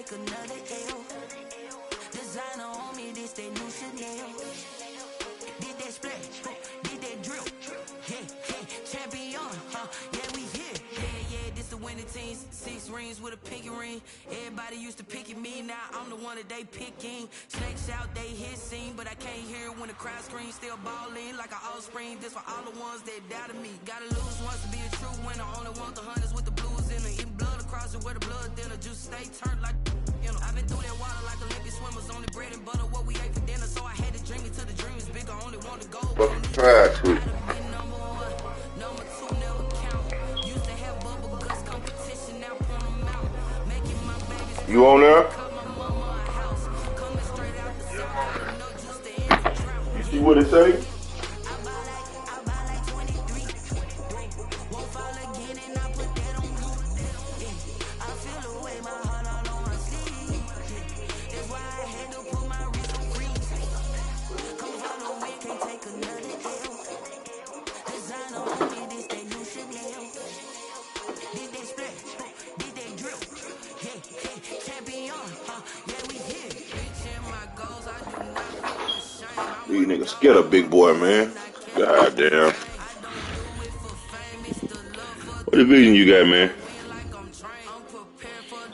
take another L. Designer on me, this that new Chanel. Did that splash, did that drill. Yeah, champion, yeah, we here. Yeah, this the winning team. 6 rings with a pinky ring. Everybody used to pick at me, now I'm the one that they picking. Snakes out, they hit scene, but I can't hear when the crowd screams. Still balling like an offspring. This for all the ones that doubted me. Gotta lose once to be a true winner. Only want the hunters with the blues in it. Eating blood across it where the blood thinner. Just stay turned like, you know. I've been through that water like Olympic swimmers. Only bread and butter, what we ate for dinner. So I had to dream it till the dream is bigger. Only want to go. You on there? You see what it say? These niggas scared of big boy, man. God damn. What division you got, man?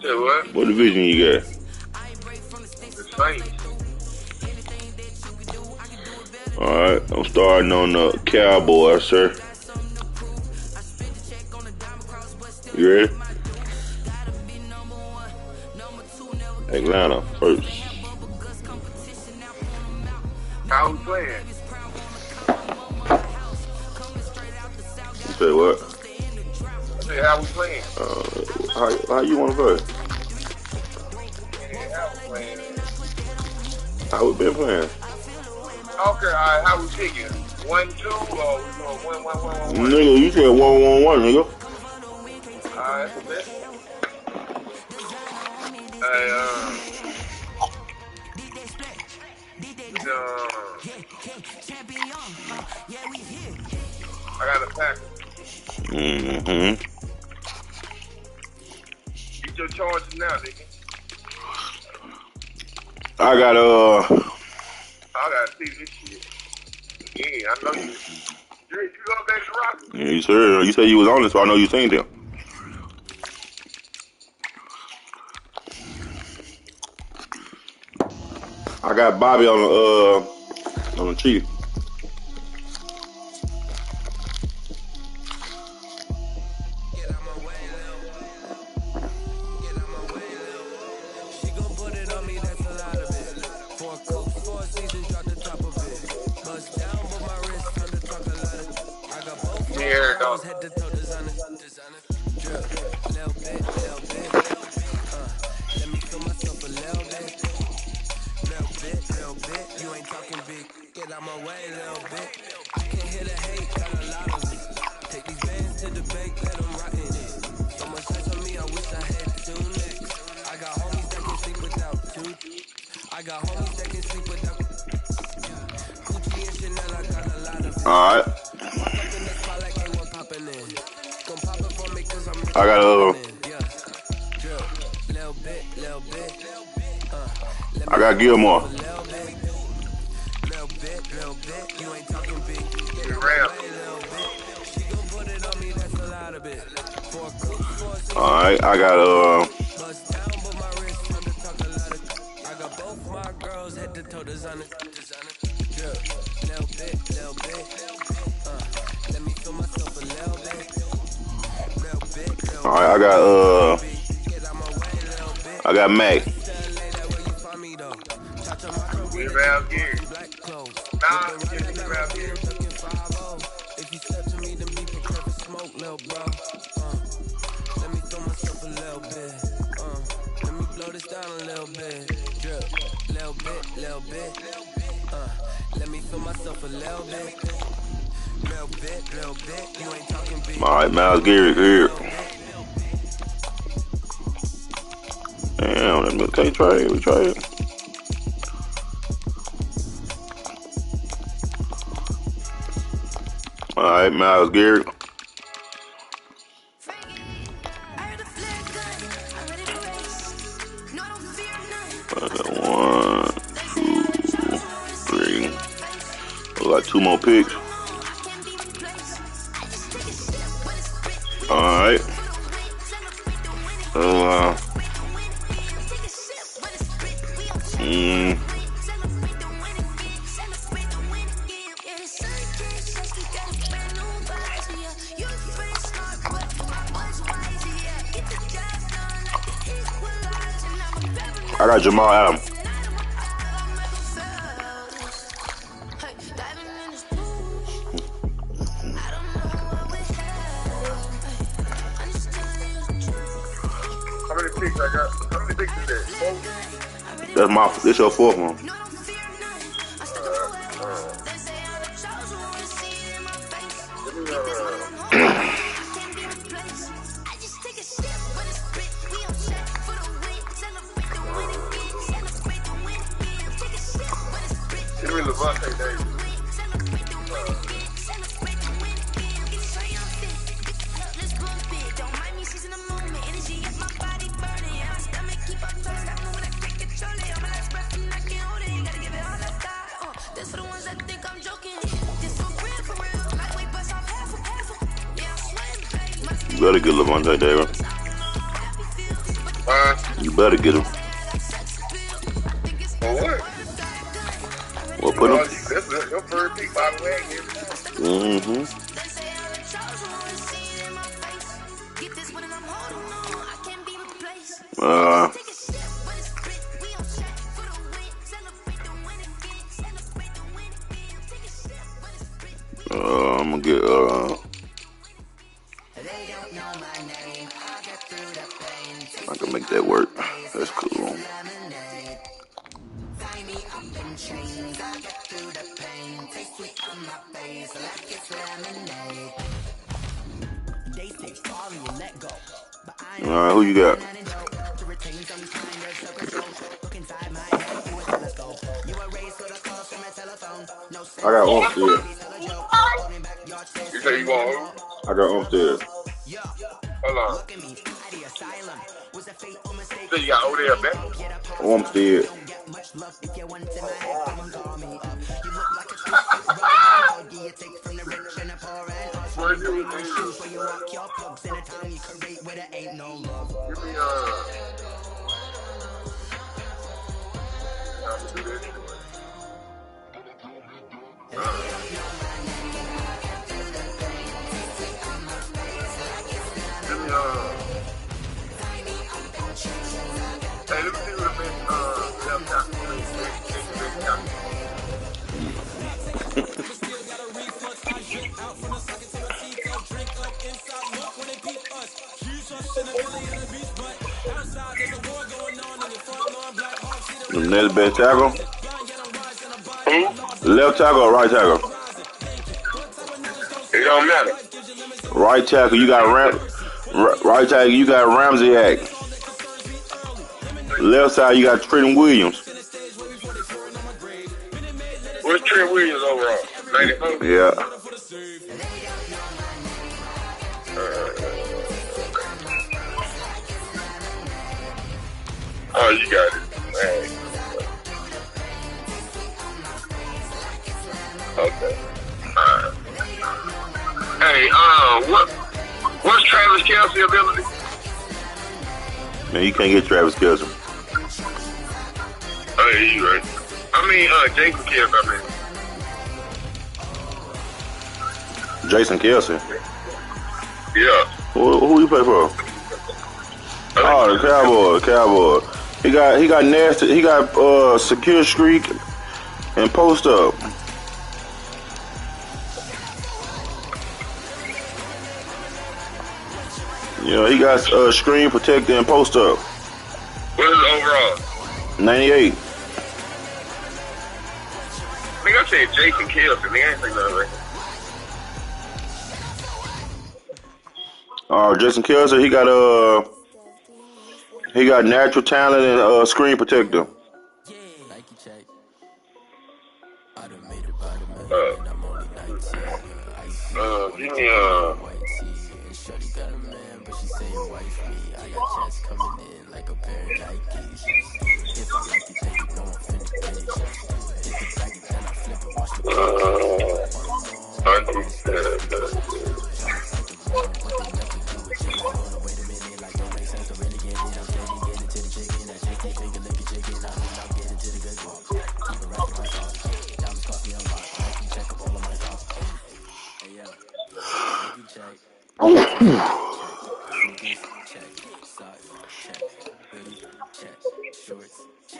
Say what? What division you got? The Saints. Alright, I'm starting on the Cowboys, sir. You ready? Atlanta first. How we playing? You say what? I said, how we playing? How you want to play? Yeah, how we playing? How we been playing? Okay, alright, how we picking? 1-2 or we going 1-1-1-1-1? Nigga, you said 1-1-1, nigga. Alright, that's the best. I got a package. Mm-hmm. Get your charges now, nigga. I gotta see this shit. Yeah, I know you. You go back to Rocky? Yeah, you sure? You said you was on it, so I know you seen them. I got Bobby on the Chief. Here it goes. You ain't talking big, get out my way a little bit. I can't hear the hate, got a lot of it. Take these bands to the bank, let them rot in it. So much stress on me, I wish I had 2 necks. I got homies that can sleep without 2. I got homies that can sleep without Gucci and Chanel, I got a lot of it. Alright. I got I got Gilmore. Alright, I got both my girls head to toe designer. Little bit. Let me feel myself a little bit. Alright, I got Mac. We around here. Nah, get around here. If you step to me, then be prepared for smoke, little bro. Let me throw myself a little bit. Let me blow this down a little bit. Drip, little bit. Let me feel myself a little bit. Little bit. You ain't talking big. Alright, Miles Garrett here. Damn, let me try it. We try it. Alright, Miles Garrett. 2 more picks. Alright. I got Jamal Adams. How many picks I got? How many picks is that? This your 4th one. Give me Levante Davis. You better get Levante Davis. You better get him. For what? Well, put him. That's your first pick by the way. I'm gonna get I can make that work. That's cool. Alright, who you got? I got Olmsted. You say you want who? I got Olmsted. Hold on. So you got Odell Beckham? Olmsted. Where's you? Give me I'm gonna do this. Hey, let me see what the best left tackle is. Next best tackle? Who? Left tackle or right tackle? It don't matter. Right tackle, you got right tackle, you got Ramsey. Left side, you got Trent Williams. What's Trent Williams overall? 94? Yeah. Oh, you got it. Man. Okay. Hey, what's Travis Kelce's ability? Man, you can't get Travis Kelce. Oh, yeah, you right. I mean, Jason Kelce, Jason Kelce. Yeah. Who you play for? Oh, the Cowboy. He got nasty. He got secure streak and post up. Yeah, he got screen protector and post up. What is it overall? 98. I think I said Jason Kelce. I ain't saying nothing. Jason Kelce, he got natural talent and screen protector. Give me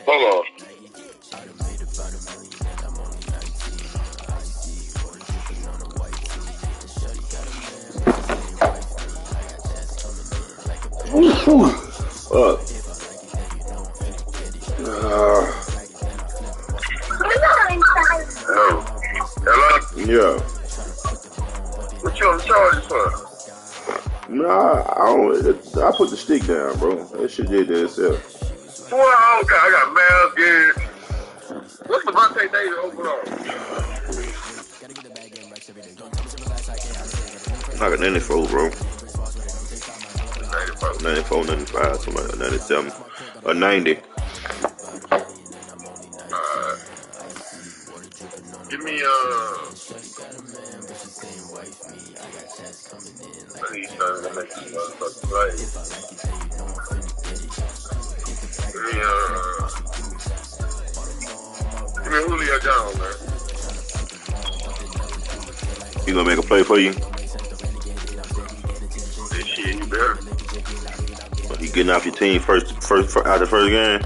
Hold on. Hello? Yeah. What you on the charges for? Nah, I put the stick down, bro. That shit did that itself. Well, I got Miles Garrett. What's Devontae Davis overall? Like a 94, bro. 94. 94, 95, something like 97. A 90. Give me, I need something to make these motherfuckers play. Give me Julio Jones, man. He gonna make a play for you? This shit, you better. He getting off your team first out the first game?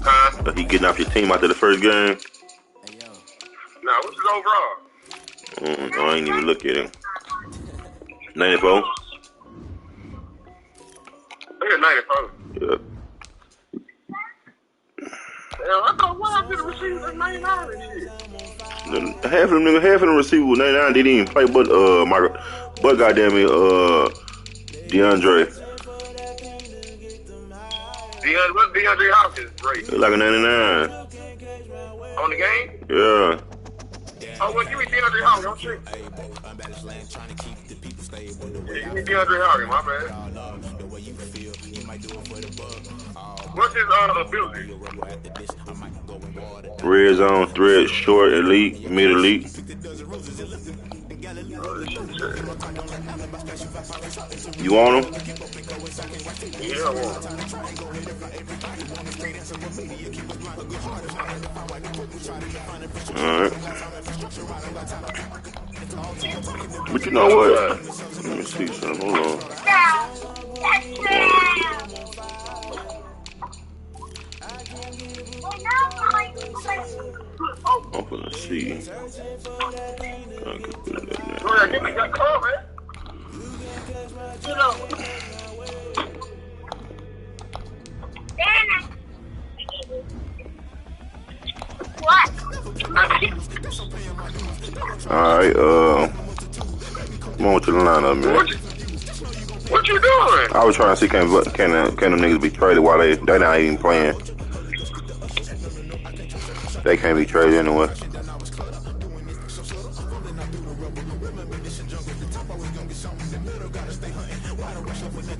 Huh? He getting off your team after the first game? Nah, what's his overall? No, I ain't even look at him. 94? I got 94. Yeah. Hell, I thought what I did the receivers at 99 and shit. Half of them receivers with 99 didn't even play, but goddamn it, DeAndre. What's DeAndre Hopkins rate? Like a 99. On the game? Yeah. Oh, well, give me DeAndre Hopkins, don't you? Yeah, give me DeAndre Hopkins, my bad. What's his ability? Red zone, threat, short, elite, mid elite. You want him? Yeah, I want him. Alright. But you know what? Let me see something. Hold on. I'm gonna see. I can put it in there. Give me that call, man. You know. What? Alright, come on to the lineup, man. What you doing? I was trying to see can them niggas be traded while they not even playing. They can't be traded anyway.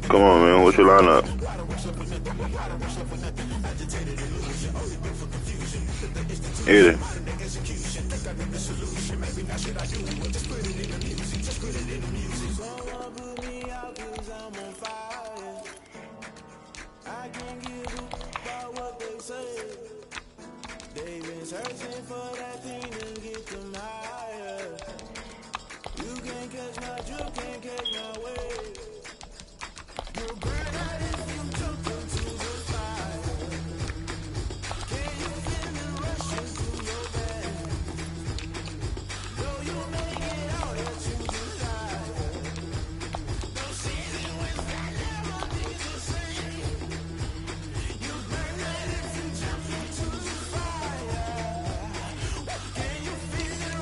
Come on, man. What's your lineup? Hit it. They've been searching for that thing to get them higher. You can't catch my drift, can't catch my wave. You'll burn out if you jump into the fire. Can you feel the rushing through your veins? Though you make it out that you desire. No season when that never be the same. You burn out if you jump into the fire. Can you feel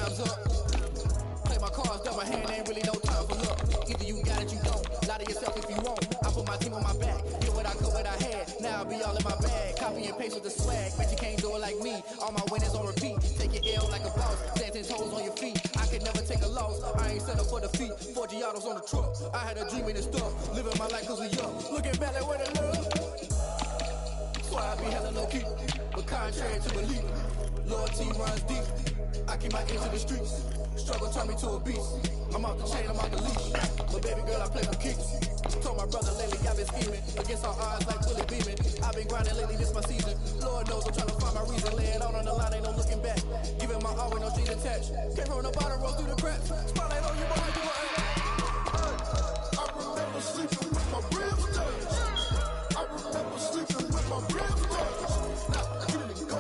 time's up. Play my cards, double hand, ain't really no time for luck. Either you got it, you don't. Lie to yourself if you won't. I put my team on my back. Get what I cut, what I had. Now I'll be all in my bag. Copy and paste with the swag. Bet you can't do it like me. All my winners on repeat. Take your L like a boss. Stand 10 toes on your feet. I could never take a loss. I ain't set up for defeat. 4 Giottos on the truck. I had a dream and stuff. Living my life cause we young. Looking back like what I love. So I be hella low key. But contrary to belief. Loyalty runs deep. I keep my ear to the streets. Struggle turn me to a beast. I'm off the chain, I'm off the leash. But baby girl, I play for keeps. Told my brother lately I've been scheming. Against all odds like Willie Beeman. I've been grinding lately, this my season. Lord knows I'm trying to find my reason. Lay it out on the line, ain't no looking back. Giving my all with no strings attached. Came from the bottom, roll through the cracks. Spotlight on you, boy, you I remember sleeping with my ribs touched. I remember sleeping with my ribs touched. Now I get it go.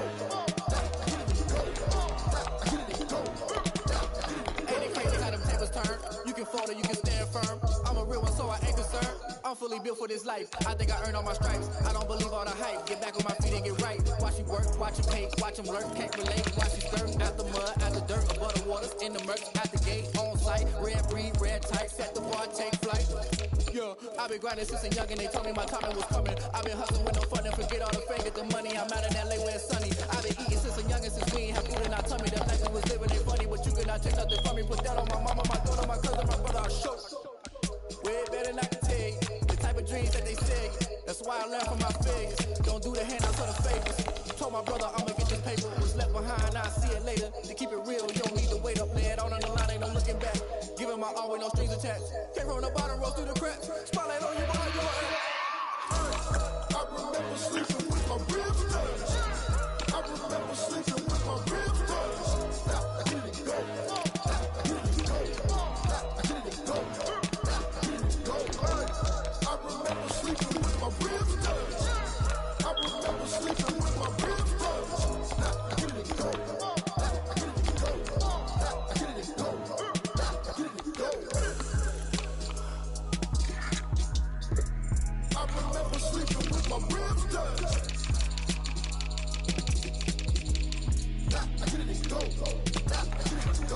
You can fall or you can stand firm. I'm a real one, so I ain't concerned. I'm fully built for this life. I think I earned all my stripes. I don't believe all the hype. Get back on my feet and get right. Watch you work, watch you paint, watch them lurk. Can't relate, watch you stir. Out the mud, out the dirt, above the waters, in the murk, out the gate, on site. Red breed, red tight, set the bar, take flight. Yeah, I've been grinding since a young and they told me my timing was coming. I've been hustling with no fun and forget all the fame, get the money. I'm out in LA where it's sunny. I've been eating since a young and since we ain't have food in our tummy. The life we was living ain't funny, but you cannot take nothing from me. Put that on my mama, my daughter, my cousin, my brother, I'll show. Way better not to tell you the type of dreams that they say. That's why I learned from my failures. Don't do the handouts or the favors. Told my brother I'ma get this paper. Was left behind, I'll see it later. To keep it real, you don't need to wait up. Lay it out on the line, ain't no looking back. Giving my all with no strings attached. Came from the bottom, roll through the cracks. Spotlight on you, boy, you I remember sleeping with my ribs touched. I remember sleeping with my ribs touched. Now I get it go. I remember sleeping with my ribs touched. I remember sleeping with my ribs touched. Now I get it go. I get it go. I get it go. I get it go. I remember sleeping with my ribs touched. Now I get it go. I get it go.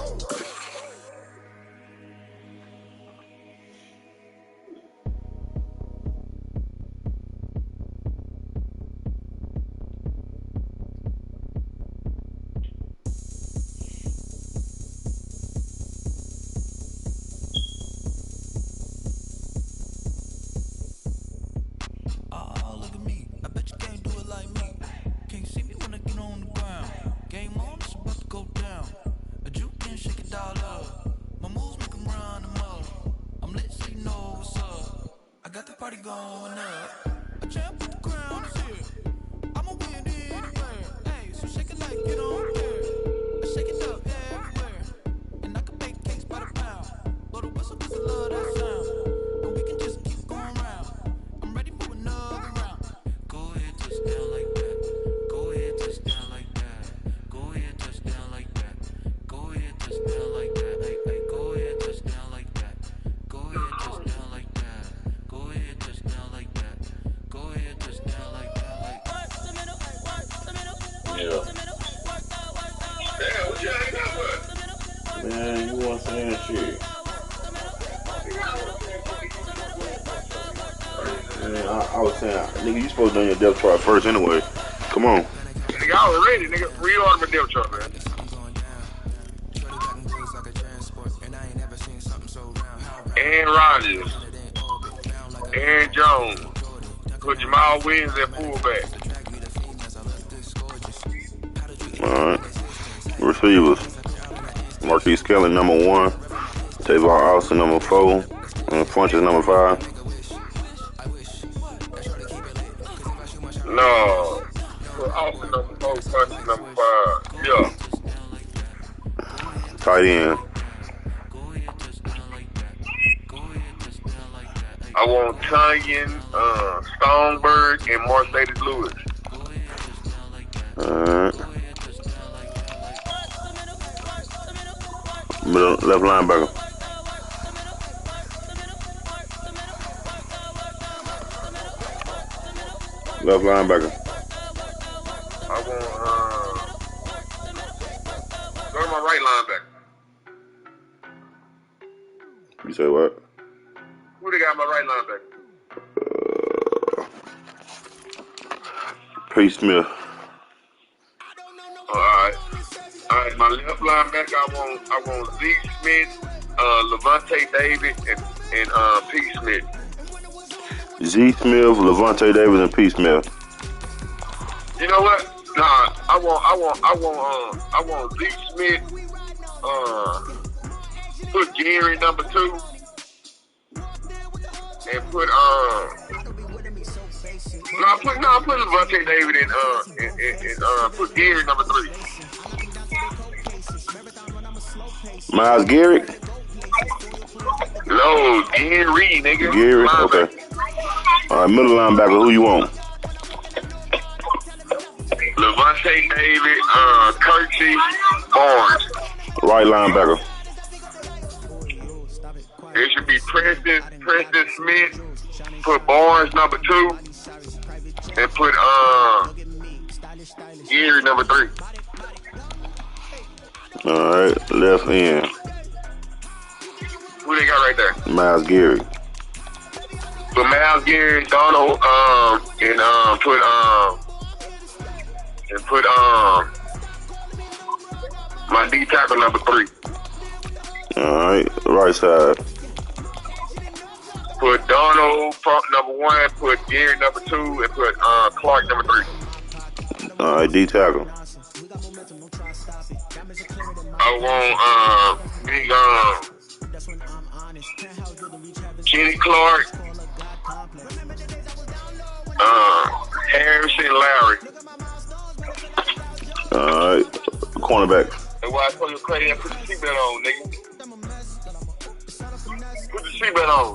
Man, you want saying shit. Man, I was saying, nigga, you supposed to do your depth chart first anyway. Come on. Nigga, I was ready, nigga. Reorder my depth chart, man. Aaron Rodgers. Aaron Jones. Put Jamal Williams at fullback. Alright. Receivers. Marquise Kelly, number 1. Tavon Austin, number 4. And Funches, number 5. No. Austin, number 4. Funches, number 5. Yeah. Tight end. I want Tunyon, Stoneberg, and Mercedes Lewis. Alright. Middle, left linebacker. Left linebacker. I want, go to my right linebacker. You say what? Who they got my right linebacker? Pete Smith. Alright. Alright, my left linebacker, I want Z Smith, Levante David, and Pete Smith. Z Smith, Levante Davis, and Pete Smith. You know what? Nah, I want Z Smith, put Gary number 2, and put put Levante David and put Gary number 3. Myles Garrett? No, Gary, nigga. Gary? Okay. All right, middle linebacker, who you want? Levante David, Kirksey, Barnes. Right linebacker. It should be Preston Smith, put Barnes number 2, and put Gary number 3. All right, left end. Who they got right there? Myles Garrett. Put Myles Garrett, Donald, and put my D tackle number 3. All right, right side. Put Donald number 1, put Gary number 2, and put Clark number 3. All right, D tackle. I want big Kenny Clark, Harrison Larry. All right, cornerback. That's why I told you crazy and put the seatbelt on, nigga. Put the seatbelt on.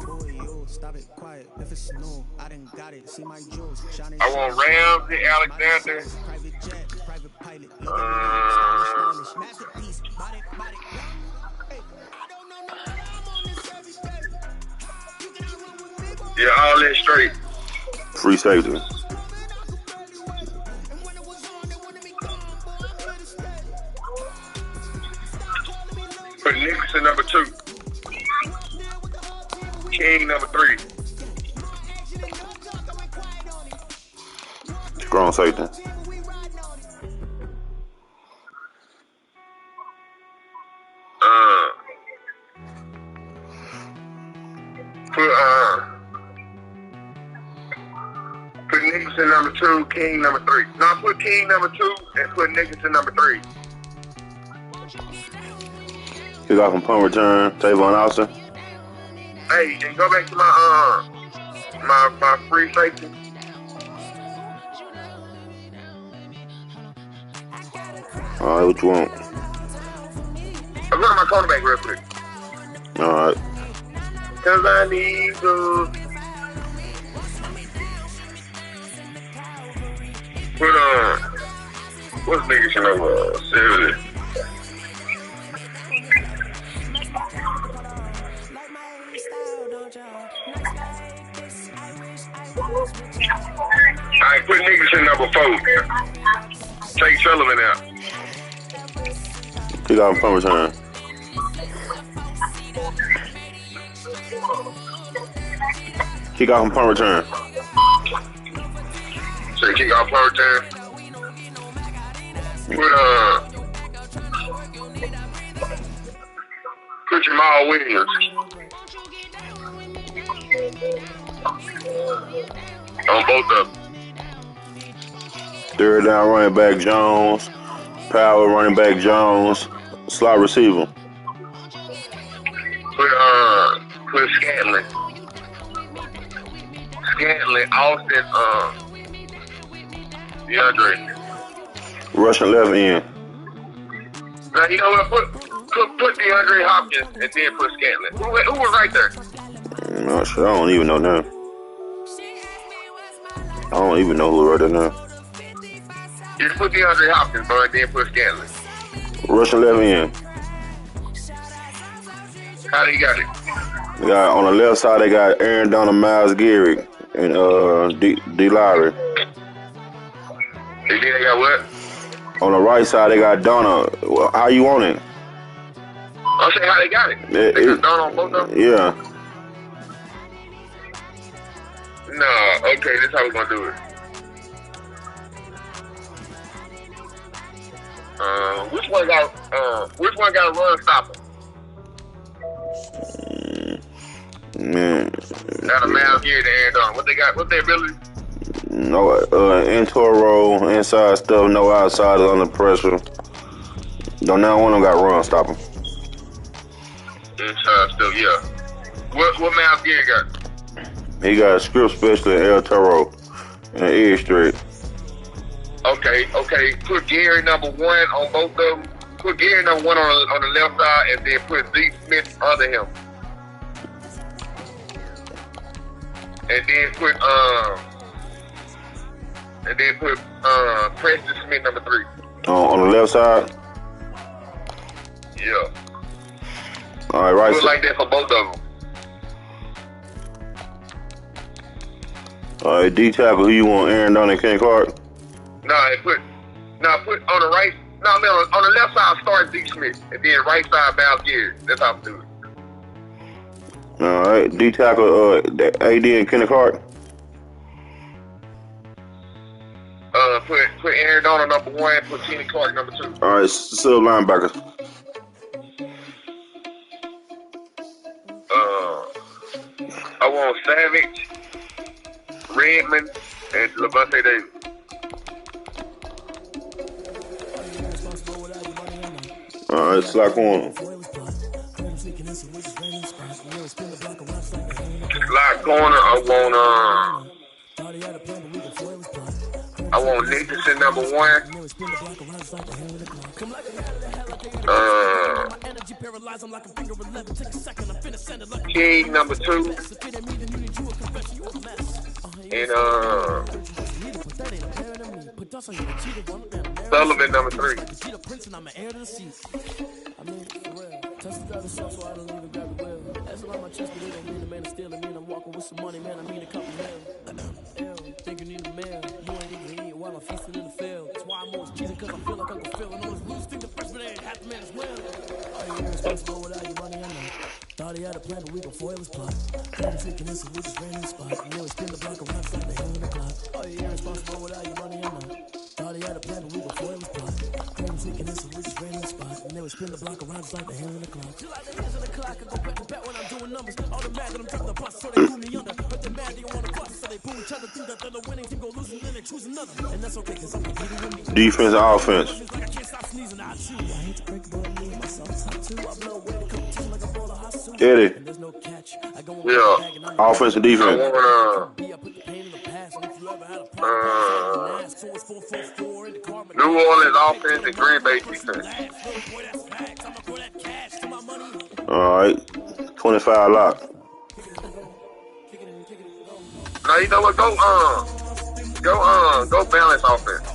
I want Ramsey Alexander. Yeah, all that straight. Free safety. Put Nicholson number 2. King number 3. Strong safety. Put Nicholson number 2, King number 3. No, put King number 2 and put Nicholson number 3. He got from punt return, Tavon Austin. Hey, and go back to my my free safety. All right, what you want? I'm going to my cornerback real quick. All right. Cause I need to put what's nigga number 70? I put niggas in number 4. Take Sullivan out. He got from punt return. Kick off from punt return. So kick off punt return. Put Jamal Williams. On both of them. Third down running back Jones. Power running back Jones. Slot receiver. Put Scanlon. Austin, DeAndre. Russian left end. Now you know what? Put DeAndre Hopkins and then put Scanlon. Who was right there? No, shit, I don't even know now. I don't even know who right there now. Just put DeAndre Hopkins, bro, and then put Scanlon. Russian left end. How do you got it? They got on the left side. They got Aaron Donald, Myles Garrett, and D. Lowry. And then they got what? On the right side, they got Donald. How you want it? I'll say how they got it. They got done on both of them? Yeah. No, okay, this how we're gonna do it. Which one got a run stopper? Man. Got a mouse here to end on. What they got? What's their ability? No, into a roll, inside stuff, no outside under pressure. Don't now one of them got run stopper. Inside stuff, yeah. What mouse gear he got? He got a script specialist, El Toro, and edge straight. Okay. Put Gary number 1 on both of them. Put Gary number 1 on the left side, and then put Z Smith under him. And then put Preston Smith number 3. On the left side. Yeah. All right, right. Put like that for both of them. All right, D tackle. Who you want? Aaron Donald and Ken Clark. Put on the right. No, man, on the left side start D Smith, and then right side Miles Gary. That's how I'm doing it. All right, D tackle. AD and Ken Clark. Put Aaron Donald number 1. Put Kenny Clark number 2. All right, sub linebackers. I want Savage, Redmond, and Levante Davis. All right, slot corner. Slot corner, I want Nicholson number 1. King number 2. And Sullivan number 3. Thought he had a plan, but we gon' foil his plot. Couldn't freaking this, we just ran in the spot. And we spin the block around like the hand in the clock. Are you irresponsible without your money or not? Thought he had a plan, but we gon' foil his plot. Couldn't freaking this, we just ran in the spot. And they spin the block around like the hand in the clock. She like the hands in the clock, I go back to back when I'm doing numbers. All the mad that I'm dropping the bus, so they pull me under. But they're mad, they don't wanna bust, so they pull each other through that. They're the winning team, go losing, then they choose another. And that's okay, cause I'm competing with me. Defense, offense. I can't stop sneezing, I chew. I hate to break, but I need myself top 2. I blow away the competition like a bowl of hot soup. Eddie. Yeah. Offense and defense. I want New Orleans offense and Green Bay defense. All right, 25 lock. Now you know what? Go balance offense.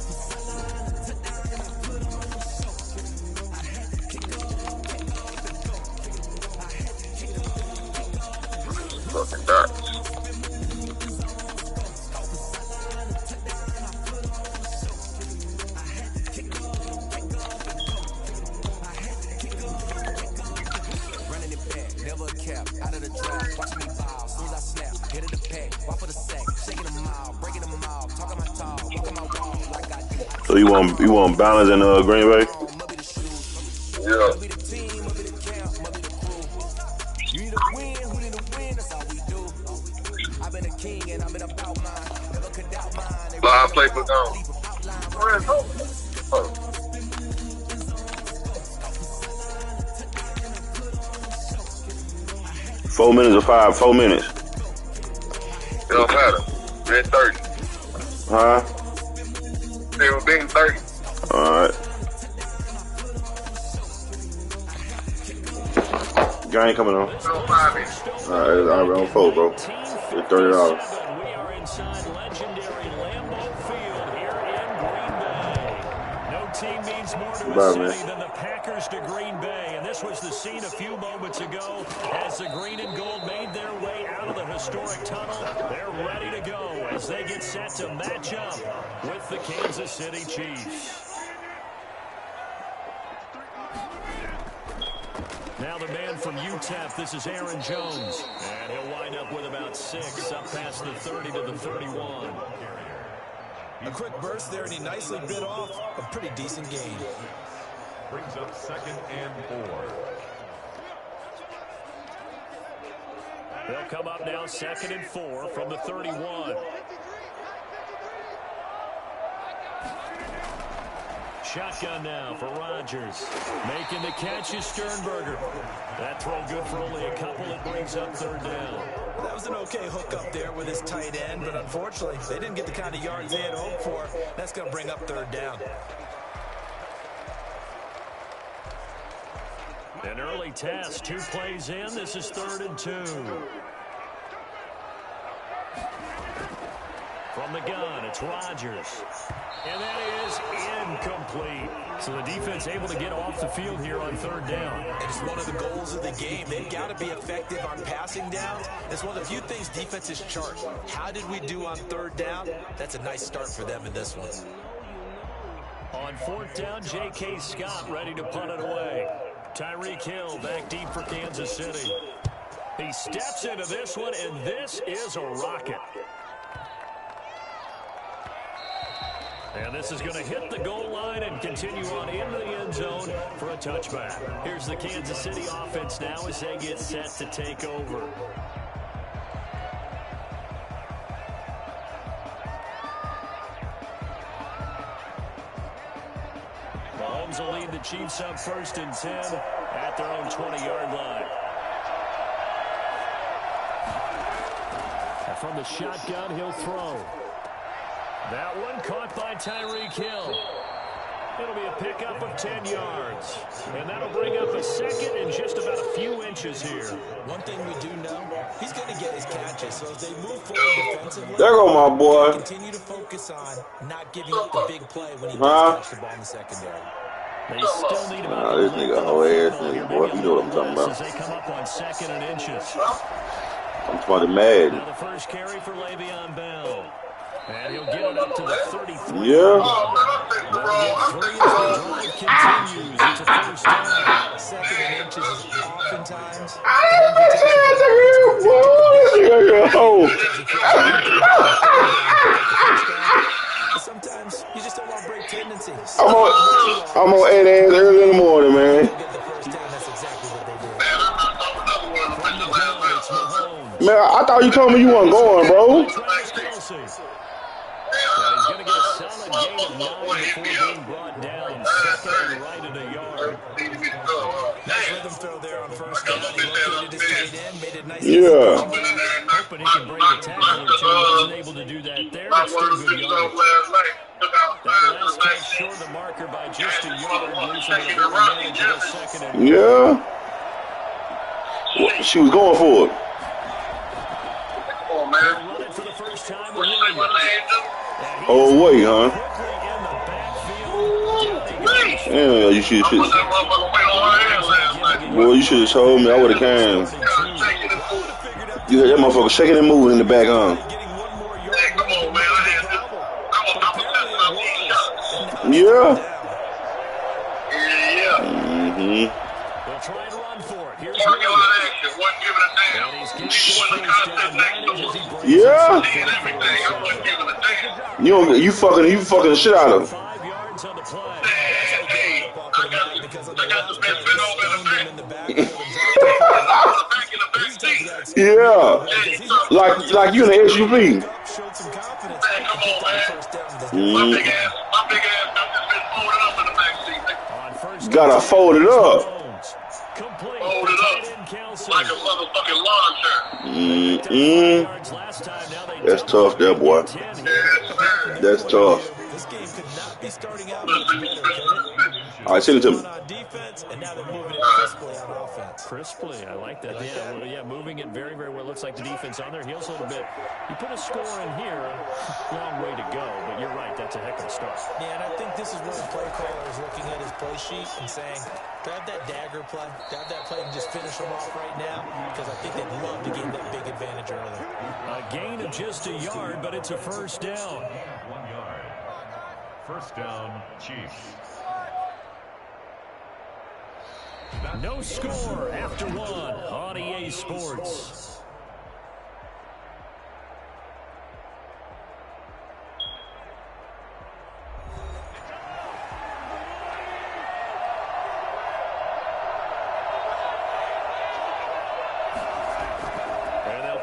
Fucking dots. Running it back, never a cap, out of the draft, watch me foul, soon as I snap, hit of the pack, walk for the sack, shaking them out, breaking them out, talking my talk, walking my wall, like I do. So you want balance in Green Bay? Yeah. Live play for gone. Oh. 4 minutes or 5? 4 minutes. It don't matter. We're at 30. Huh? They were being 30. Alright. Gang coming on. Still 5 minutes. Alright, I'm on 4, bro. It's $30. Team means more to Bye, a man. city than the Packers to Green Bay, and this was the scene a few moments ago as the green and gold made their way out of the historic tunnel. They're ready to go as they get set to match up with the Kansas City Chiefs. Now the man from UTEP, this is Aaron Jones. And he'll wind up with about 6, up past the 30 to the 31. A quick burst there, and he nicely bit off a pretty decent gain. Brings up 2nd and 4. They'll come up now 2nd and 4 from the 31. Shotgun now for Rodgers. Making the catch is Sternberger. That throw good for only a couple. It brings up 3rd down. That was an okay hook up there with his tight end, but unfortunately, they didn't get the kind of yards they had hoped for. That's going to bring up 3rd down. An early test, 2 plays in. This is 3rd and 2. From the gun, it's Rodgers. And that is incomplete. So the defense able to get off the field here on 3rd down. It's one of the goals of the game. They've got to be effective on passing downs. It's one of the few things defenses chart. How did we do on 3rd down? That's a nice start for them in this one. On 4th down, J.K. Scott ready to punt it away. Tyreek Hill back deep for Kansas City. He steps into this one, and this is a rocket. And this is going to hit the goal line and continue on into the end zone for a touchback. Here's the Kansas City offense now as they get set to take over. Mahomes will lead the Chiefs up 1st and 10 at their own 20-yard line. And from the shotgun, he'll throw. That one caught by Tyreek Hill. It'll be a pickup of 10 yards. And that'll bring up a 2nd and just about a few inches here. One thing we do know, he's going to get his catches. So as they move forward defensively, There go my boy. Continue to focus on not giving up the big play when he does catch the ball in the secondary. They still need about This nigga whole ass nigga, boy. You know what I'm talking about. as they come up on 2nd and inches. I'm talking about Madden. Now the first carry for Le'Veon Bell. And he'll get it up to the 33. Yeah. Continues. It's a 1st down. 2nd and inches is oftentimes. Sometimes you just don't want to break tendencies. I'm on 8 a.m. early in the morning, man. Get the 1st down. That's exactly what they did. Man, I thought you told me you wasn't going, bro. He's going to get a solid gain of 9 before being brought down. 2nd and right at a yard. Nice rhythm throw there on 1st down. He located his tight end, made it nice. Yeah. Hoping he can break a tackle or two. Wasn't able to do that there, but still good yards. That last catch short of the marker by just a yard. Losing it a manage of a 2nd and Yeah. She was going for it. They'll run it for the first time with Williams. Oh, wait, huh? Quickly in the backfield. Yeah, you should. Boy, you should have told me. I would have came. You heard that motherfucker shaking and moving in the back, huh? Yeah. Mm-hmm. They'll try and run for it. Here's Williams. And he's getting his first down. 9 inches he breaks. Yeah. You fucking the shit out of him. 5 yards on the play. Yeah. Like you in the SUV. Gotta fold it up. Complete. Fold it up like a motherfucking lawn chair. That's tough, that boy. That's tough. This game could not be starting out much better, All right, send it to me. on defense, and now they're moving it crisply on offense. Crisply, I like that. Yeah, moving it very, very well. Looks like the defense on their heels a little bit. You put a score in here, long way to go, but you're right, that's a heck of a start. Yeah, and I think this is where the play caller is looking at his play sheet and saying, grab that dagger play, grab that play and just finish them off right now, because I think they'd love to gain that big advantage early. A gain of just a yard, but it's a first down. 1 yard. First down, Chiefs. No score after one on EA Sports.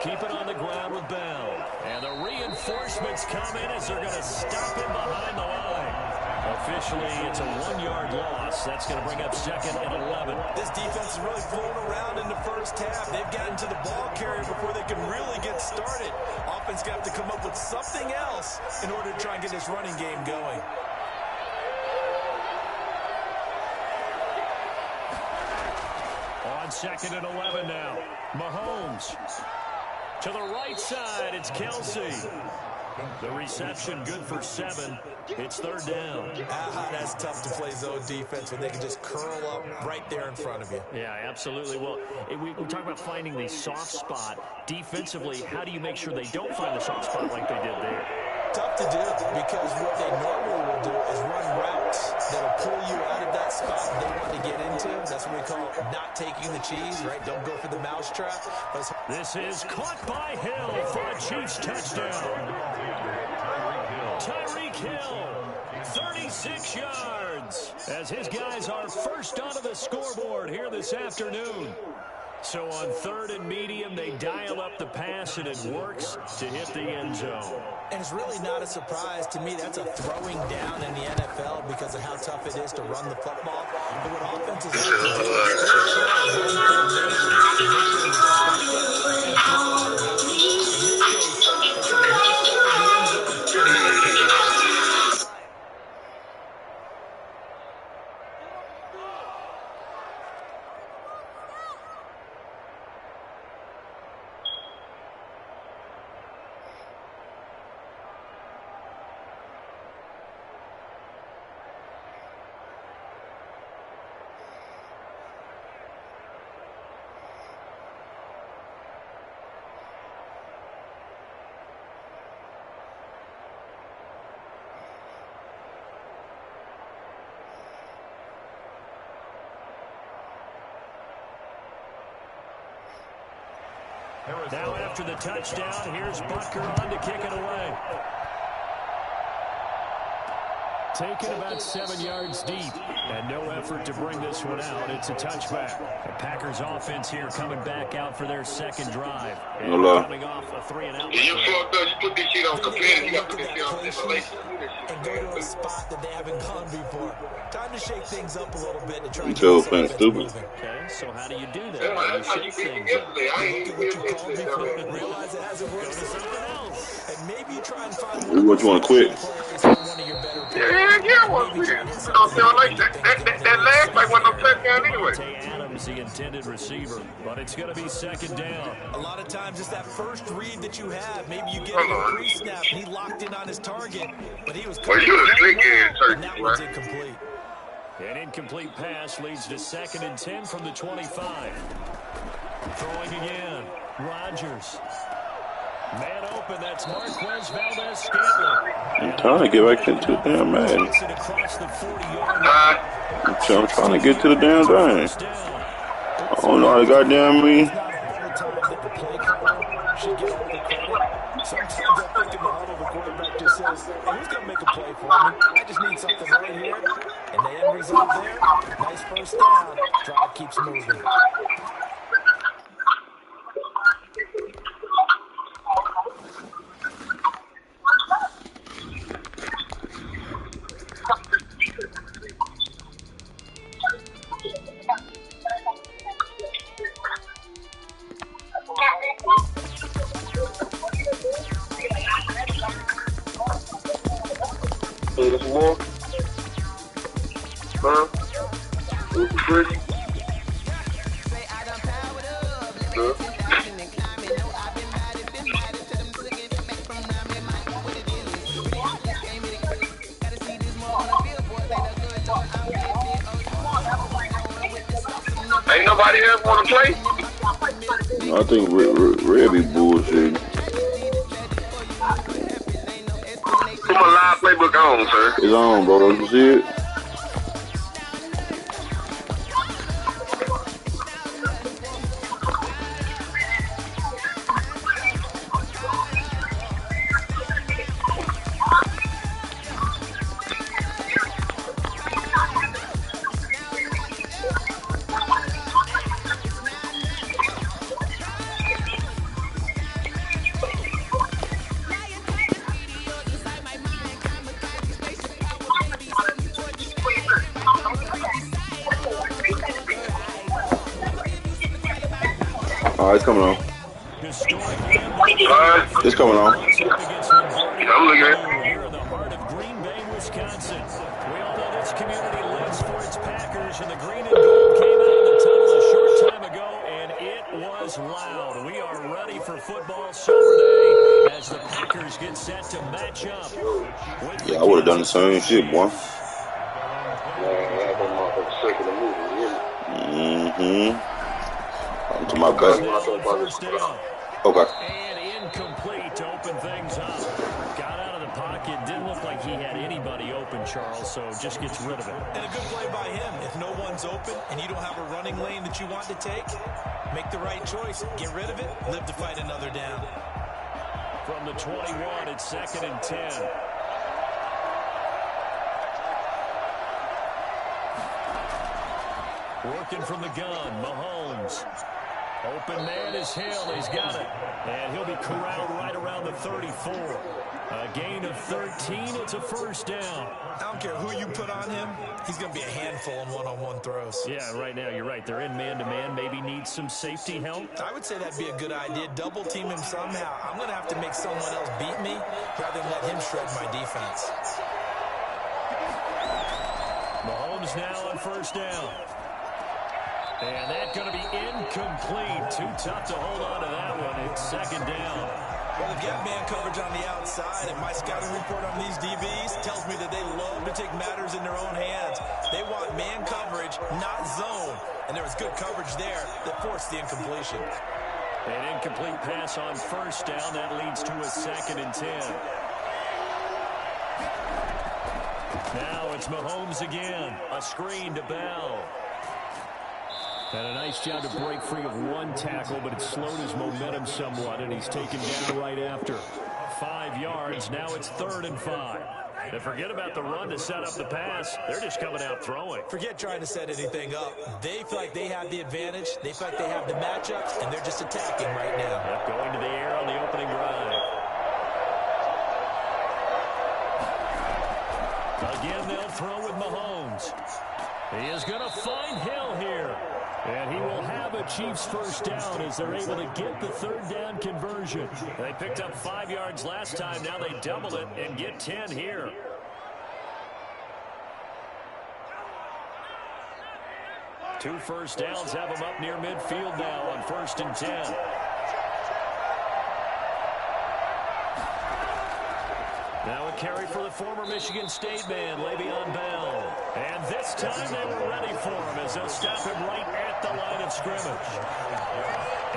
Keep it on the ground with Bell. And the reinforcements come in as they're going to stop him behind the line. Officially, it's a 1-yard loss. That's going to bring up 2nd and 11. This defense is really flown around in the first half. They've gotten to the ball carrier before they can really get started. Offense going to have to come up with something else in order to try and get this running game going. On 2nd and 11 now. Mahomes. To the right side, it's Kelsey. The reception good for 7. It's 3rd down. That's tough to play zone defense when they can just curl up right there in front of you. Yeah, absolutely. Well, we talk about finding the soft spot. Defensively, how do you make sure they don't find the soft spot like they did there? Tough to do because what they normally will do is run routes that'll pull you out of that spot they want to get into. That's what we call not taking the cheese, right? Don't go for the mousetrap. This is caught by Hill for a Chiefs touchdown. Tyreek Hill, 36 yards, as his guys are first onto the scoreboard here this afternoon. So on 3rd and medium, they dial up the pass, and it works to hit the end zone. And it's really not a surprise to me. That's a throwing down in the NFL because of how tough it is to run the football. But what offenses have to do is still show run formation to make them respect it and throw out of bounds. In this case, they took a nice shot at the end zone and made it pay off. Now after the touchdown, here's Butker on to kick it away. Taken about 7 yards deep, and no effort to bring this one out. It's a touchback. The Packers offense here coming back out for their 2nd drive. And coming off a 3-and-out. You fucked up. You put this shit on competitive. You got to put this shit on simulation. And go to a spot that they haven't gone before. Time to shake things up a little bit to try and Joe get playing stupid. Okay, so how do you do that? That's how you shake things up. I ain't Look at what you called me for and realize it hasn't worked so far. And maybe you try and find What you want to quit? one of your better players. Yeah, well, you don't feel like that last play wasn't no touchdown anyway. Adams, the intended receiver, but it's going to be 2nd down. A lot of times it's that first read that you have. Maybe you get him a pre-snap and he locked in on his target, but he was Well, you a slick game, and that one's incomplete. An incomplete pass leads to 2nd and 10 from the 25. Throwing again. Rodgers. Man open, that's Marquez Valdez-Scantling. I'm trying to get back into the damn Madden. I'm trying to get to the damn thing. I don't know how to goddamn me. Sometimes I think in the huddle, the quarterback just says, hey, who's going to make a play for me? I just need something right here. And the end result there, nice first down. Drive keeps moving. More? Huh? Was it pretty? Ain't nobody else want to play? I think Red be bullshit. Put my live playbook on, sir. It's on, bro. You see it? Oh, it's coming on. It's coming on. I'm looking at it. Here in the heart of Green Bay, Wisconsin. We all know this community lives for its Packers, and the green and gold came out of the tunnel a short time ago, and it was loud. We are ready for football Saturday as the Packers get set to match up. Yeah, I would have done the same shit, boy. To my back. Okay. And incomplete to open things up. Got out of the pocket. Didn't look like he had anybody open, Charles, so just gets rid of it. And a good play by him. If no one's open and you don't have a running lane that you want to take, make the right choice. Get rid of it. Live to fight another down. From the 21, it's 2nd and 10. Working from the gun, Mahomes. Open man is Hill. He's got it. And he'll be corralled right around the 34. A gain of 13. It's a first down. I don't care who you put on him. He's going to be a handful in one-on-one throws. Yeah, right now, you're right. They're in man-to-man. Maybe needs some safety help. I would say that'd be a good idea. Double team him somehow. I'm going to have to make someone else beat me rather than let him shred my defense. Mahomes now on first down. And that's going to be incomplete. Too tough to hold on to that one. It's 2nd down. Well, they've got man coverage on the outside, and my scouting report on these DBs tells me that they love to take matters in their own hands. They want man coverage, not zone. And there was good coverage there that forced the incompletion. An incomplete pass on first down. That leads to a 2nd and 10. Now it's Mahomes again. A screen to Bell. And a nice job to break free of one tackle, but it slowed his momentum somewhat, and he's taken down right after. 5 yards. Now it's 3rd and 5. And forget about the run to set up the pass. They're just coming out throwing. Forget trying to set anything up. They feel like they have the advantage. They feel like they have the matchups, and they're just attacking right now. Yep, going to the air on the opening drive. Again, they'll throw with Mahomes. He is going to find Hill here. And he will have a Chiefs first down as they're able to get the 3rd down conversion. They picked up 5 yards last time. Now they double it and get 10 here. Two first downs have them up near midfield now on 1st and 10. Now a carry for the former Michigan State man, Le'Veon Bell. And this time they were ready for him as they'll stop him right at the line of scrimmage.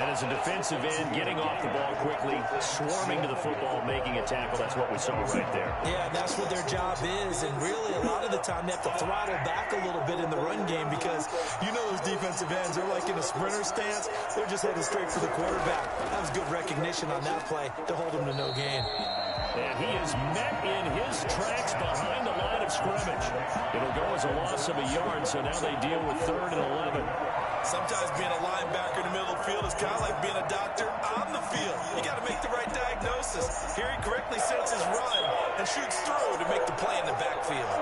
And as a defensive end, getting off the ball quickly, swarming to the football, making a tackle. That's what we saw right there. Yeah, that's what their job is. And really, a lot of the time, they have to throttle back a little bit in the run game because you know those defensive ends are like in a sprinter stance. They're just heading straight for the quarterback. That was good recognition on that play to hold him to no gain. And he is met in his tracks behind the line of scrimmage. It'll go as a loss of a yard, so now they deal with 3rd and 11. Sometimes being a linebacker in the middle of the field is kind of like being a doctor on the field. You got to make the right diagnosis. Here he correctly sets his run and shoots through to make the play in the backfield.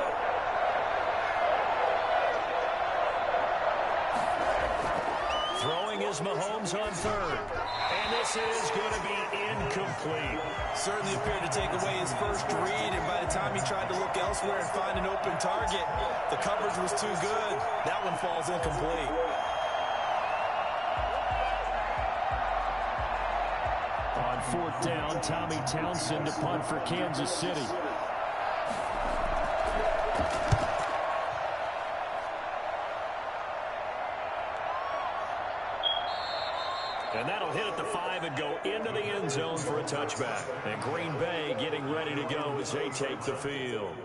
Throwing is Mahomes on 3rd. And this is going to be incomplete. Certainly appeared to take away his first read, and by the time he tried to look elsewhere and find an open target, the coverage was too good. That one falls incomplete. On 4th down, Tommy Townsend to punt for Kansas City. And that'll hit at the 5 and go into the end zone for a touchback. And Green Bay getting ready to go as they take the field.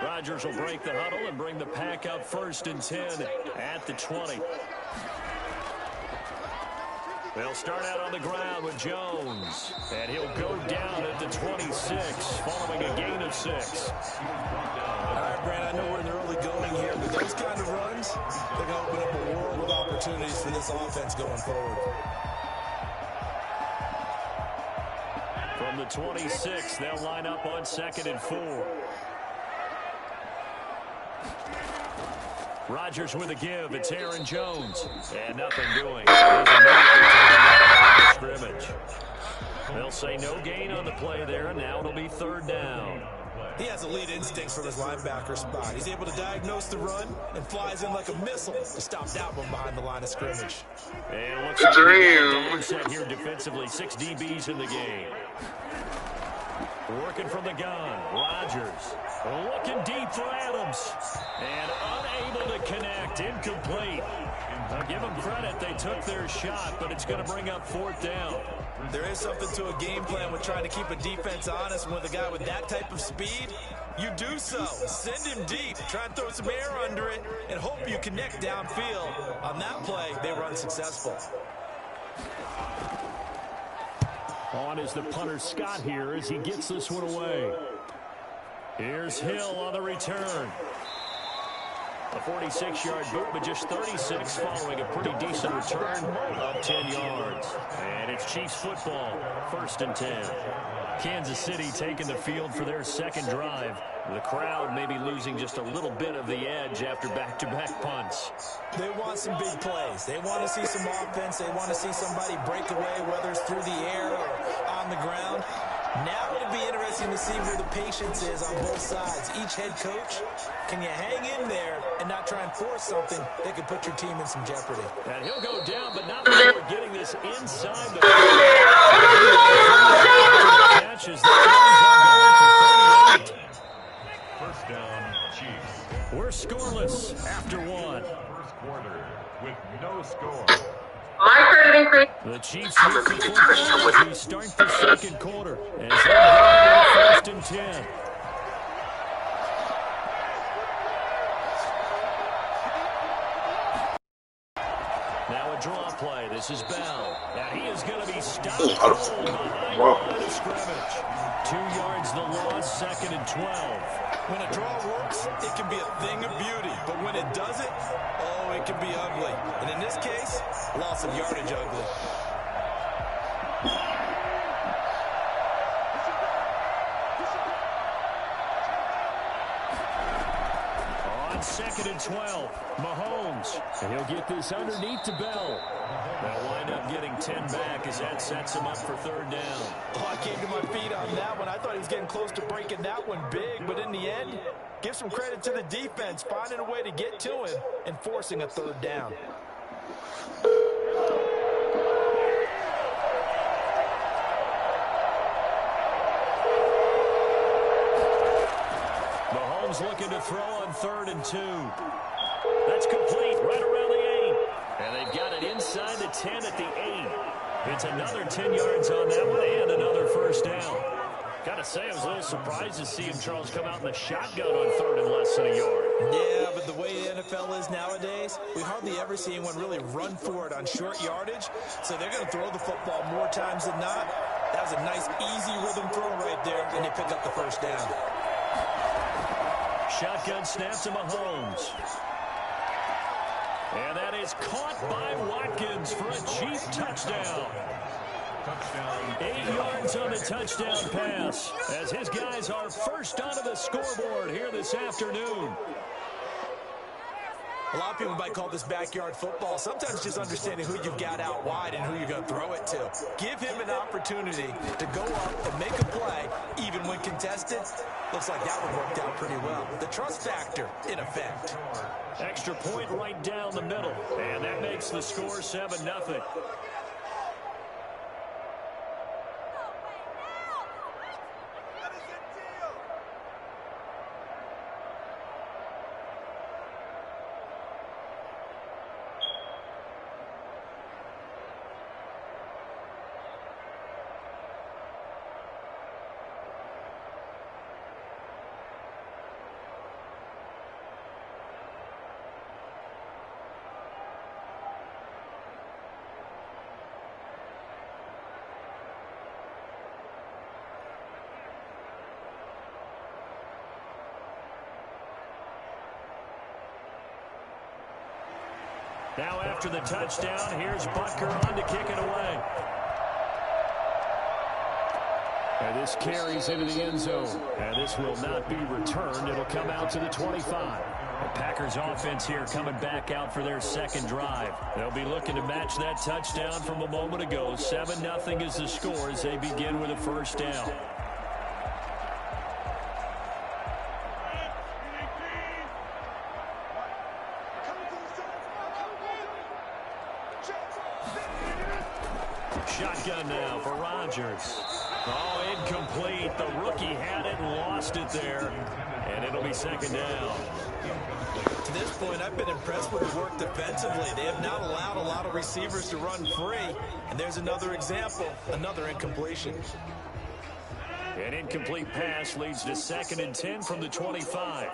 Rodgers will break the huddle and bring the pack up 1st and 10 at the 20. They'll start out on the ground with Jones. And he'll go down at the 26, following a gain of 6. All right, Brand, I know we're in the early going here, but those kind of runs, they're going to open up a world of opportunities for this offense going forward. From From the 26, they'll line up on 2nd and 4. Rodgers with a give. It's Aaron Jones. And nothing doing. He's immediately taken out of the scrimmage. They'll say no gain on the play there, and now it'll be 3rd down. He has elite instincts from his linebacker spot. He's able to diagnose the run and flies in like a missile to stop that one behind the line of scrimmage. And it looks like a set here defensively. 6 DBs in the game. Working from the gun. Rodgers looking deep for Adams. And unable to connect. Incomplete. I'll give them credit. They took their shot, but it's going to bring up 4th down. There is something to a game plan with trying to keep a defense honest. With a guy with that type of speed, you do so. Send him deep. Try and throw some air under it and hope you connect downfield. On that play, they were unsuccessful. On is the punter Scott here as he gets this one away. Here's Hill on the return. A 46-yard boot, but just 36 following a pretty decent return of 10 yards. And it's Chiefs football, 1st and 10. Kansas City taking the field for their 2nd drive. The crowd may be losing just a little bit of the edge after back-to-back punts. They want some big plays. They want to see some offense. They want to see somebody break away, whether it's through the air or on the ground. Now it'll be interesting to see where the patience is on both sides. Each head coach, can you hang in there and not try and force something that could put your team in some jeopardy? And he'll go down, but not before getting this inside the catches. That runs on for 38. 1st down, Chiefs. We're scoreless after 1. 1st quarter with no score. The Chiefs use the football as we start the 2nd quarter. As they go 1st and 10. Now a draw play. This is Bell. And he is going to be stopped cold behind the line of scrimmage. 2 yards the loss, 2nd and 12. When a draw works, it can be a thing of beauty. But when it doesn't, oh, it can be ugly. And in this case, loss of yardage ugly. On 2nd and 12, Mahomes. And he'll get this underneath to Bell. They'll wind up getting 10 back as that sets him up for 3rd down. Oh, I came to my feet on that one. I thought he was getting close to breaking that one big, but in the end, give some credit to the defense, finding a way to get to him and forcing a 3rd down. Mahomes looking to throw on 3rd and 2. That's complete right around the 8. And they've got it inside the 10 at the 8. It's another 10 yards on that one and another 1st down. Got to say, I was a little surprised to see him, Charles, come out in the shotgun on 3rd and less than a yard. Yeah, but the way the NFL is nowadays, we hardly ever see anyone really run for it on short yardage. So they're going to throw the football more times than not. That was a nice, easy rhythm throw right there, and they pick up the 1st down. Shotgun snap to Mahomes. And that is caught by Watkins for a Chief touchdown. Touchdown. 8 yards on the touchdown pass as his guys are first onto the scoreboard here this afternoon. A lot of people might call this backyard football. Sometimes just understanding who you've got out wide and who you're going to throw it to. Give him an opportunity to go up and make a play, even when contested. Looks like that one worked out pretty well. The trust factor in effect. Extra point right down the middle. And that makes the score 7-0. Now after the touchdown, here's Butker on to kick it away. And this carries into the end zone. And this will not be returned. It'll come out to the 25. The Packers offense here coming back out for their second drive. They'll be looking to match that touchdown from a moment ago. 7-0 is the score as they begin with a first down. Shotgun now for Rodgers. Oh, incomplete. The rookie had it and lost it there. And it'll be second down. To this point, I've been impressed with the work defensively. They have not allowed a lot of receivers to run free. And there's another example, another incompletion. An incomplete pass leads to 2nd and 10 from the 25.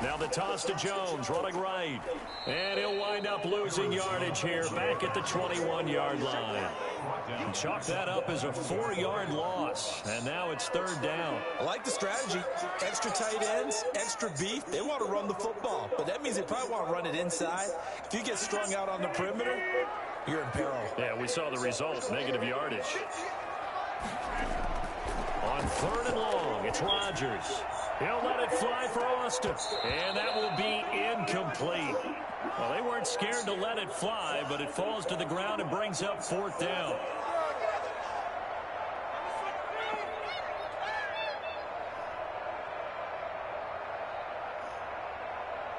Now the toss to Jones, running right. And he'll wind up losing yardage here back at the 21-yard line. Chalk that up as a 4-yard loss. And now it's 3rd down. I like the strategy. Extra tight ends, extra beef. They want to run the football. But that means they probably want to run it inside. If you get strung out on the perimeter, you're in peril. Yeah, we saw the result. Negative yardage. On 3rd and long, it's Rodgers. He'll let it fly for Austin. And that will be incomplete. Well, they weren't scared to let it fly, but it falls to the ground and brings up 4th down.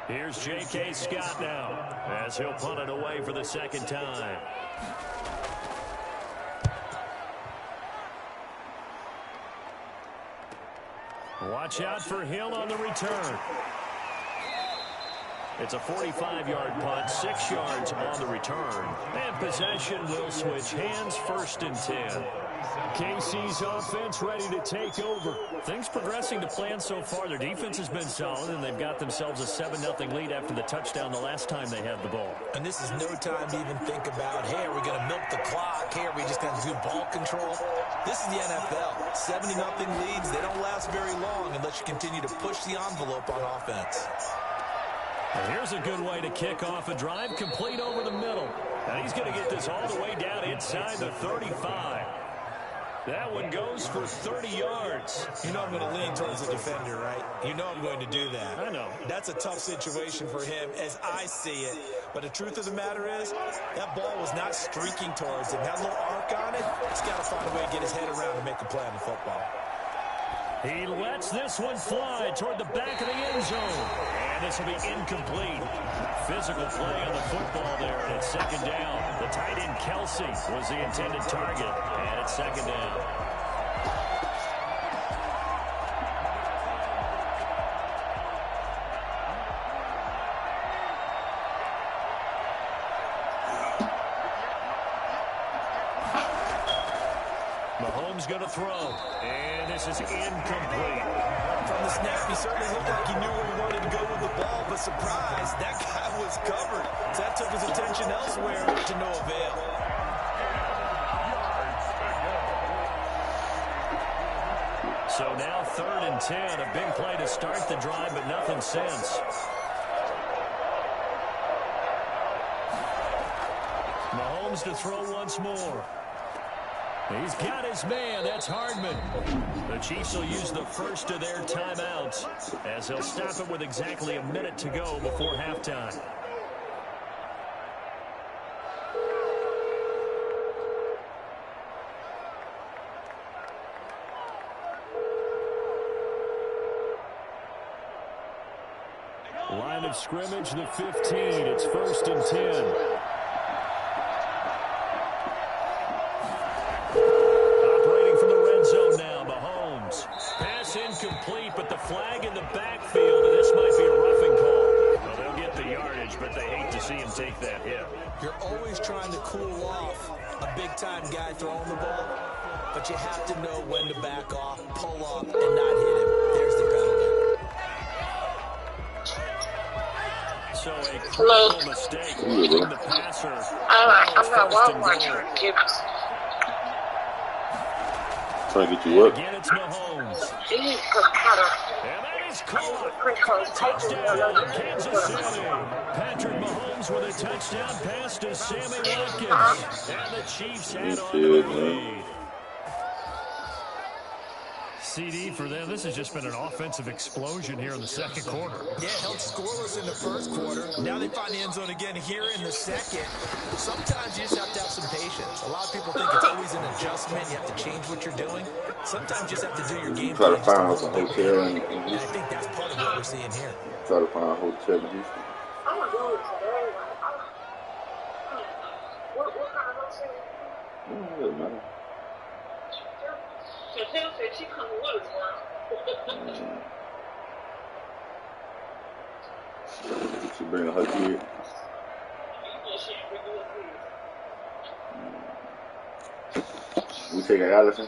Here's J.K. Scott now as he'll punt it away for the second time. Watch out for Hill on the return. It's a 45-yard punt, 6 yards on the return. And possession will switch hands, 1st and 10. KC's offense ready to take over. Things progressing to plan so far. Their defense has been solid, and they've got themselves a 7-0 lead after the touchdown the last time they had the ball. And this is no time to even think about, hey, are we going to milk the clock? Hey, are we just going to do ball control? This is the NFL. 70-0 leads, they don't last very long unless you continue to push the envelope on offense. And here's a good way to kick off a drive, complete over the middle. And he's going to get this all the way down inside the 35. That one goes for 30 yards. You know I'm going to lean towards the defender, right? You know I'm going to do that. I know. That's a tough situation for him as I see it. But the truth of the matter is, that ball was not streaking towards him. That little arc on it, he's got to find a way to get his head around and make a play on the football. He lets this one fly toward the back of the end zone. And this will be incomplete. Physical play on the football there, and it's 2nd down. The tight end Kelsey was the intended target, and it's 2nd down. Mahomes going to throw, and this is incomplete. From the snap, he certainly looked like he knew where he wanted to go with the ball, but surprise, that guy was covered. So that took his attention elsewhere to no avail. So now 3rd and 10, a big play to start the drive, but nothing since. Mahomes to throw once more. He's got his man. That's Hardman. The Chiefs will use the first of their timeouts as they'll stop it with exactly a minute to go before halftime. Line of scrimmage, the 15. It's 1st and 10. Incomplete, but the flag in the backfield, and this might be a roughing call. Well, they'll get the yardage, but they hate to see him take that hit. You're always trying to cool off a big-time guy throwing the ball, but you have to know when to back off, pull up, and not hit him. There's the penalty. So a critical mistake. The passer. I'm not Walmart trying to get Trying to get you up. Again, it's Mahomes. Jesus, cut off. And that is caught. Pretty close. Touchdown, Kansas City. Patrick Mahomes with a touchdown pass to Sammy Watkins. And the Chiefs add on to their lead. CD for them. This has just been an offensive explosion here in the second quarter. Yeah, held scoreless in the first quarter. Now they find the end zone again here in the second. Sometimes you just have to have some patience. A lot of people think it's always an adjustment. You have to change what you're doing. Sometimes you just have to do your game plan. Try to find a hotel in And I think that's part of what we're seeing here. Try to find a hotel in Houston. I'm gonna go today. What kind of hotel? It doesn't matter. Chantel said she coming with us now. She bring her kid. We taking Allison?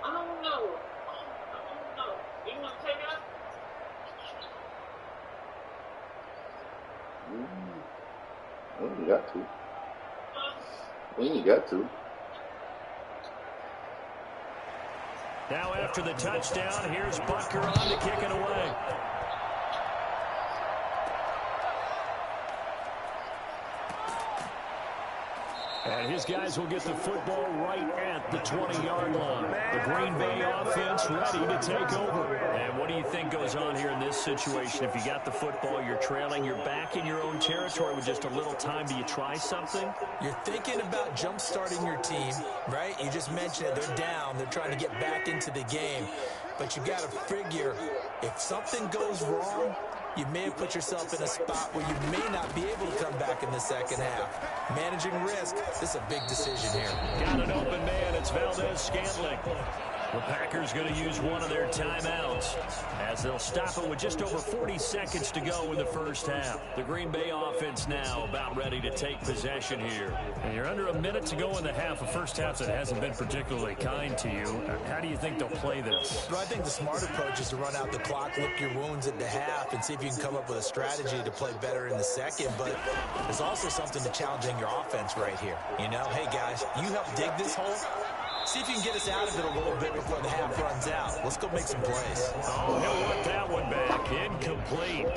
I don't know. You want to take her? We ain't got to. We ain't got to. Now after the touchdown, here's Butker on to kick it away. And his guys will get the football right at the 20-yard line. The Green Bay offense ready to take over. And what do you think goes on here in this situation? If you got the football, you're trailing, you're back in your own territory with just a little time. Do you try something? You're thinking about jump-starting your team, right? You just mentioned it. They're down. They're trying to get back into the game. But you got to figure, if something goes wrong, you may have put yourself in a spot where you may not be able to come back in the second half. Managing risk, this is a big decision here. Got an open man. It's Valdez-Scantling. The Packers going to use one of their timeouts as they'll stop it with just over 40 seconds to go in the first half. The Green Bay offense now about ready to take possession here. And you're under a minute to go in the half, a first half that hasn't been particularly kind to you. How do you think they'll play this? Well, I think the smart approach is to run out the clock, lick your wounds at the half, and see if you can come up with a strategy to play better in the second. But there's also something to challenging your offense right here. You know, hey, guys, you help dig this hole. See if you can get us out of it a little bit before the half runs out. Let's go make some plays. Oh, he'll want that one back. Incomplete.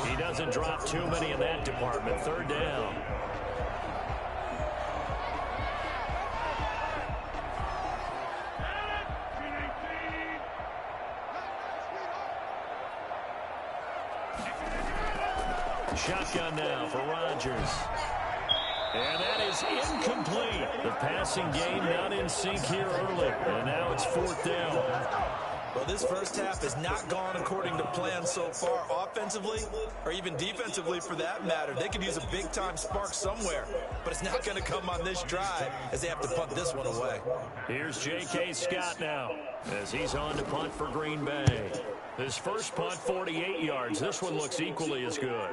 He doesn't drop too many in that department. Third down. Shotgun now for Rodgers. And that is incomplete. The passing game not in sync here early. And now it's fourth down. Well, this first half has not gone according to plan so far offensively or even defensively for that matter. They could use a big-time spark somewhere, but it's not going to come on this drive as they have to punt this one away. Here's J.K. Scott now as he's on to punt for Green Bay. His first punt, 48 yards. This one looks equally as good.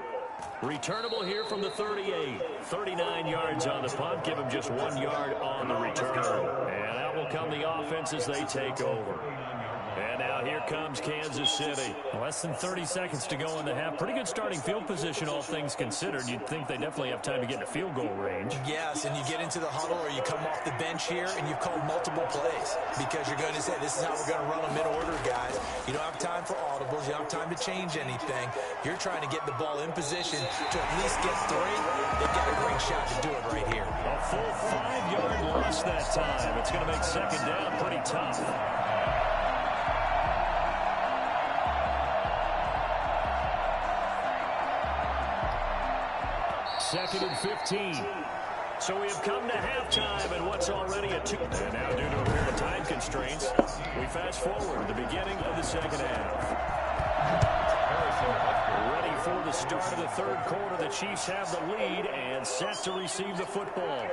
Returnable here from the 38. 39 yards on the punt. Give him just 1 yard on the return. And out will come the offense as they take over. And now here comes Kansas City. Less than 30 seconds to go in the half. Pretty good starting field position, all things considered. You'd think they definitely have time to get into field goal range. Yes, and you get into the huddle or you come off the bench here and you've called multiple plays because you're going to say, this is how we're going to run them in order, guys. You don't have time for audibles. You don't have time to change anything. You're trying to get the ball in position to at least get 3. They've got a great shot to do it right here. A full 5-yard loss that time. It's going to make second down pretty tough. Second and 15. So we have come to halftime and what's already a 2. And now due to a pair of time constraints, we fast forward to the beginning of the second half. Ready for the start of the third quarter. The Chiefs have the lead and set to receive the football.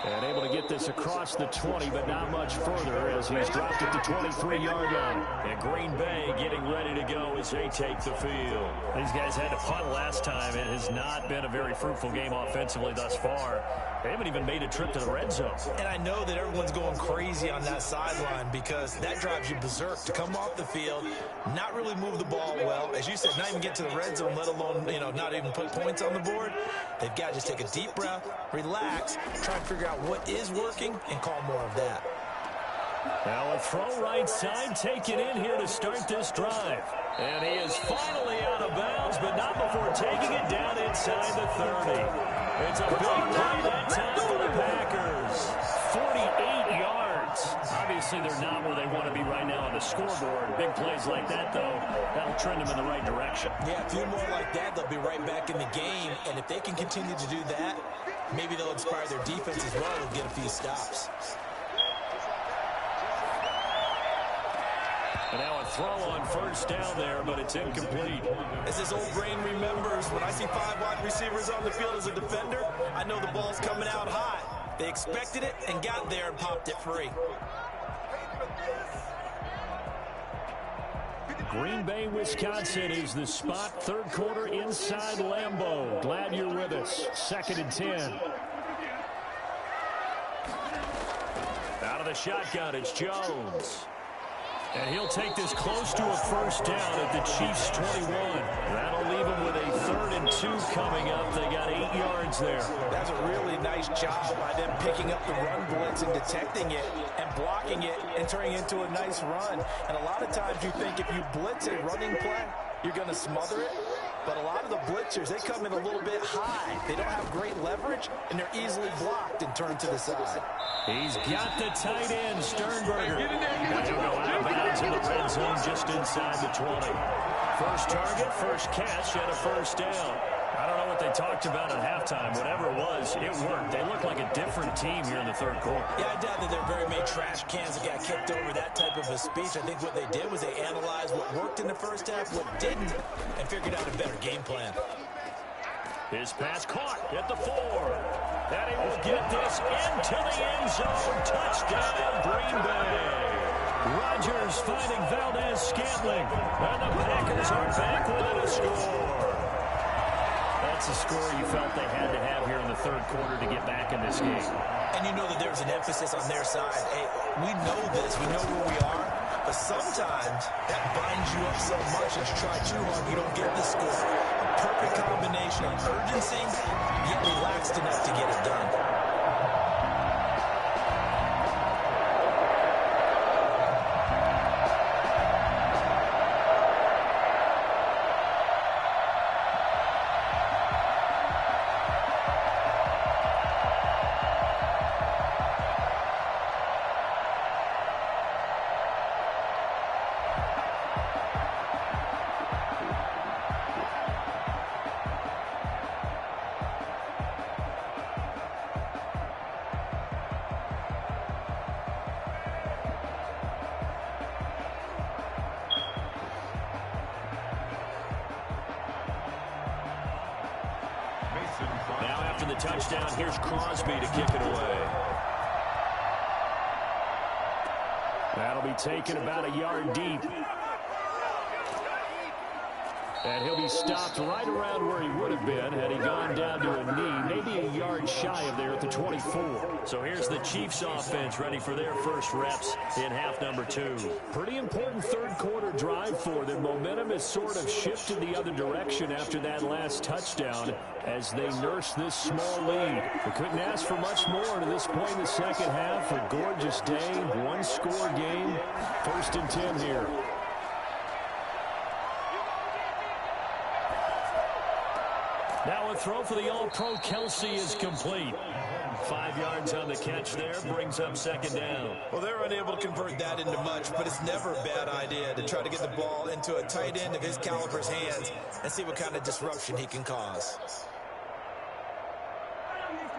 And able to get this across the 20, but not much further as he's dropped at the 23-yard line. And Green Bay getting ready to go as they take the field. These guys had to punt last time. It has not been a very fruitful game offensively thus far. They haven't even made a trip to the red zone. And I know that everyone's going crazy on that sideline because that drives you berserk to come off the field, not really move the ball well. As you said, not even get to the red zone, let alone, not even put points on the board. They've got to just take a deep breath, relax, try and figure out what is working and call more of that. Now a throw right side, taken in here to start this drive. And he is finally out of bounds, but not before taking it down inside the 30. It's a big play that time for the Packers. 48 yards. Obviously, they're not where they want to be right now on the scoreboard. Big plays like that, though, that'll trend them in the right direction. Yeah, a few more like that, they'll be right back in the game. And if they can continue to do that, maybe they'll inspire their defense as well and get a few stops. And now a throw on first down there, but it's incomplete. As his old brain remembers, when I see 5 wide receivers on the field as a defender, I know the ball's coming out hot. They expected it and got there and popped it free. Green Bay, Wisconsin is the spot. Third quarter inside Lambeau. Glad you're with us. 2nd and 10. Out of the shotgun, it's Jones. And he'll take this close to a first down at the Chiefs' 21. That'll leave him with a 3rd and 2 coming up. They got 8 yards there. That's a really nice job by them picking up the run blitz and detecting it and blocking it and turning it into a nice run. And a lot of times you think if you blitz a running play, you're going to smother it. But a lot of the blitzers, they come in a little bit high. They don't have great leverage, and they're easily blocked and turned to the side. He's got the tight end, Sternberger. And he'll go out of bounds in the red zone just inside the 20. First target, first catch, and a first down. I don't know what they talked about at halftime. Whatever it was, it worked. They look like a different team here in the third quarter. Yeah, I doubt that they're very many trash cans that got kicked over that type of a speech. I think what they did was they analyzed what worked in the first half, what didn't, and figured out a better game plan. His pass caught at the 4. And he will get this into the end zone. Touchdown, Green Bay. Rodgers finding Valdez-Scantling. And the Packers are back within a score. That's a score you felt they had to have here in the third quarter to get back in this game. And you know that there's an emphasis on their side. Hey, we know this. We know where we are. But sometimes that binds you up so much that you try too hard, you don't get the score. A perfect combination of urgency, yet relaxed enough to get it done. Now after the touchdown, here's Crosby to kick it away. That'll be taken about a yard deep. And he'll be stopped right around where he would have been had he gone down to a knee, maybe a yard shy of there at the 24. So here's the Chiefs offense ready for their first reps in half number 2. Pretty important third quarter drive for them. Momentum has sort of shifted the other direction after that last touchdown as they nurse this small lead. They couldn't ask for much more to this point in the second half. A gorgeous day, one-score game. 1st and 10 here. Now a throw for the All-Pro Kelsey is complete. 5 yards on the catch there, brings up 2nd down. Well, they're unable to convert that into much, but it's never a bad idea to try to get the ball into a tight end of his caliber's hands and see what kind of disruption he can cause.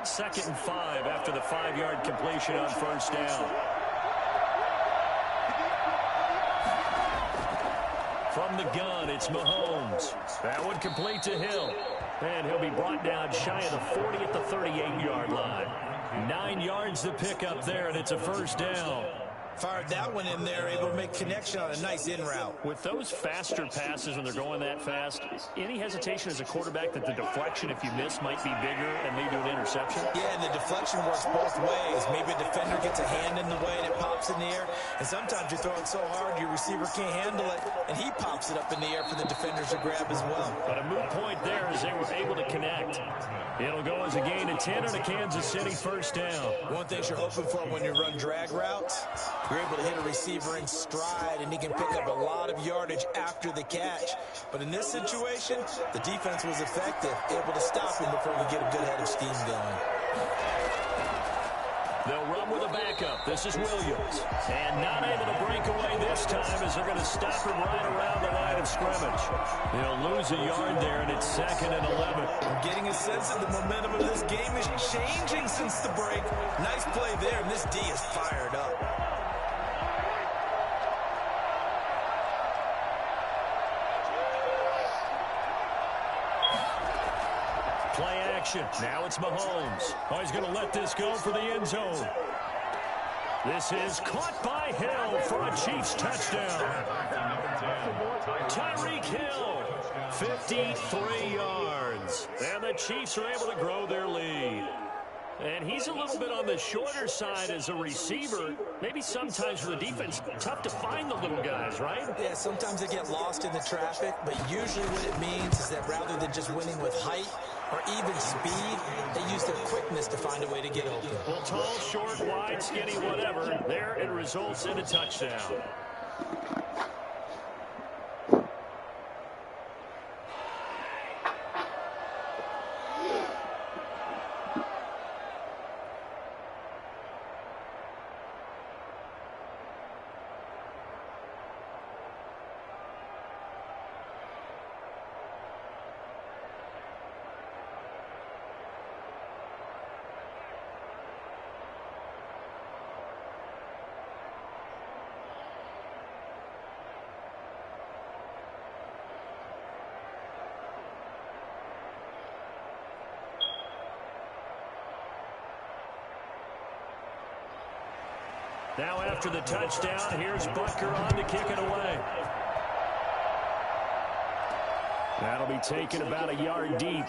2nd and 5 after the 5-yard completion on first down. From the gun, it's Mahomes. That one complete to Hill. And he'll be brought down shy of the 40 at the 38-yard line. 9 yards to pick up there, and it's a first down. Fired that one in there, able to make connection on a nice in route. With those faster passes when they're going that fast, any hesitation as a quarterback that the deflection, if you miss, might be bigger and lead to an interception? Yeah, and the deflection works both ways. Maybe a defender gets a hand in the way and it pops in the air. And sometimes you throw it so hard your receiver can't handle it, and he pops it up in the air for the defenders to grab as well. But a moot point there as they were able to connect. It'll go as a gain of 10 on a Kansas City first down. One thing you're hoping for when you run drag routes, You're able to hit a receiver in stride, and he can pick up a lot of yardage after the catch. But in this situation, the defense was effective, able to stop him before we get a good head of steam going. They'll run with a backup. This is Williams. And not able to break away this time as they're going to stop him right around the line of scrimmage. They'll lose a yard there, and it's 2nd and 11. I'm getting a sense that the momentum of this game is changing since the break. Nice play there, and this D is fired up. Play action. Now it's Mahomes. Oh, he's going to let this go for the end zone. This is caught by Hill for a Chiefs touchdown. Tyreek Hill, 53 yards. And the Chiefs are able to grow their lead. And he's a little bit on the shorter side as a receiver. Maybe sometimes for the defense, tough to find the little guys, right? Yeah, sometimes they get lost in the traffic, but usually what it means is that rather than just winning with height or even speed, they use their quickness to find a way to get open. Well, tall, short, wide, skinny, whatever. There it results in a touchdown. Now after the touchdown, here's Butker on to kick it away. That'll be taken about a yard deep.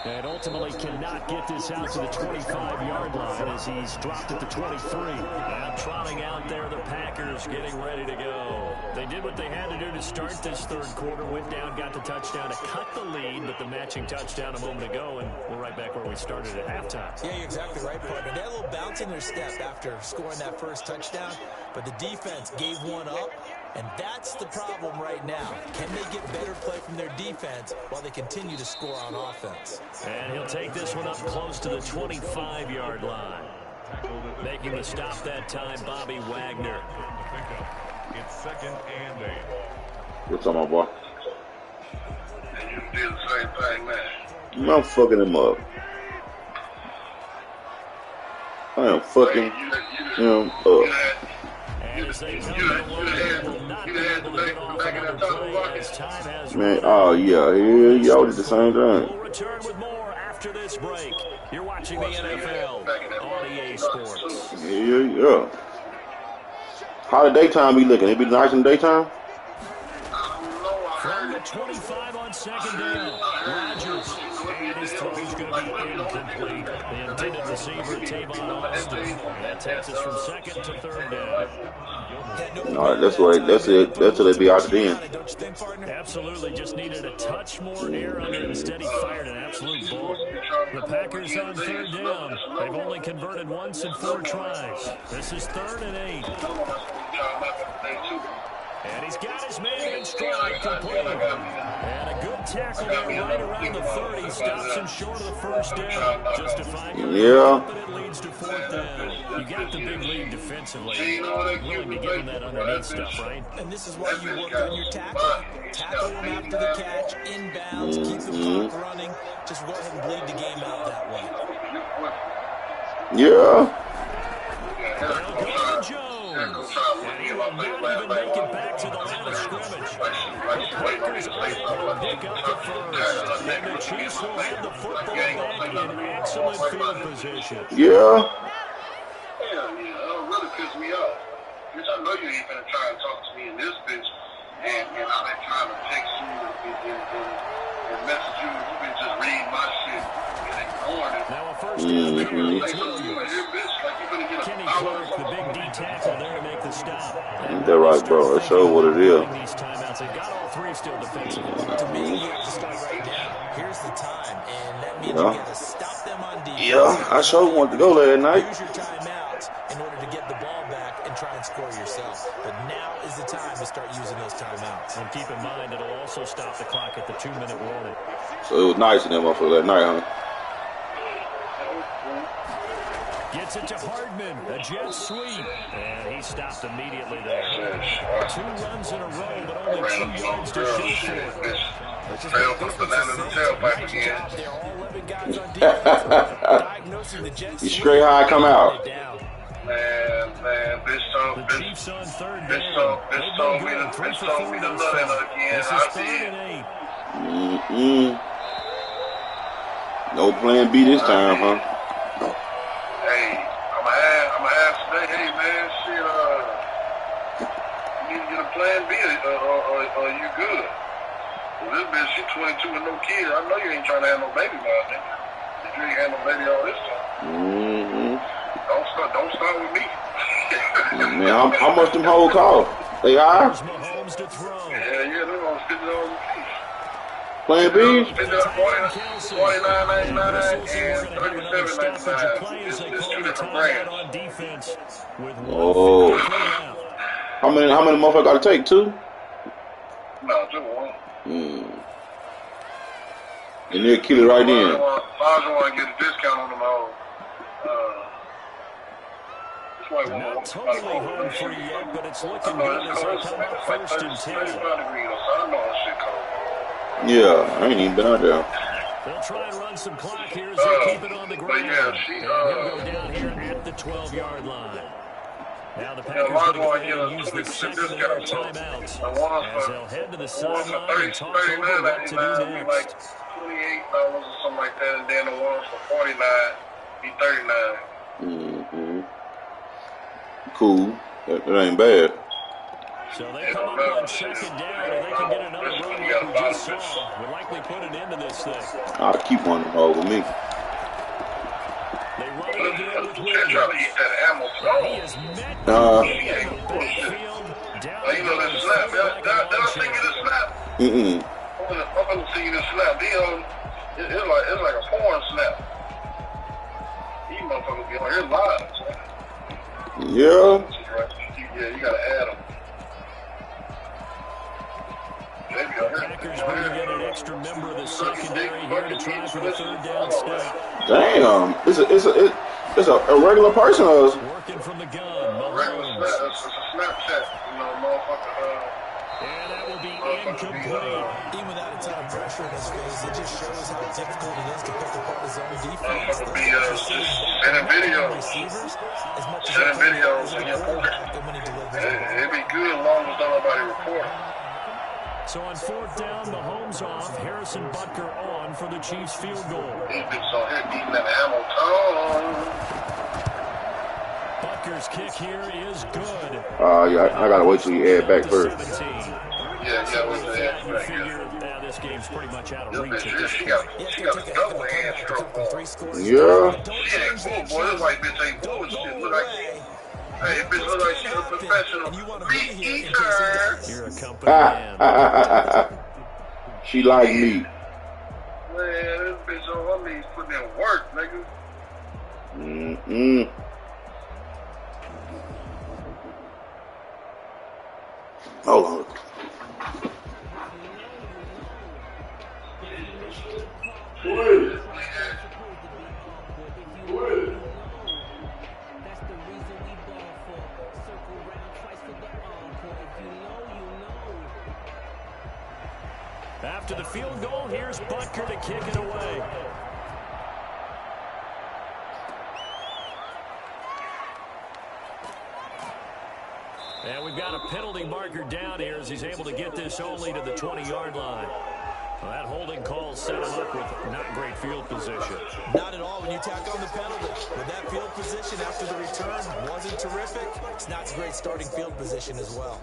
And ultimately cannot get this out to the 25-yard line as he's dropped at the 23. Now trotting out there, the Packers getting ready to go. They did what they had to do to start this third quarter. Went down, got the touchdown to cut the lead, but the matching touchdown a moment ago, and we're right back where we started at halftime. Yeah, you're exactly right, partner. They had a little bounce in their step after scoring that first touchdown, but the defense gave one up. And that's the problem right now. Can they get better play from their defense while they continue to score on offense? And he'll take this one up close to the 25-yard line. Making the stop that time, Bobby Wagner. It's 2nd and 8. What's up, my boy? And you did the same thing, man. I'm fucking him up. I am fucking him up. Man, oh yeah, y'all did the same thing. We'll return with more after this break. You're watching the NFL on EA Sports. Yeah. How the daytime be looking? It be nice in the daytime? From the 25 on 2nd down, Rodgers, and his throw is going to be incomplete. The intended receiver, Tavon Austin. That takes us from 2nd to 3rd down. All right, that's right. That's it. That's till they be out the end. Absolutely, just needed a touch more air under it. Instead, he fired an absolute ball. The Packers on 3rd down. They've only converted once in 4 tries. This is 3rd and 8. And he's got his man in stride complete. And a good tackle there right around the 30. Stops him short of the first down. Justifying it. Yeah. But it leads to 4th down. You got the big lead defensively. Willing to give him that underneath stuff, right? And this is why you work on your tackle. Tackle him after the catch, inbounds, keep the clock running. Just go ahead and bleed the game out that way. Yeah. They'll go to Jones. And he will not even make it back to the line of scrimmage. The Packers are able to pick up the first. And the Chiefs will have the football back in excellent field position. Yeah. That'll really piss me off. Bitch, I know you ain't gonna try and talk to me in this bitch, and I've been trying to text you and message you. You've been just reading my shit and ignoring it. Now a first down carry. Like, so you in here, bitch, like you gonna get a Kenny foul or Clark, the big D tackle there to make the stop. Ain't that right, bro? That shows what it is. These timeouts, they've got all 3 still defensively. To me, you have to start right now. Here's the time, and that means you got to stop them on defense. Yeah, I sure wanted to go last night. Use your timeouts in order to get to start using those timeouts. And keep in mind, it'll also stop the clock at the 2-minute warning. So it was nice in that motherfucker that night, huh? Gets it to Hardman, a jet sweep, and he stopped immediately there. 2 runs in a row, but only 2 yards to show for it. Trail for the banana in the tailpipe again. You straight high come out. Man, bitch told me to nut in her again. I did. No plan B this time, huh? Hey, I'ma ask today, hey man, shit, you need to get a plan B or you good? Well, this bitch, she 22 with no kids. I know you ain't trying to have no baby by then. If you ain't had no baby all this time. Don't start with me. Man, how much them hoes cost? They high? Mahomes to throw. Yeah, they're gonna $50 a piece. Plan B? $49.99 and $37.99. It's 2 different brands. Oh. How many motherfuckers gotta take? 2? No, just 1. And they'll kill it right then. I want to get a discount on them all. Not totally home free yet, but it's looking good as they come up first and 10. Yeah, I ain't even been out there. They'll try and run some clock here as they keep it on the ground. And he'll go down here at the 12-yard line. Now the Packers going to go ahead and use the second of their timeouts as they'll head to the sideline and talk over what to do next. Like $28 or something like that, and then the ones for $49 be $39. Cool. That ain't bad. So they come up on second down, and they can get another run like we just saw. Would likely put an end to this thing. I'll keep one of them over me. They run it again with Williams. Trying to eat that ammo. He is met he ain't bullshit. You know that snap. That thing in the snap. I'm gonna see you the snap. It's like a porn snap. These motherfuckers be on here live. Yeah. Yeah, you gotta add them. Packers bringing in an extra member of the secondary here to try for the 3rd down stop. Damn. It's a regular person or working from the gun. Regular snap. It's a Snapchat, motherfucker. And that will be incomplete. Even without a ton of pressure in his face, it just shows how difficult it is to pick apart his own defense. Sending videos. Sending videos. It'd be good as long as nobody report. So on 4th down, Mahomes off, Harrison Butker on for the Chiefs field goal. Butker's kick here is good. yeah, I gotta wait till you add back first. Yeah, wait till you add back. Now this game's pretty much out of reach at this She point. got a double hand stroke on. Yeah. She ain't cool, boy. This white bitch ain't bullshit. Look like hey, bitch look like she's a professional meat eater. You're a company man. She like me. Man, this bitch on her knees putting in work, nigga. Hold on. After the field goal, here's Butker to kick it away. And we've got a penalty marker down here as he's able to get this only to the 20-yard line. Well, that holding call set him up with not great field position. Not at all when you tack on the penalty. With that field position after the return wasn't terrific, it's not a great starting field position as well.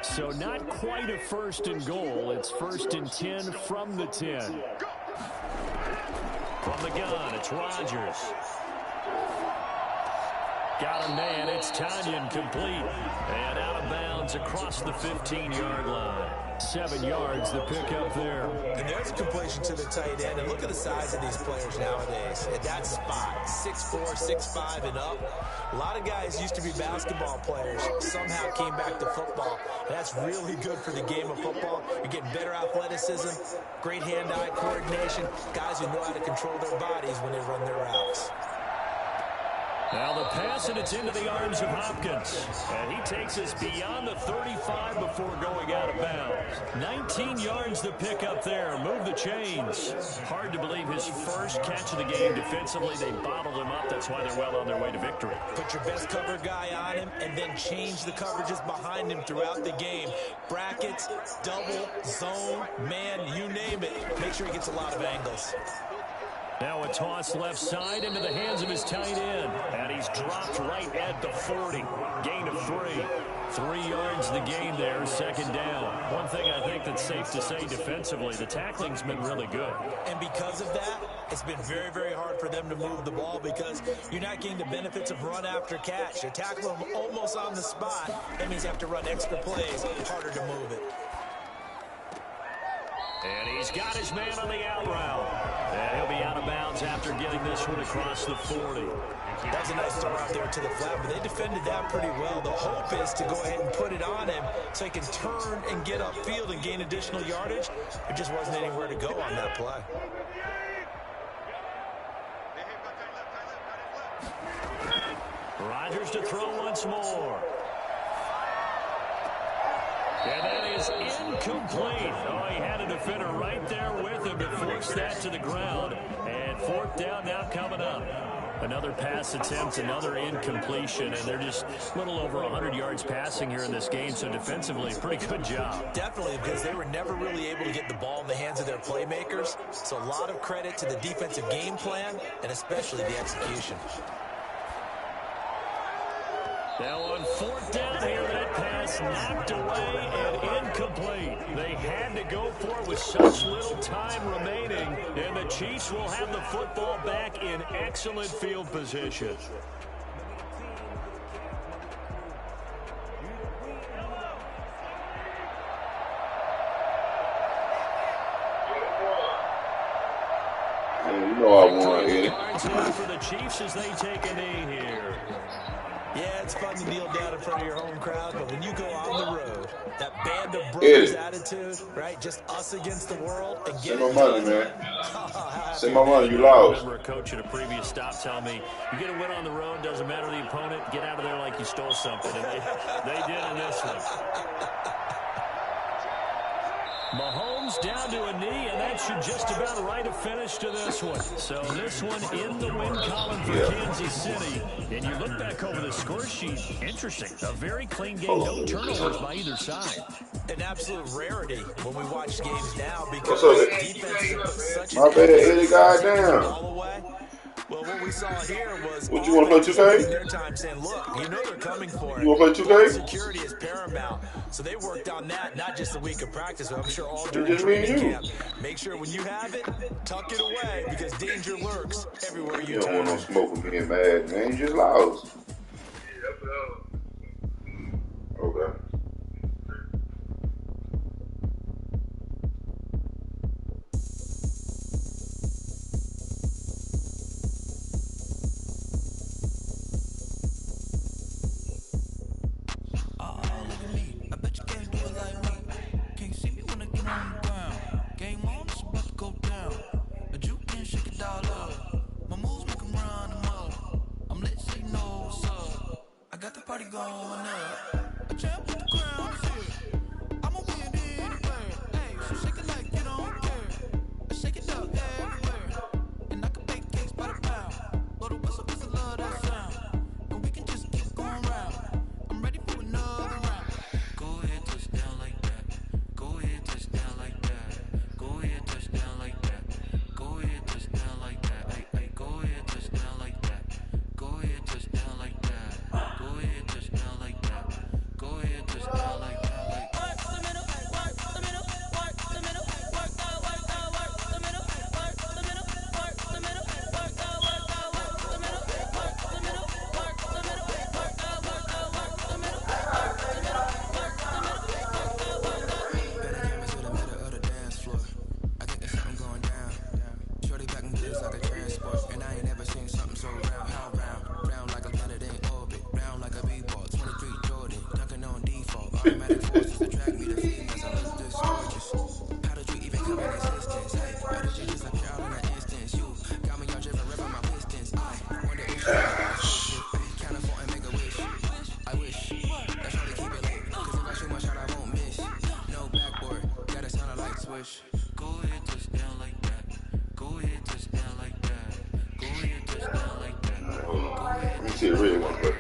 So not quite a 1st and goal. It's 1st and 10 from the 10. From the gun, it's Rodgers. Got a man, it's Tanyan complete. And out of bounds across the 15-yard line. 7 yards, the pickup there. And there's a completion to the tight end. And look at the size of these players nowadays. At that spot, 6'4", 6'5", and up. A lot of guys used to be basketball players, somehow came back to football. And that's really good for the game of football. You're getting better athleticism, great hand-eye coordination, guys who know how to control their bodies when they run their routes. Now the pass, and it's into the arms of Hopkins. And he takes us beyond the 35 before going out of bounds. 19 yards the pickup there. Move the chains. Hard to believe his first catch of the game defensively. They bottled him up. That's why they're well on their way to victory. Put your best cover guy on him and then change the coverages behind him throughout the game. Brackets, double, zone, man, you name it. Make sure he gets a lot of angles. Now a toss left side into the hands of his tight end. And he's dropped right at the 40. Gain of 3. 3 yards the gain there, second down. One thing I think that's safe to say defensively, the tackling's been really good. And because of that, it's been very, very hard for them to move the ball because you're not getting the benefits of run after catch. You tackle them almost on the spot. That means you have to run extra plays, harder to move it. And he's got his man on the out route. And he'll be out of bounds after getting this one across the 40. That's a nice throw out there to the flat, but they defended that pretty well. The hope is to go ahead and put it on him so he can turn and get upfield and gain additional yardage. There just wasn't anywhere to go on that play. Rodgers to throw once more. And that is incomplete. Oh, he had a defender right there with him to force that to the ground. And fourth down now coming up. Another pass attempt, another incompletion, and they're just a little over 100 yards passing here in this game, so defensively, pretty good job. Definitely, because they were never really able to get the ball in the hands of their playmakers. So a lot of credit to the defensive game plan, and especially the execution. Now on fourth down here, that pass knocked away and incomplete. They had to go for it with such little time remaining, and the Chiefs will have the football back in excellent field position. You know I won, Eddie. For the Chiefs as they take a knee here. Yeah, it's fun to kneel down in front of your home crowd, but when you go on the road, that band of brothers attitude, right? Just us against the world. And Send my money, man. Send my money, you lost. I remember a coach at a previous stop telling me, you get a win on the road, doesn't matter the opponent, get out of there like you stole something. And they did in this one. Mahomes down to a knee, and that should just about write a finish to this one. So this one in the win column for Kansas City. And you look back over the score sheet, interesting. A very clean game, no turnovers by either side. An absolute rarity when we watch games now because defense is such my bad, Eddie, goddamn. Well, what we saw here was what, you want to play 2K? Their time saying, look, you know they're coming for it. You want to play 2K? Security is paramount. So they worked on that, not just a week of practice, but I'm sure all during training camp. Make sure when you have it, tuck it away because danger lurks everywhere you turn. You don't want no smoke with me and Madden, man. You just lost. Okay. Touchdown like I'm so round, how round? Round like a planet in orbit. Round like a b-ball, 23 Jordan. Dunking on default. Automatic forces attract me to females. I look this gorgeous. How did you even come in existence? Hey, why did you disappear all in an instance? You got me all driven, revving my pistons. I wonder if she like a spaceship. Count a phone and make a wish. I wish. That's how they keep it late. Cause if I shoot my shot, I won't miss. No backboard, gotta sound like swish. Go ahead, touch down like that. Go ahead, touch down like that. Go ahead, touch down like that. Go ahead, Let me see the real one, but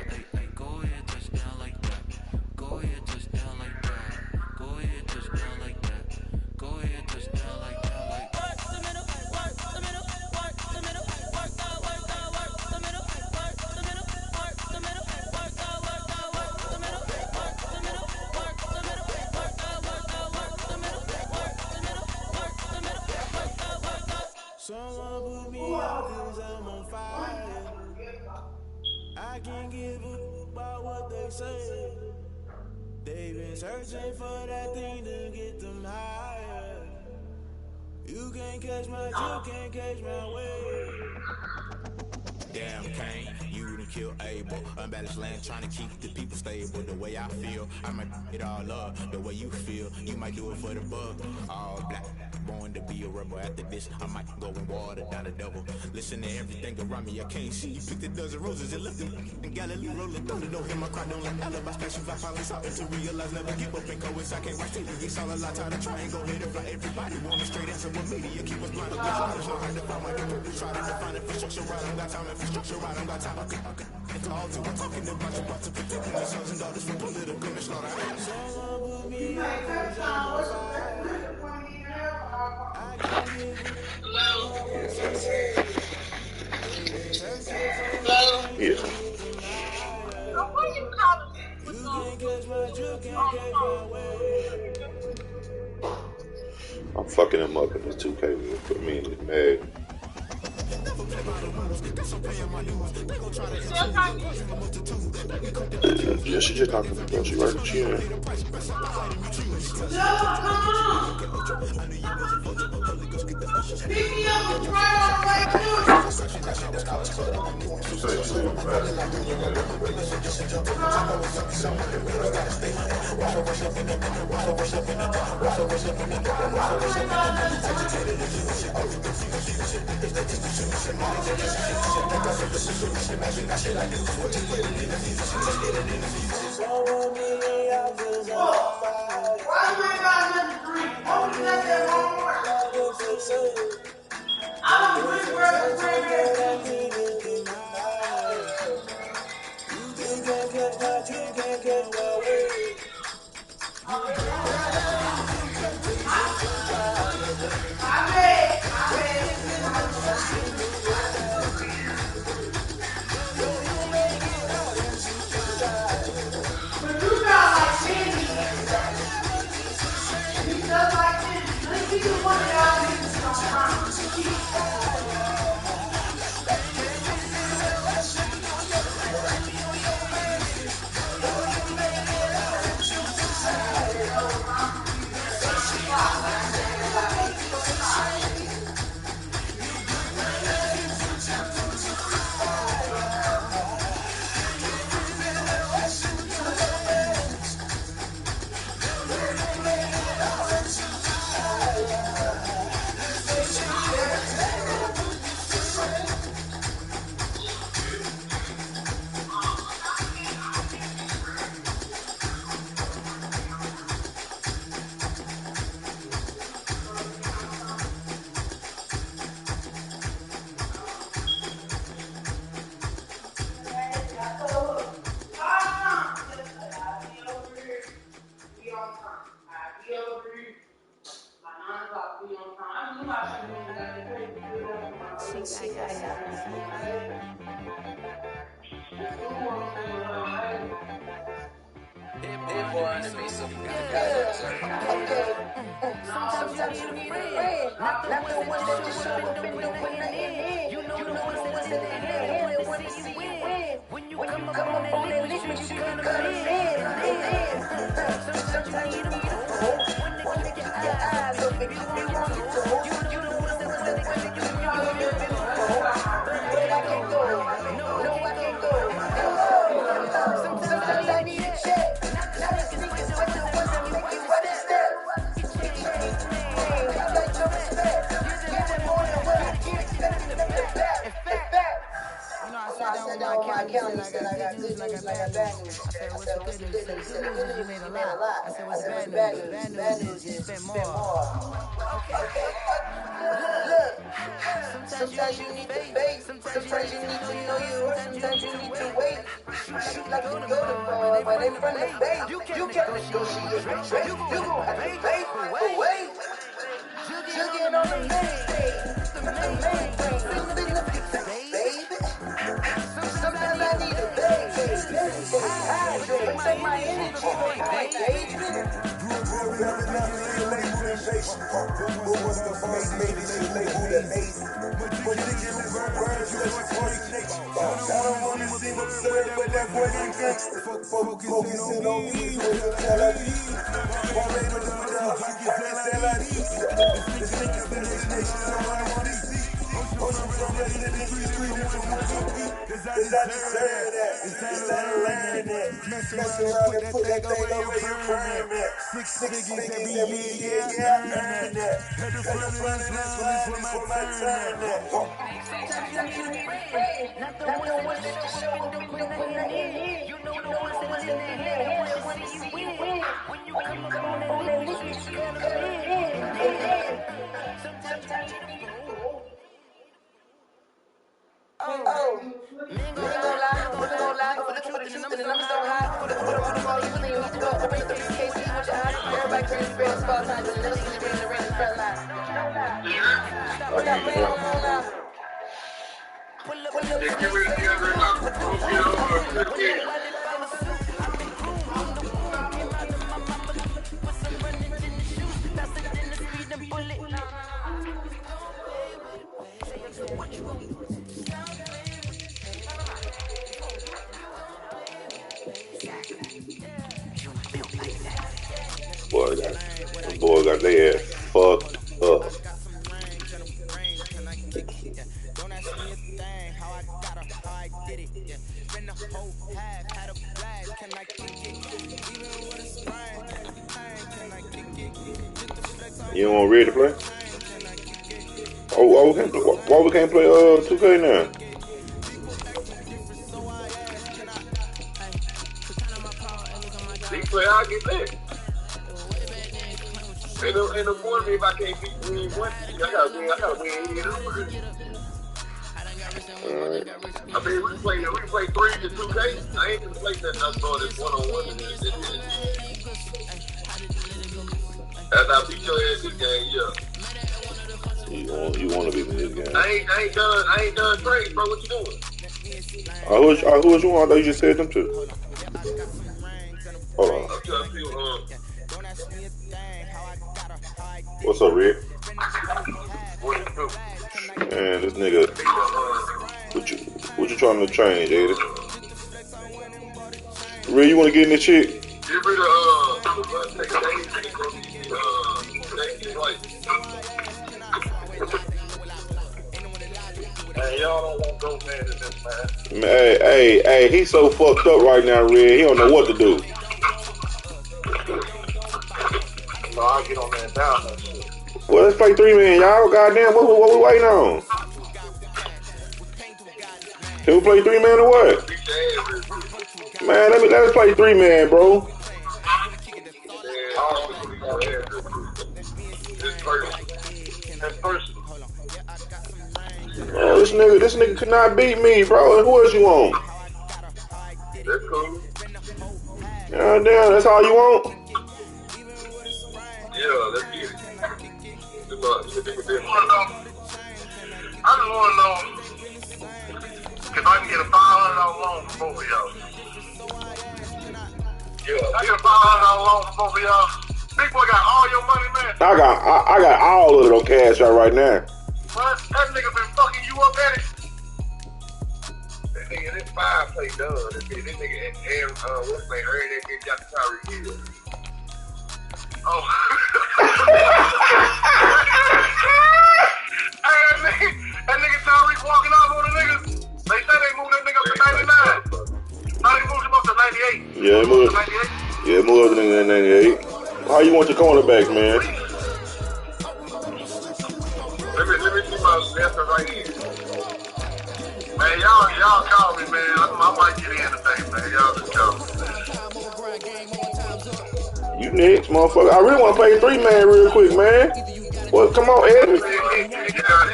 go ahead, touch down like that. Go ahead, touch down like that. Go ahead, touch down like that. Go ahead, touch down like that. Like work the middle, work the middle, work the middle, work the work the work the middle, work the middle, work the middle, work the work the work the middle, work the middle, work the middle, work the work the work the middle, work the middle, work the middle, work the work the. Someone put me out 'cause I'm on fire. I can't give a about what they say. They've been searching for that thing to get them higher. You can't catch my, you can't catch my way. Damn, Kane, you done kill Abel. Unbalanced land, trying to keep the people stable. The way I feel, I might it all up. The way you feel, you might do it for the bug. All black, born to be a rebel. After this, I might go and water down the devil. Listen to everything around me, I can't see. You picked a dozen roses and left them in Galilee rolling thunder. Don't hear my cry, don't like alibi. Special fly, finally starting to realize, never give up and go. I can't write till it's all a lot. Tired of trying, go ahead and fly. Everybody want a straight answer with media. Keep us blind, there's no hard to find my people. Try to find infrastructure right, I don't got time. Infrastructure right, I don't got time. It's all to I'm talking about you, about to protect my sons and daughters from political and slaughter. Someone put me out 'cause I'm on fire. I can't give yeah. I'm fucking him up in this 2K for me and Meg. Yeah, she just talking to me. She right? She in. He said, I got good news and I got bad news. I said, what's the good news? He said, the good news is you made a lot. I said, what's the bad news? The bad news is you spent more. Okay. Look. Sometimes you need to fake. Sometimes you need to know your worth. Sometimes you need to wait. Like you go to bar, but in front of bait. You can't negotiate the trade. You gon' have to pay for wait. Jugging on the main stage. The main thing. Significant, baby. Sometimes I need a baby. Take my energy for high, baby. I don't wanna seem absurd, but that boy ain't good. Focusing on me, tell I be. Cause I deserve that. It's time to learn that. Mess around and put that thing over your permit. 6 figures every year, yeah, earn that. Had to front of this line for my turn that. Sometimes you need to pray. Not the ones that show up and don't put nothing in. You know the ones that in their head and want to see you win. When you come up on that list, you scared of it. Sometimes you need to go. Oh, men gon' lie, for the truth, and the numbers don't hide. For the all you really need to go. Open the 3 KC with your eyes. Everybody crazy, spread the spot time. Just little see the ring, the front line. Stop playing on the line. Pull up, Get ready to get ready. Boy got their ass fucked up. Don't ask me a thing, how I got her, how I did it. Yeah. Been the whole half, had a blast, can I kick it? Even with a sprain, can I kick it? You don't want Red to play? Oh, why we can't play 2K now? He play, I'll get that. Ain't no point of me if I can't beat win one. I gotta win any of them. I mean, we can play 3 to 2K. I ain't gonna play that. I'm doing this 1-on-1. After I beat your ass this game, yeah. You want to be in this game? I ain't done trades, bro. What you doing? Who was you on? I thought you just said them two. Hold on. I'm trying to see What's up, Red? what you do. Man, this nigga. What you trying to change, Eddie? Red, you want to get in this shit? Get rid of take Hey, y'all don't want those man in this, man. Hey, he's so fucked up right now, Red. He don't know what to do. No, I'll get on that down that shit. Well, let's play 3-man, y'all. Goddamn, what we waiting on? Can we play 3-man or what? Man, let us play 3-man, bro. That's personal. Oh, this nigga could not beat me, bro. Who else you want? That's cool. God damn, that's all you want? Yeah, let's get it. I just want to know if I can get a $500 loan from both of y'all. Yeah, I get a $500 loan from both of y'all. Big boy got all your money, man. I got all of it on cash out right now. What? That nigga been fucking you up at it? That nigga, this 5 play done. This nigga, what's his name? Earned that bitch got the Tyreek Hill. Oh. Hey, that nigga Tyreek walking off on the niggas. They say they moved that nigga up to 99. Now they moved him up to 98. Yeah, they moved up to 98. How you want your cornerbacks, man? Let me see my answer right here. Man, man, y'all call me, man. I might get in today, man. Y'all just call me, man. You next, motherfucker. I really want to play 3-man real quick, man. Well, come on, Eddie. You got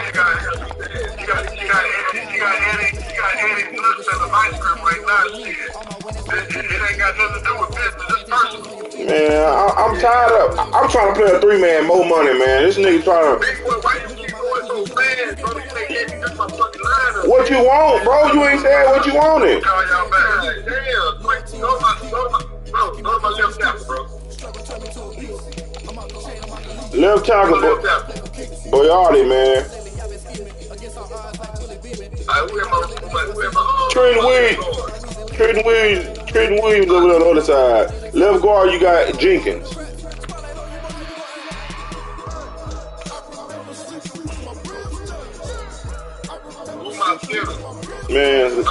Eddie Nuts as a vice grip right now. Shit. It ain't got nothing to do with business. It's personal. Man, I'm tired of. I'm trying to play a 3-man, more money, man. This nigga trying to. Big boy, why you keep going so fast, bro? You ain't getting just my fucking line up. What you want, bro? You ain't said what you wanted. Call y'all back. Damn, quick, go to my left tackle, bro. Left tackle, Boyardi, man. Trenton Williams over there on the other side. Left guard, you got Jenkins. Man,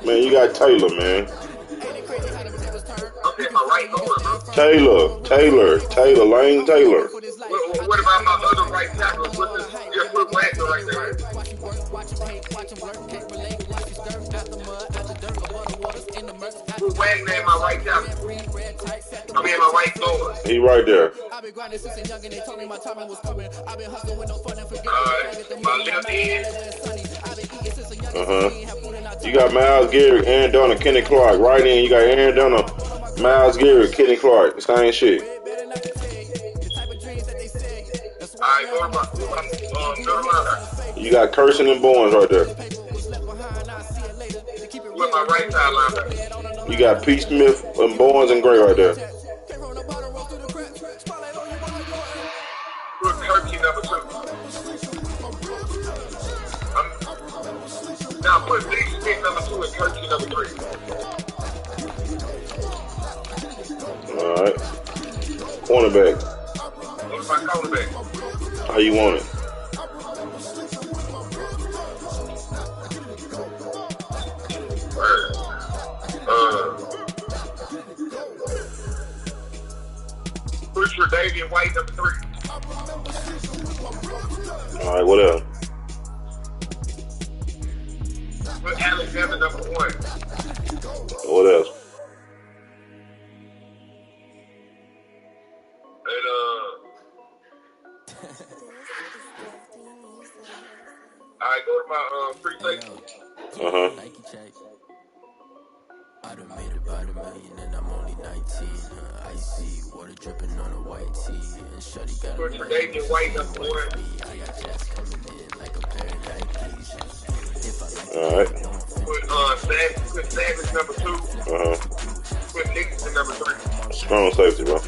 man, you got Taylor, man. Okay, my right guard, bro. Taylor, Lane Taylor. What about my other right tackle? Put Wagner right there. Put Wagner in my right tackle. I mean, my right guard. He right there. My left end. You got Myles Garrett, Aaron Donald, Kenny Clark. Right in, you got Aaron Donald, Myles Garrett, Kenny Clark. Same shit. You got Curson and Barnes right there. With my right side linebacker. You got Pete Smith and Barnes and Gray right there. Put Kirky number 2. Now put Big Smith number 2 and Kirky number 3. Alright. Cornerback. What's my cornerback? How you want it? Put Tre'Davious White number 3. Alright, what else? Put Alexander number 1. What else? And alright, go to my free safety. I done made about $1 million and I'm only 19. Icy water dripping on a white tee. And shorty got Put Tre'Davious White number 1. I got jets coming in like a pair of Nikes. Alright. Put Savage number 2. Put Nixon number 3. Strong safety, bro.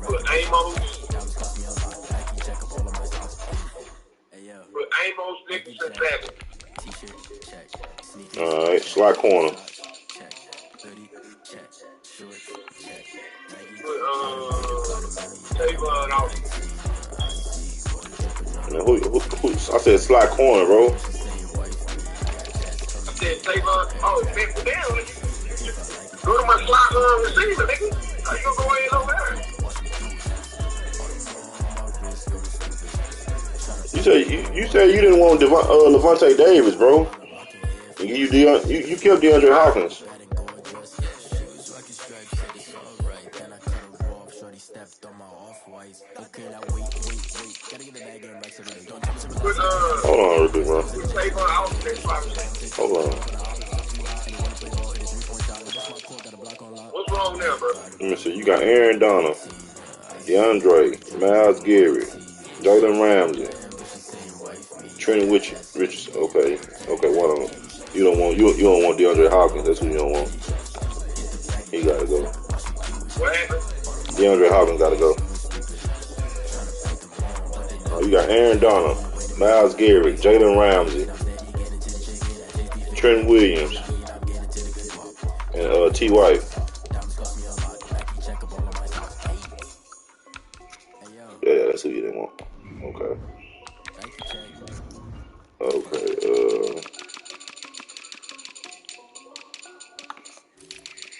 Put Amos. Put Amos, Nixon, Savage. Alright, slot corner. Put Tavon Austin. Man, who, I said slot corner, bro. I said Tavon. Oh, man, damn. Go to my slot receiver, nigga. How you gonna go in over there? You said you didn't want Levante Davis, bro. You killed DeAndre Hopkins. Hold on, real quick, bro. Hold on. What's wrong there, bro? Let me see. You got Aaron Donald, DeAndre, Myles Garrett, Jalen Ramsey, Trenton Richardson. Okay, one of them. You don't want DeAndre Hopkins. That's who you don't want. He gotta go. What happened? DeAndre Hopkins gotta go. You got Aaron Donald, Myles Garrett, Jalen Ramsey, Trent Williams, and T. White. Yeah, that's who you didn't want. Okay.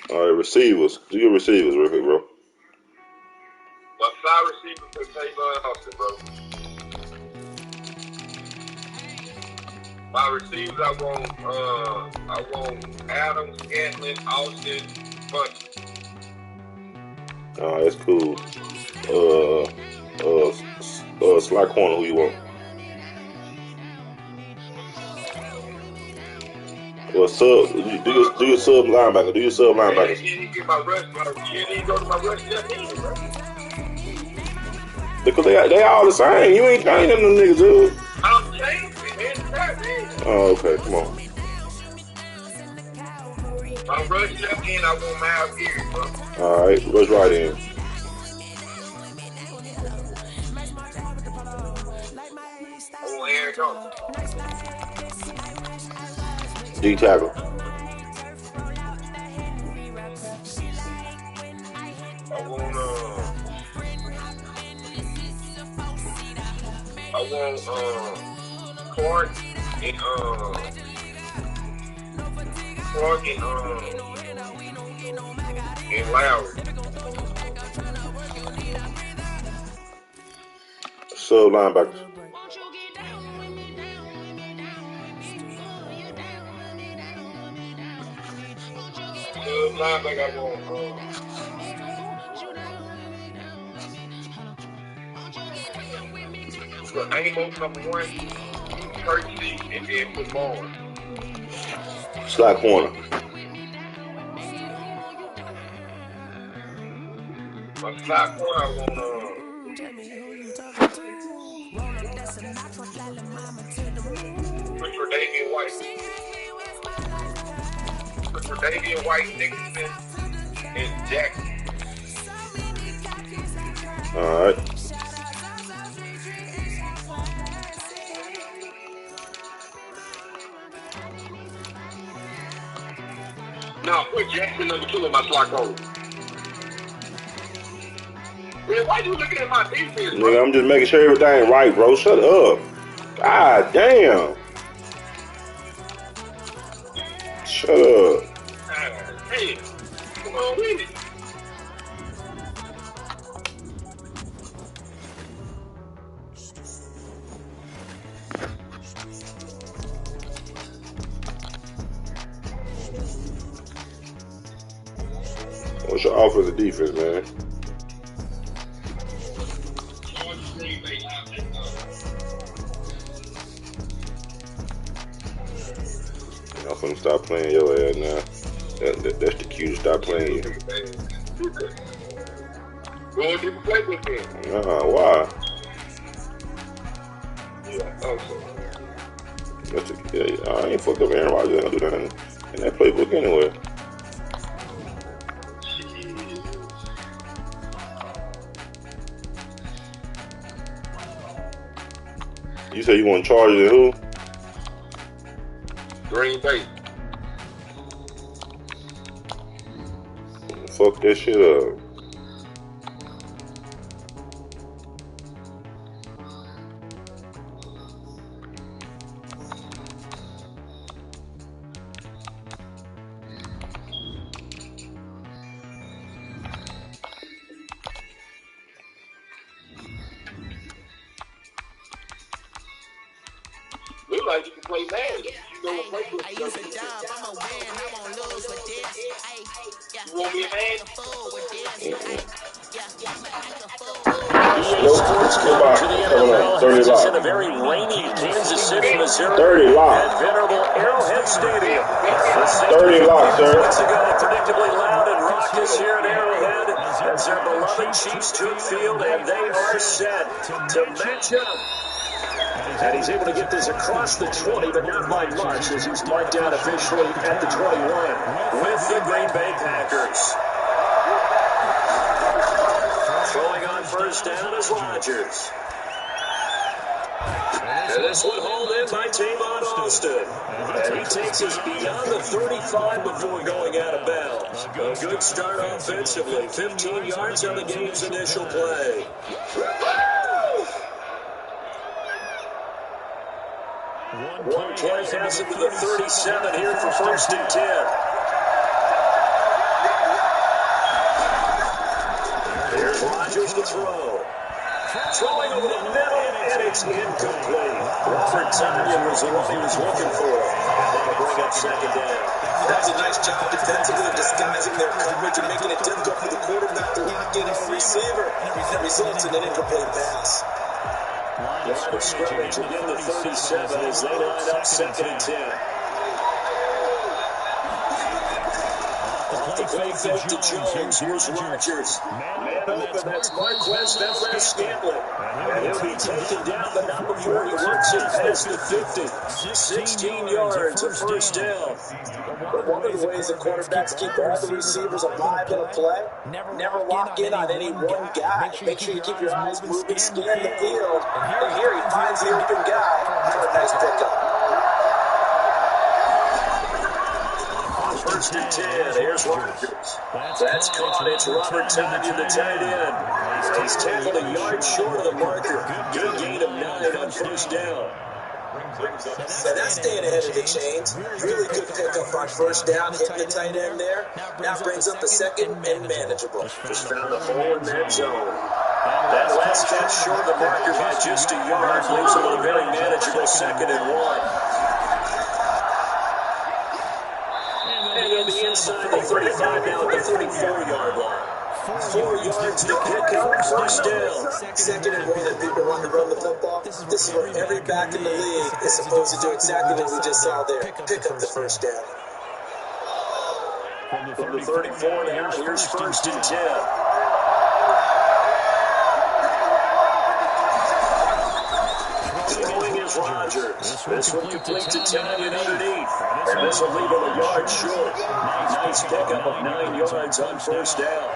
All right, receivers. Do your receivers real quick, bro. My 5 receivers for Tavon Austin, bro. My receivers, I want Adams, Gatlin, Austin, Bunch. All right, that's cool. Slot corner, who you want? Well, sub. Do your sub linebacker. Do your sub linebacker. You didn't get my rush. You didn't go to my rush left either, bro. Because they all the same. You ain't changing them niggas, dude. I'm changing, man. Oh, okay. Come on. My rush left in, I want Miles Garrett, bro. All right, rush right in. I want Aaron Donald. D tackle. I want Clark and Lowry. Sub linebackers. Linebacker, I want Amos number 1, Percy, and then put Barnes. Slot corner. My slot corner, I want for Davian White, Dixon, and Jackson. All right. Now, put Jackson number 2 in my slot corner. Man, why you looking at my defense, bro? Nigga, I'm just making sure everything right, bro. Shut up. God damn. Shut up. Hey, come on with it. What's your offensive defense, man? I'm finna stop playing your ass now. That's the cue to stop playing you. Go and do play with him. Nah, why? Yeah, okay. I ain't fucked up Aaron Rodgers. I ain't gonna do nothing in that playbook anyway. You say you want Chargers and who? Green Bay. Fuck that shit up. Look like you can play Madden. You know what playbook I use a dub, I'ma win, I won't lose with this. You want me a man? EA Sports coming to the NFL has us in a very rainy Kansas City, Missouri. 30 lock. At venerable Arrowhead Stadium. 30 lock, sir. Months ago, predictably loud and raucous here at Arrowhead as their beloved Chiefs took field, and they are set to match up. And he's able to get this across the 20, but not by much, as he's marked down officially at the 21 with the Green Bay Packers. Throwing on first down is Rodgers. And this one hauled in by Tavon Austin. And he takes us beyond the 35 before going out of bounds. A good start offensively. 15 yards on the game's initial play. One play has it to the 37 here for first and 10. Chargers to throw. Throwing over the middle, and it's incomplete. Robert Tonyan was the one he was looking for. And that'll bring up second down. That's a nice job defensively of disguising their coverage and making it difficult for the quarterback to lock in on a receiver. And it results in an incomplete pass. Line of scrimmage again to 37 as they line up second and 10. The play fake to Jones. Here's Rodgers. Man open, that's Marquez Scantling. And he'll be taken down, but not before he works it past the 50. 16 yards, a first down. But one of the ways that quarterbacks keep all the receivers alive in a play, never lock in on any one guy. Make sure you keep your eyes moving, scan the field. And here he finds the open guy for a nice pickup. First and 10, here's Rodgers. That's caught, it's Robert Tonyan, the tight end. He's tackled a yard short of the marker. Good gain of 9 on first down. So that's staying ahead of the chains. Really good pickup on first down, hitting the tight end there. Now brings up a second and manageable. Just found a hole in that zone. That last catch short of the marker by just a yard leaves him with a very manageable second and 1. And he'll be inside the 35 now at the 34-yard line. 4 yards to pick up, first down. Second and 1 that people want to run the football. This is where every back in the league is supposed to do exactly what we just saw there. Pick up the first down. From the 34 now, here's first and 10. Throwing is Rodgers. This one complete to Tonyan underneath. And this will leave him a yard short. Nice pickup of 9 yards on first down.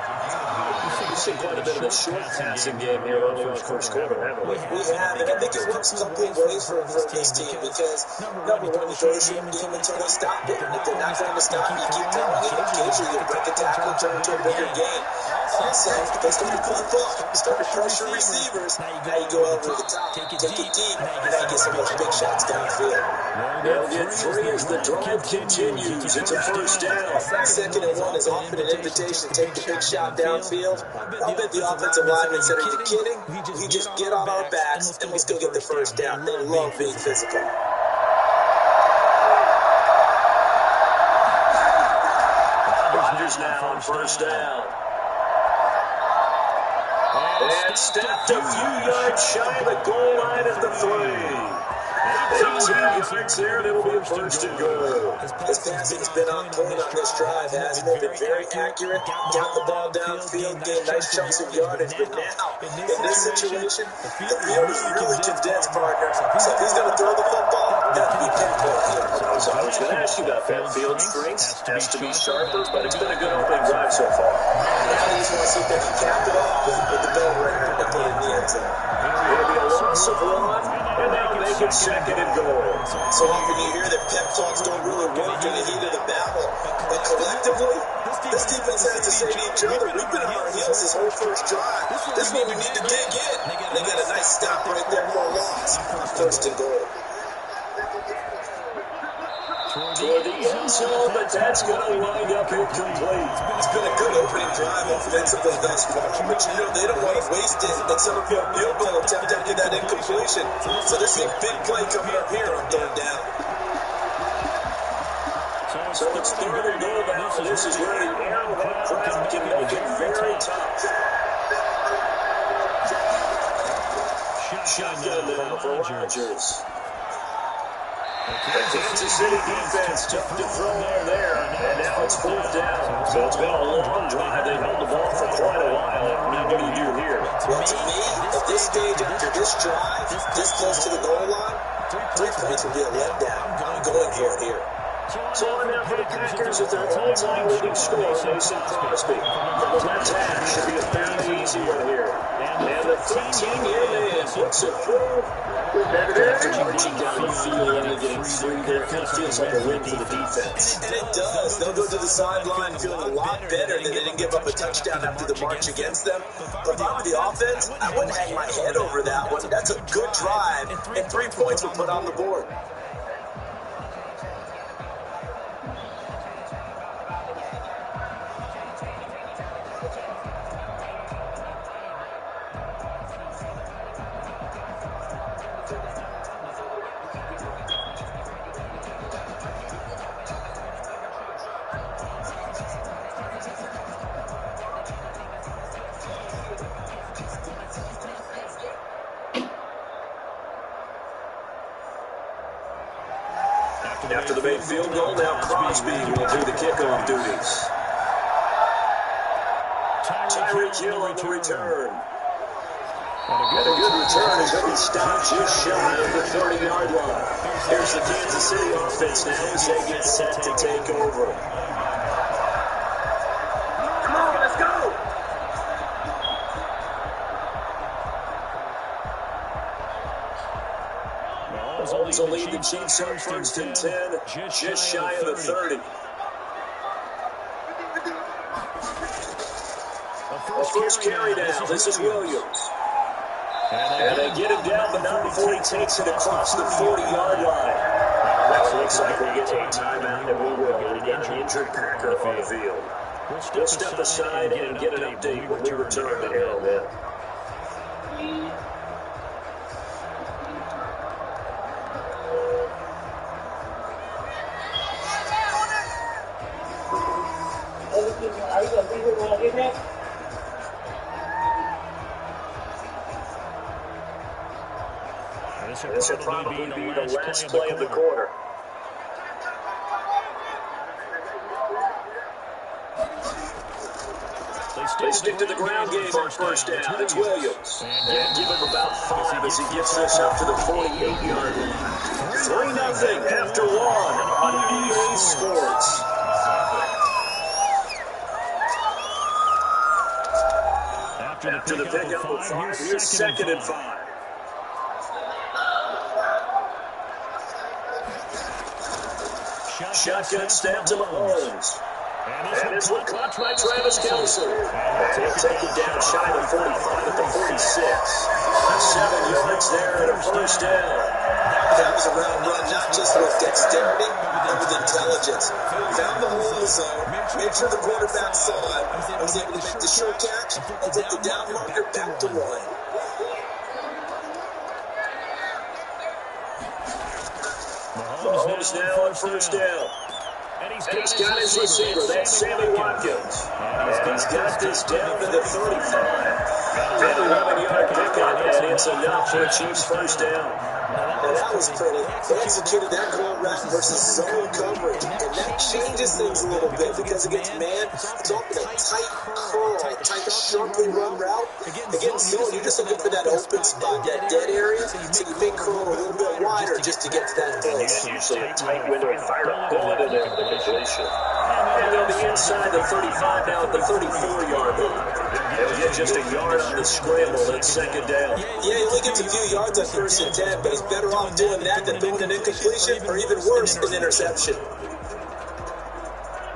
We've seen quite a bit of a short passing game here early in the first quarter, haven't we? We have, and I think it works a couple of ways for this team because, number one, you throw the short game until they stop it. If they're not going to stop you, keep throwing it. Occasionally, you'll break a tackle and turn into a bigger game. Also, they start to pump up, start to pressure receivers. Now you go over the top, take it deep, and now you get some of those big shots downfield. They'll get 3 as the drive continues. It's a first down. Second and 1 is often an invitation to take the big shot downfield. I'll bet the offensive lineman said, are you kidding? We just get on our backs and let's go get the first down. They love being physical. Rodgers now on first down. And stepped a few yards shy of the goal line at the 3. 18 yards there, and it'll be a first and goal. His passing's been on point on this drive, hasn't it? Been very accurate, got the ball downfield, gained nice chunks of yardage, but now, in this situation, the field is really condensed, partner. So if he's going to throw the football, got to be pinpoint here. So I was going to ask you about that. Field strength has to be sharper, but it's been a good opening drive so far. Now you just want to see if they can cap it off with the bell ringer and put it in the end zone. It'll be a loss of 1, and they'll make it second and goal. So often you hear that pep talks don't really work in the heat of the battle, but collectively, this defense has to say to each other, we've been on our heels this whole first drive. This is where we need to dig in. They got a nice stop right there for a loss. First and goal. Toward the end zone, but that's going to wind up incomplete. It's been a good opening drive offensively thus far, but you know they don't want to waste it and set up a field goal attempt after that incompletion. So this is a big play coming up here on third down. So it's third and goal now. This is where the Arrowhead crowd can make it very tough. Shotgun now for Rodgers. The Kansas City defense took to throw on there, and now it's fourth down. So it's been a long drive. They've held the ball for quite a while. Now what do you do here? Well, to me, at this stage after this drive, this close to the goal line, 3 points would be a letdown. I'm going for it here. So on now for the Packers at their all-time leading scorer, Mason Crosby. From the left half, should be a fairly easy one here. And the 13-year man puts it through. After marching down the field and only getting 3 there, it kind of feels like a win for the defense. And it does. They'll go to the sideline feeling a lot better that they didn't give up a touchdown after the march against them. But if I were the offense, I wouldn't hang my head over that one. That's a good drive, and 3 points were put on the board. after the made field goal. Now Crosby will do the kickoff duties. Tyreek Hill on the return. And a good return is going to be stopped just shy of the 30-yard line. Here's the Kansas City offense now as they get set to take over. Come on, let's go! Mahomes will lead the Chiefs on 1st and 10, just shy of the 30. A first carry down. This is Williams. And they get him down, but not before he takes it across the 40-yard line. Now it looks like we'll get a timeout, and we will. We've got an injured Packer on the field. We'll step aside and get an update when we return to Arrowhead. Are you going to be here when I get back? This will probably be the last play of the quarter. They stick to the ground game on 1st down. It's Williams. And give him about 5 as he gets this up to the 48-yard line. 3-0 after 1 on EA Sports. After the pickup of 5, here's 2nd and 5. Shotgun snap to Mahomes. And this one caught by Travis Kelce. He'll take it down shy of 45 at the 46. 7 yards there and a 1st down. That was a round run, not just with dexterity, but with intelligence. Found the hole in the zone, made sure the quarterback saw it, and was able to make the short catch and take the down marker back to 1. Mahomes now on 1st down. And he's got his receiver. That's Sammy Watkins. And he's got this down to the 35. An 11-yard pickup, and it's enough for a Chiefs 1st down. And that was pretty. They executed that goal route versus zone coverage. And that changes things a little bit because against man, it's often a tight curl, tight, sharply run route. Against zone, you're just looking for that open spot, that dead area, so you may curl a little bit wider just to get to that place. And usually a tight window to fire a bullet in there for the completion. And they'll be inside the 35 now at the 34-yard line. They'll get just a yard on the scramble at 2nd down. Yeah, he only gets a few yards on 1st and 10, but he's better off doing that than throwing an incompletion, or even worse, an interception.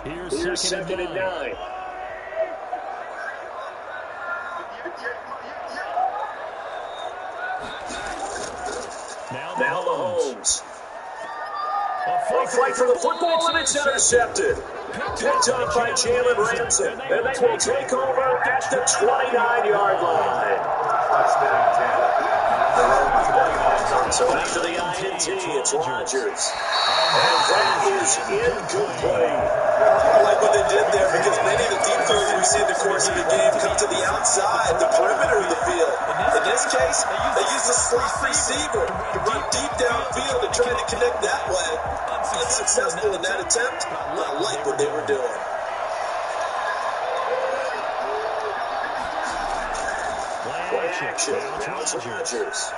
Here's 2nd and 9. Now Mahomes. A fight for the football, and it's intercepted. Picked up by Jalen Ramsey, and they will take over at the 29-yard line. So after the INT, it's Rodgers. And that is incomplete. I like what they did there because many of the deep throws we see in the course of the game come to the outside, the perimeter of the field. In this case, they used a slot receiver to run deep downfield and try to connect that way. Unsuccessful in that attempt. I like what they were doing. Play action. Now it's Rodgers.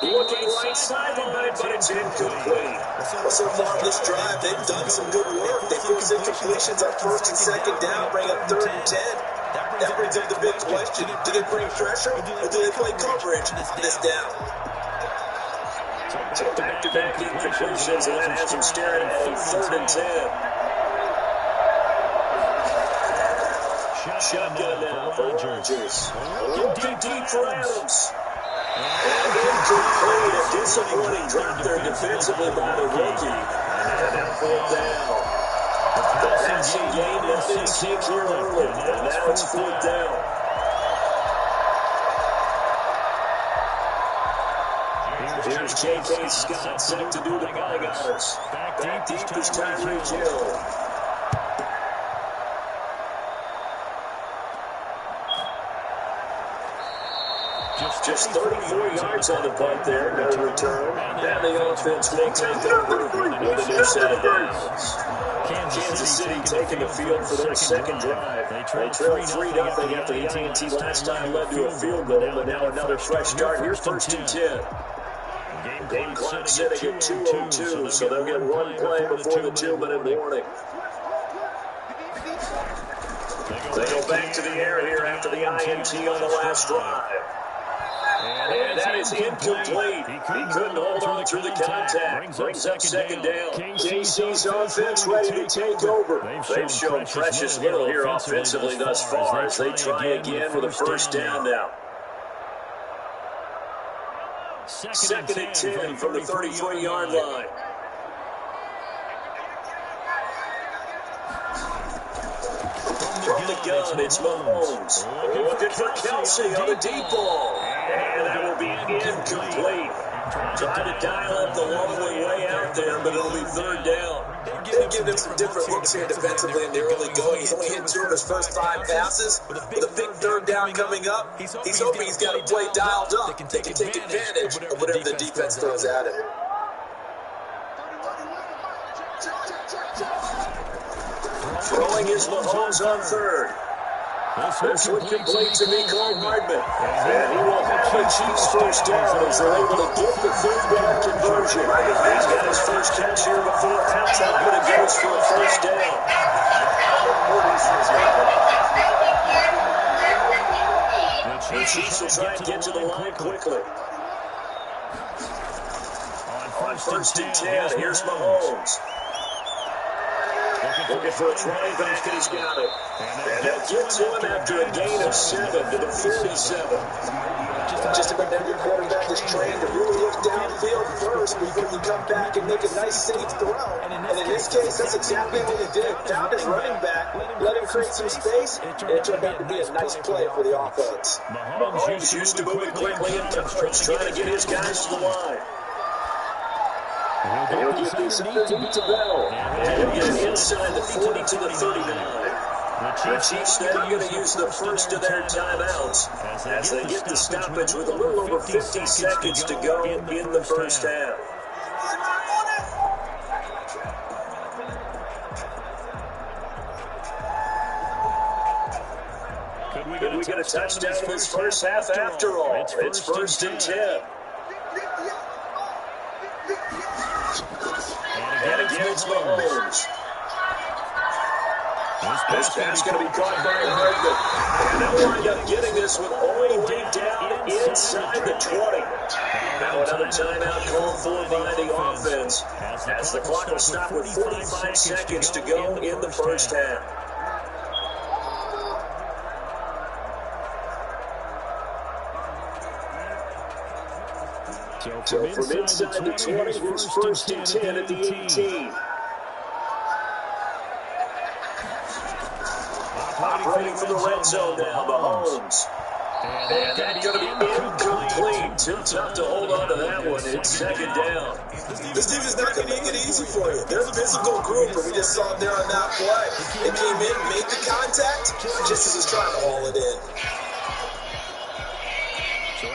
Looking right sideline, but it's incomplete. So far this drive, they've done some good work. They force incompletions on 1st and 2nd down, bring up 3rd and 10. That brings up the big question. Do they bring pressure, or do they play coverage on this down? So back-to-back incompletions, and that has them staring at 3rd and 10. Shotgun now for Rodgers. Looking deep for Adams. And incomplete. A disappointing drop there defensively by the rookie. And now 4th down. The passing game left in sync here early. And now it's 4th down. Here's J.K. Scott set to do the Bygotters. Back deep is Tyreek Hill. Just 34 yards on the punt there, no return. And the offense will take over with a new set of downs. Kansas City taking the field for their second drive. They trailed 3-0 after the INT last time led to a field goal, but now another fresh start here, 1st and 10. Game clock sitting at 2:02, so they'll get one play before the 2-minute warning. They go back to the air here after the INT on the last drive. And that is incomplete. He couldn't hold on through the contact. Brings up second down. KC's offense ready to take over. They've shown precious little here offensively thus far as they try again with a first down now. 2nd and 10 from the 33-yard line. From the gun, it's Mahomes. Looking for Kelsey on the deep ball. And that will be incomplete. Tried to dial up the lonely way out there, but it'll be 3rd down. They've given him some different looks here defensively in the early going. He's only hit 2 of his first 5 passes. With a big 3rd down coming up, he's hoping he's got a play dialed up. They can take advantage of whatever the defense throws at him. Throwing is Mahomes on 3rd. This one complete to Mecole Hardman. And he will have a Chiefs first down as they're able to get the 3rd down conversion. He's got his first catch here before halftime, but it goes for a first down. The Chiefs will try and get to the line quickly. On 1st and 10, here's Mahomes. Looking for a running back, and he's got it. And they'll get to him after a gain of 7 to the 47. Just about every quarterback is trained to really look downfield first before you come back and make a nice, safe throw. And in this case, that's exactly what he did. Found his running back, let him create some space, and it turned out to be a nice play for the offense. Mahomes used to move it quickly in coverage, trying to get his guys to the line. And he'll get this underneath to Bell. And he'll get it inside the 40 to the 39. The Chiefs now going to use the first of their timeouts as they get the stoppage with a little over 50 seconds to go in the first half. Could we get a touchdown in this first half after all? It's 1st and 10. And again, it's Mahomes. This pass going to be caught by Hardman. And they'll wind up getting this one all the way down inside the 20. Now another timeout called for by the offense as the clock will stop with 45 seconds to go in the first half. So from inside the 20, here's 1st and 10 at the 18. Operating from the red zone now, Mahomes. And that's going to be incomplete. Too tough to hold on to that one. It's 2nd down. This team is not going to make it easy for you. They're a physical group, and we just saw them there on that play. They came in, made the contact, just as he's trying to haul it in.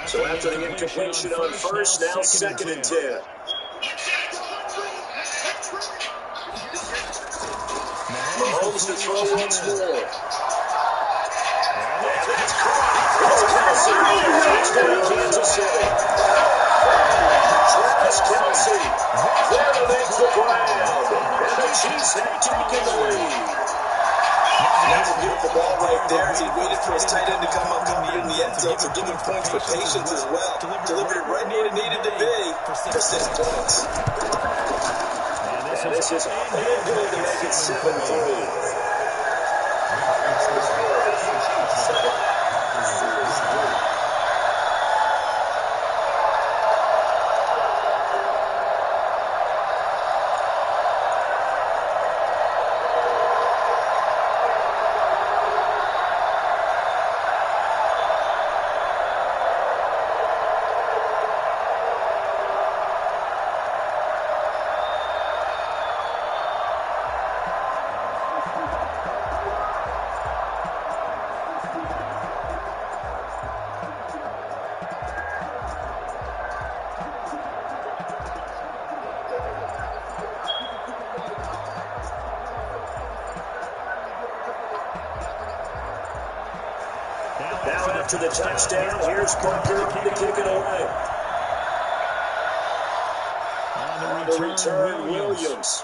So after the incompletion on first, now 2nd and 10. Mahomes to throw once more. And that's caught. Kelsey. Touchdown, Kansas City. Travis Kelsey there to make the ground. And the Chiefs have taken the lead. That's a beautiful ball right there as he waited for his tight end to come uncovered in the end zone, so give him points for patience as well. Delivered it right where it needed to be for 6 points. And this is all good to make it 7-3. Now after the touchdown, here's Butker to kick it away. On the return, Williams.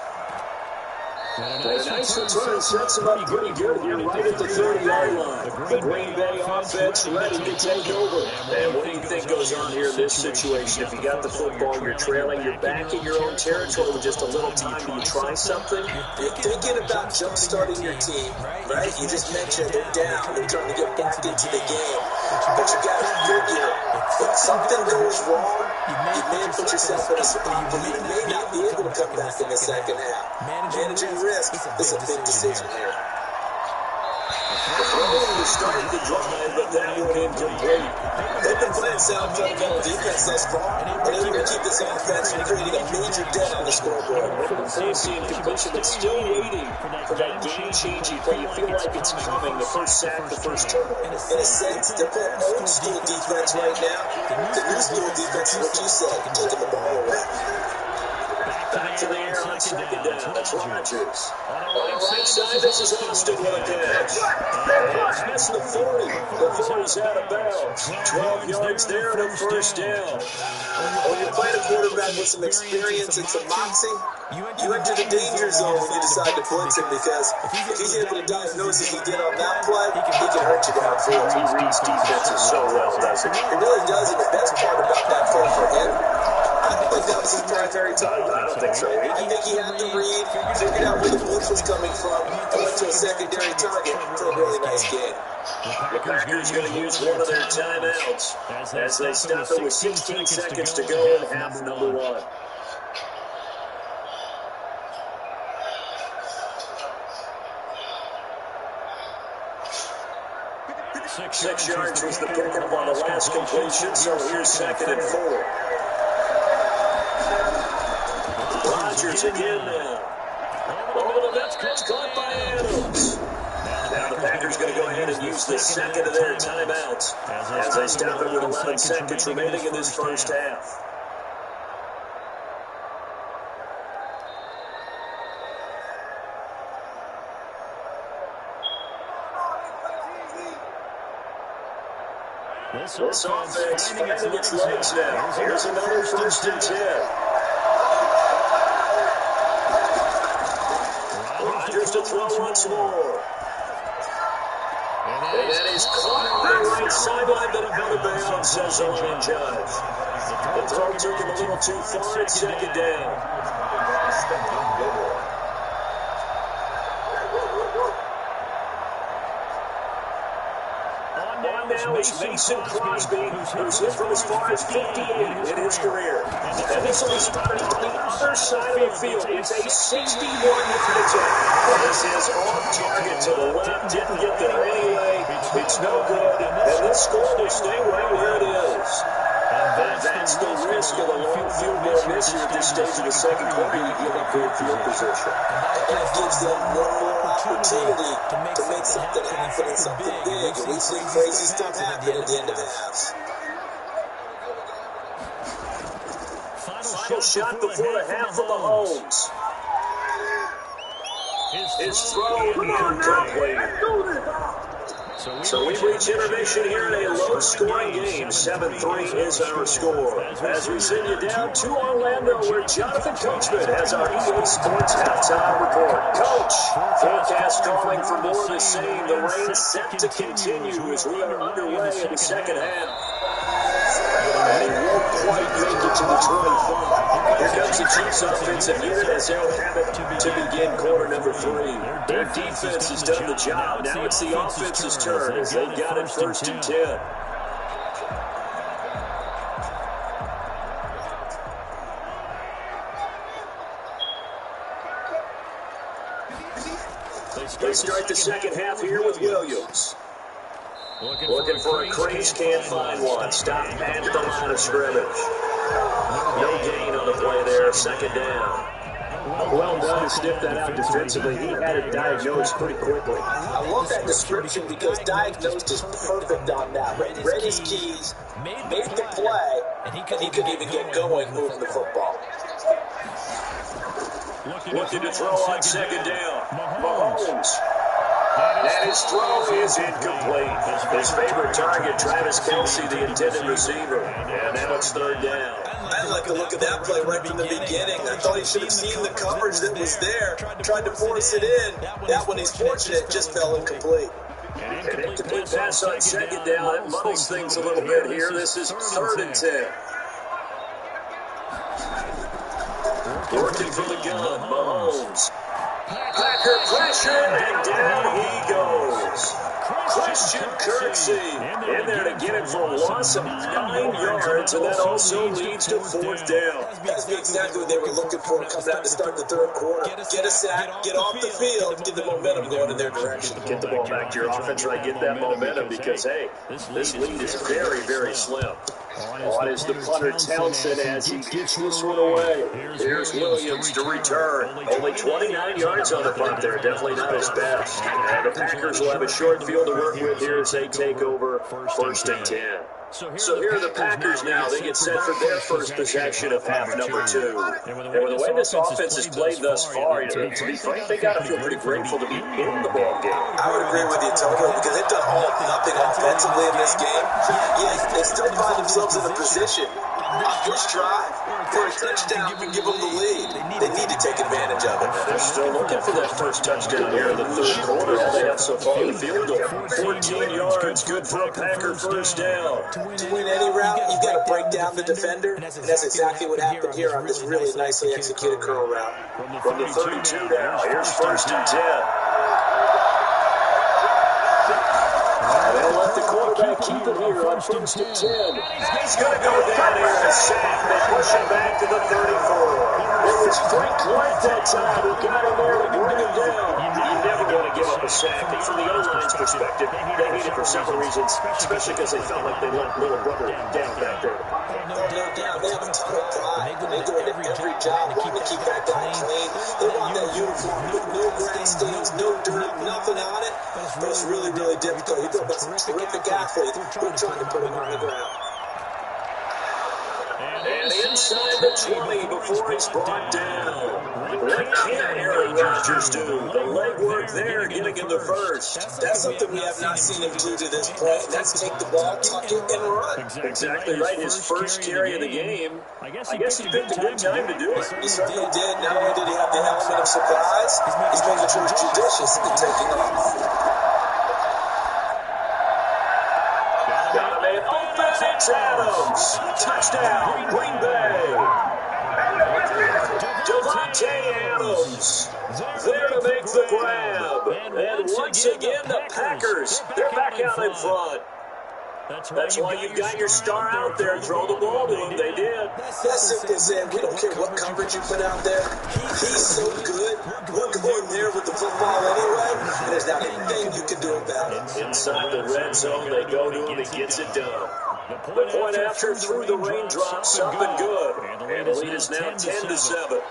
And a nice return sets him up pretty good here right at the 30-yard line. The Green Bay offense ready to take over. And what do you think goes on here in this situation? If you got the football, you're trailing, you're back in your own territory with just a little time. Do you try something? You're thinking about jump-starting your team, right? You just mentioned they're down. They're trying to get back into the game. But you got to figure, if something goes wrong, you may put yourself in a spot where you may not be able to come back in the second half. Managing risk is a big decision here. The throw started the drive, but that one incomplete. They've been playing sound fundamental defense thus far, and they're going to keep this offense from creating a major dent on the scoreboard. Crazy incompletion, but still waiting for that game-changing play. You feel like it's coming, the first sack, the first turnover. In a sense, they're playing old-school defense right now. The new-school defense is what you said, taking the ball away. Back to the air on second down. That's Rodgers. On the right side, this is Austin with a catch. Past the 40 before he's out of bounds. 12 yards there and a first down. When you're playing a quarterback with some experience and some moxie, you enter the danger zone when you decide to blitz him, because if he's able to diagnose as he did on that play, he can hurt you downfield. He reads defenses so well, doesn't he? He really does, and the best part about that play for him, I don't think that was his primary target. I don't think so. I think he had to read, figured out where the blitz was coming from, and went to a secondary target for a really nice game. The Packers going to use one of their timeouts as they stop it with 16 seconds to go in half number one. Six yards was the pickup on the last completion, so here's 2nd and 4. Rodgers again now. Over the middle, it's caught by Adams. Now the Packers going to go ahead and use the second of their timeouts as they stop it with 11 seconds remaining in this first half. This offense finding its legs now. Here's another 1st and 10. Rodgers to throw once more. And that is caught on the right sideline, but out of bounds, says the line judge. The throw took him a little too far at 2nd down. Now it's Mason Crosby, who's hit from as far as 58 in his career. And this will be spotted on the other side of the field. It's a 61-yard attempt. This is off target to the left. Didn't get there anyway. It's no good. And this score will stay right where it is. And that's the risk of a long field goal miss here at this stage of the second quarter. You give up good field position. That gives them one more opportunity to make something happen and something big. And we've seen crazy stuff happen at the end of the half. Final shot before the half from Mahomes. His throw incomplete. So we reach intermission here in a low-scoring game. 7-3 is our score. As we send you down to Orlando, where Jonathan Coachman has our EA Sports halftime report. Coach, forecast calling for more of the same. The rain set to continue as we are underway in the second half. And he won't quite make it to the 25. Here comes the Chiefs offensive unit as they'll have it to begin quarter number 3. Their defense has done the job. Now it's the offense's turn as they've got it 1st and 10. They start the second half here with Williams. Looking for a crease, can't find one. Stop at the line of scrimmage. No gain on the play there, 2nd down. Well done to sniff that out defensively. He had it diagnosed pretty quickly. I love that description because diagnosed is perfect on that. Read his keys, made the play, and he couldn't even get going moving the football. Looking to throw on 2nd down. Mahomes. And his throw is incomplete. His favorite target, Travis Kelce, the intended receiver. And now it's third down. I like the look of that play right from the beginning. I thought he should have seen the coverage that was there, tried to force it in. That one, he's fortunate, just fell incomplete. An incomplete pass on second down. That muddles things a little bit here. This is 3rd and 10. Working from the gun, Mahomes. Packer pressure, and down he goes. Christian Kirksey in there to get it for a loss of 9 yards, and that also leads to 4th down. That's exactly what they were looking for coming out to start the third quarter. Get a sack, get off the field, get the momentum going in their direction. Get the ball back to your offense, try to get that momentum because, hey, this lead is very, very slim. On is the punter Townsend as he gets this one away. Here's Williams to return. Only 29 yards on the punt there. Definitely not his best. And the Packers will have a short field to work with here as they take over 1st and 10. So here are the Packers now. They get set for their first possession of half number 2. And with the way this offense has played thus far, to be frank, they got to feel pretty grateful to be in the ball game. I would agree with you totally because they've done all nothing offensively in this game. Yet they still find themselves in a position on first drive for a touchdown to give them the lead. They need to take advantage of it. They're still looking for that first touchdown here in the third quarter. All they have so far is the field goal. 14 yards, good for a Packer first down. To win any route, you've got to break down the defender, and that's exactly what happened here on this really nicely executed curl route. From the 32 now, here's 1st and 10. They'll let the quarterback keep it here on 1st and 10. He's going to go down here and sack. They push him back to the 34. It was Frank White that time who got him there to bring him down. You never want to give up a sack. And from the O-line's perspective, they need it for several reasons, especially because they felt like they let little brother down back there. No doubt. They have a ton of pride. They go into every job wanting to keep that guy clean. They want that uniform, no grass stains, no dirt, nothing on it. But it's really, really difficult. You've got some terrific athletes who are trying to put him on the ground. And inside the 20 before he's brought down. What can Aaron Rodgers do? The legwork there, getting in the first. That's something we have not seen him do to this point. That's take the ball, tuck it, and run. Exactly right. His first carry of the game. I guess he picked a good time to do it. He certainly did. Not only did he have the element of surprise, he's making sure he's judicious in taking off. It's Adams. Touchdown, Green Bay. Devontae Adams there to make the grab. And once again, the Packers, they're back out in front. That's why you've got your star out there. Throw the ball to him. They did. That's simple as that. We don't care what coverage you put out there. He's so good. We're going there with the football anyway. And there's not anything you can do about it. Inside the red zone, they go to him. He gets it done. The point after through the raindrops, up and good. And the lead is now 10-7.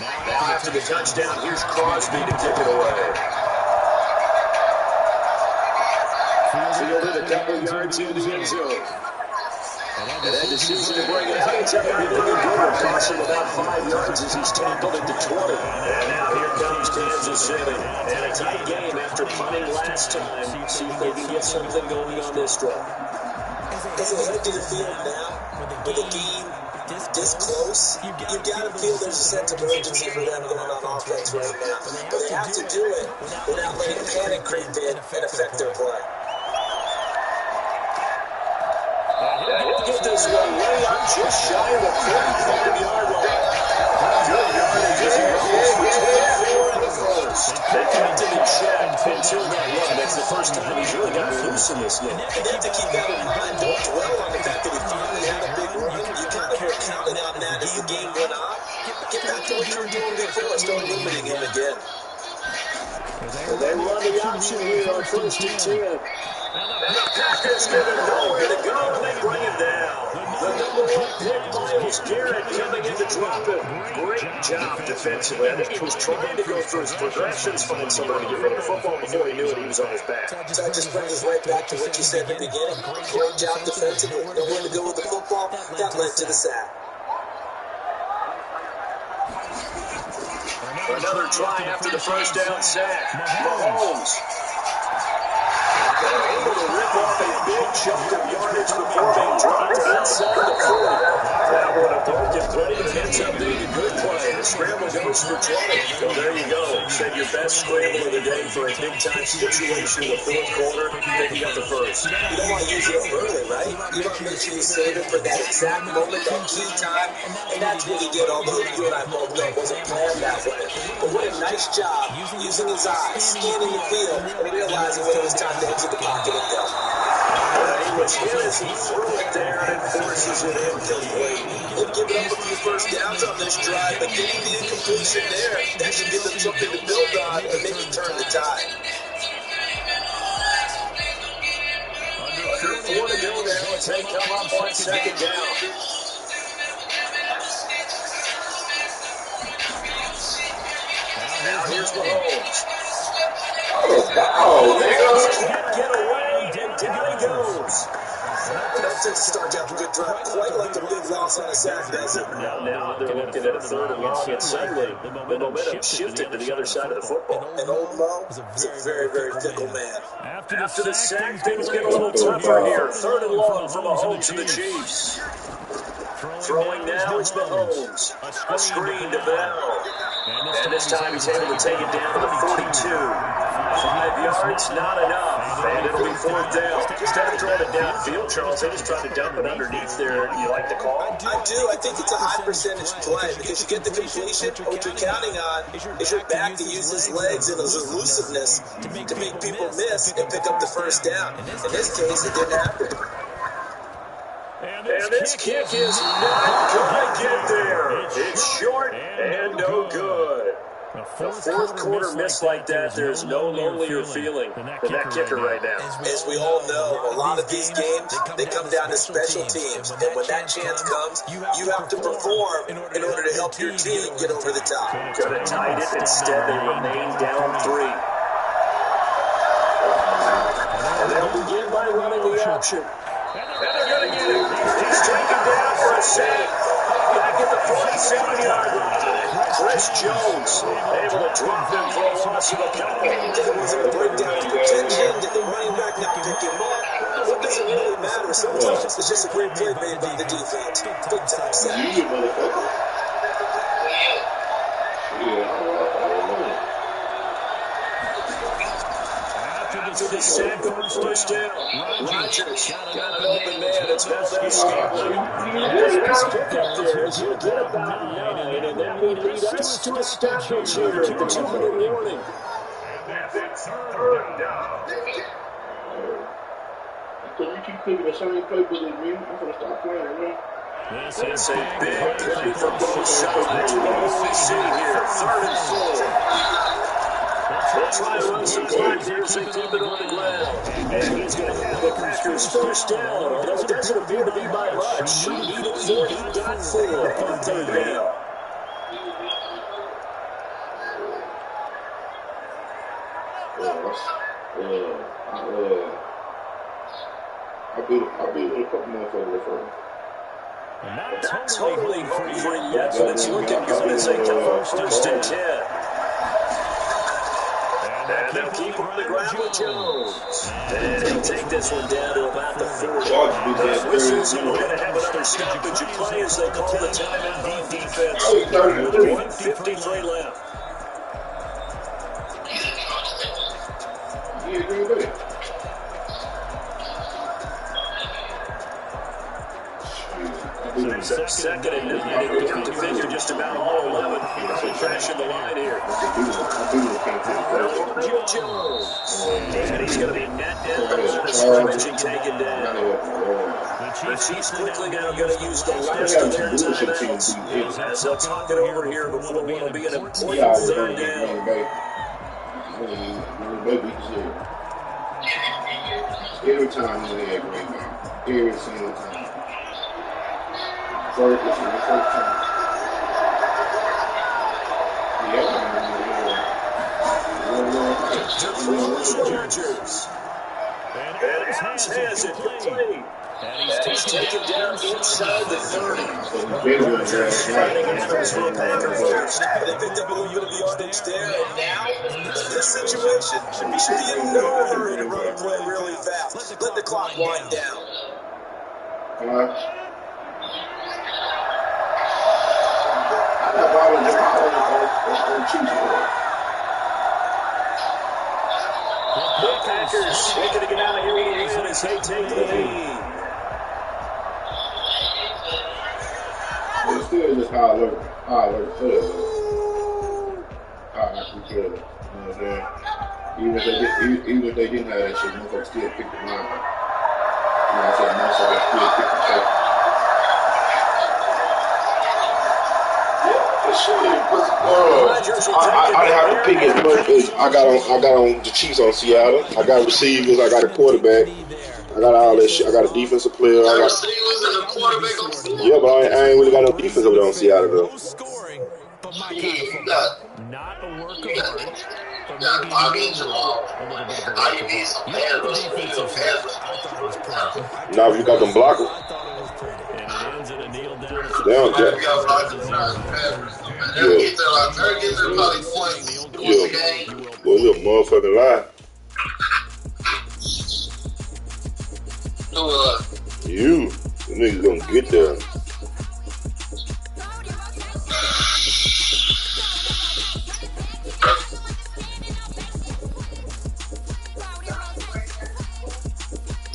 Now after the touchdown, here's Crosby to kick it away. Fielded a couple yards into the end zone. And that decision to bring it out, it's a pretty good one. Costs him about 5 yards as he's tackled at the 20. And now here comes Kansas City. And a tight game after punting last time. See if they can get something going on this drive. As they head to the field now, with a game this close, you've got to feel there's a sense of urgency for them going on offense right now. But they have to do it without letting panic creep in and affect their play. He'll get this one way up just shy of the 35-yard line. Good yardage as he rolls for 24 in the first. They kept him in check until that run. That's the first time he's really gotten loose in this game. And you have to keep that in mind. Don't dwell on the fact that he finally had a big run. and start limiting him again. They run the option here on 1st and 10. And the Packers give him nowhere to go, and they bring him down. The number 1 pick, Myles Garrett, coming in to drop him. Great job defensively. I think he was trying to go through his progressions, find somebody to get rid of the football before he knew it, he was on his back. So that just brings us right back to what you said in the beginning. Great job defensively. Nowhere to go with the football. That led to the sack. Another try after the first down sack. Mahomes. Able to rip off a big chunk of yardage before being dropped inside the 40. That would have broken play, but ends up being a good play. The scramble goes for 20. So there you go. Save your best scramble of the day for a big-time situation in the 4th quarter, picking up the first. You don't want to use it up early, right? You want to make sure you save it for that exact moment, that key time, and that's what he did, although you and I both know it wasn't planned that way. But what a nice job using his eyes, scanning the field, and realizing when it was time to exit the pocket and go. He was hit as he threw it there and forces it incomplete. They've given up a few first downs on this drive, but getting the incompletion there, that should give them something to build on and maybe turn the tide. Under 4 to go now as they come up on 2nd down. Now here's Mahomes. Oh, nigga. Can't get away, and down he goes. That tends to start out a good drive, quite like the big loss on a sack, does it? Now they're looking at a 3rd and long, and suddenly the momentum shifted to the other side of the football. And old Mo is a very, very fickle man. After the sack, things get a little tougher here. 3rd and long for Mahomes and the Chiefs. Throwing now is Mahomes. A screen to Bell. And this time he's able to take it down to the 42. 5 yards, not enough. And it'll be 4th down. Instead of throwing it downfield, Charles, they just tried to dump it underneath there. You like the call? I do. I think it's a high percentage play because you get the completion. What you're counting on is your back to use his legs and his elusiveness to make people miss and pick up the first down. In this case, it didn't happen. And this kick is not going to get there. It's short and no good. A 4th quarter miss like that, there's no lonelier feeling than that kicker right now. As we all know, a lot of these games, they come down to special teams. And when that chance comes, you have to perform in order to help your team get over the top. Could have tied it. Instead, they remain down 3. And they'll begin by running the option. And they're going to get him. He's taken down for a sack. Back at the 47-yard line. Chris Jones able to drop him for a loss of a couple. It wasn't a breakdown of protection. Did the running back not pick him up? What does it really matter? Sometimes it's just a great play made by the defense. Big time sack. To the sack on 1st down. Rodgers got an open man. It's held out Scantling. Let's pick up there as you get about 9, and that will lead us to a stoppage here at the 2-minute warning. And it's 3rd down. So you keep picking the same play with me. I'm going to stop playing, man. That's a big play for both sides. What do we see here? 3rd and 4. They'll try to run some clock here as they keep it on the ground. And he's going to have the Packers 1st down, although it doesn't appear to be by much. He needed 4, he got 4 on 3rd down. I beat a couple more for the first. Not totally home free yet, but it's looking good as they come up 1st and 10. And they'll keep on the ground with Jones. And he'll take this one down to about the 40. The whistles, and we're going to have another stoppage of play as they call the timeout on defense. 1:53 left. So second and 9, and they come to finish just about all 11. Finishing the line here. Jones. And he's going to be net down on the scrimmage and taken down. The Chiefs quickly now going to use the last of their timeouts as they'll talk it over here before what will be an important third down. Every time he's in there, Green Bay. Every single time. First time. To throw the Chargers. And Adams has it complete. And he's taken down inside the 30. Rodgers fighting it first for the Packer first. They picked up a little bit of yardage there, and now, this situation should be in no hurry to run a play really fast. Let the clock wind down. The Packers looking to get out of here with a win as they take the lead. It's still just high alert clear. Actually clear. You know what I'm saying? Even if they didn't have that shit, motherfuckers still pick the line. You know what I'm saying? Motherfuckers still pick the check. I didn't have to pick as much as I got on the Chiefs on Seattle. I got receivers, I got a quarterback, I got all that shit. I got a defensive player. I got receivers and a quarterback on Seattle. Yeah, but I ain't really got no defense over there on Seattle though. Scoring, but my Yeah, kind of you football. Not a work of art, but got maybe Bobby a Jamal. little bit of a Now you need some pass rush. I thought it was pretty. Now if you got them blockers. I thought it was pretty. And it ends in a kneel down. Damn, They'll get there probably once a game. Boy, you a motherfucking lie. You. The niggas gonna get there.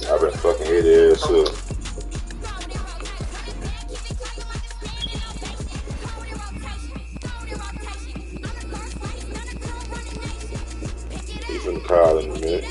I've been fucking hit ass up. He's in the car in a minute.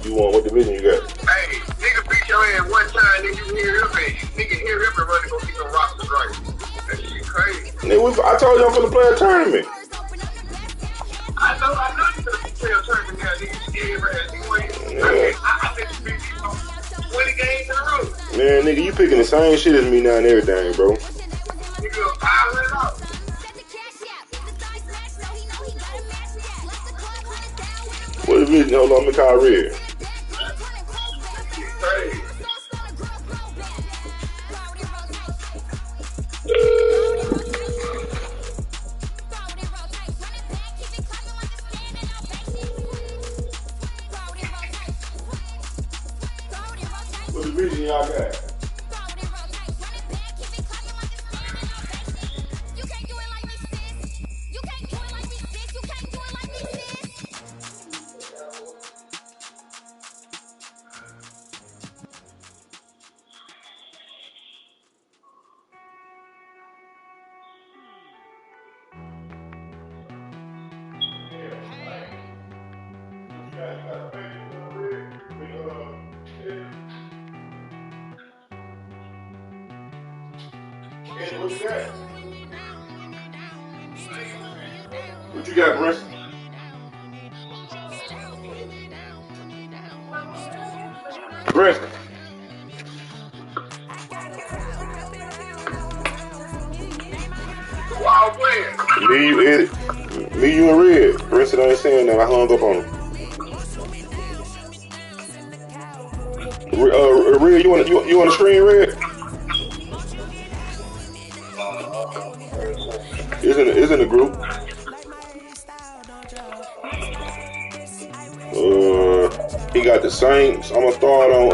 You want what division you got? Hey, nigga beat your ass one time, nigga, you hear him and nigga hear him and running go get some rosters right. That shit crazy. Nigga, I told you I'm finna play a tournament. I know you finna play a tournament now, nigga. You scared your ass. I bet you beat me 20 games in a row. Man, nigga, you picking the same shit as me now and everything, bro. Nigga, I went up. What division? Hold on, I'm gonna call Red. What division y'all got? What you got, Brent? Brent. Wild player. Me, you, and Red. Brent said I ain't saying that. I hung up on him. Red, you want to screen Red? It's in the group. He got the Saints. I'm gonna start on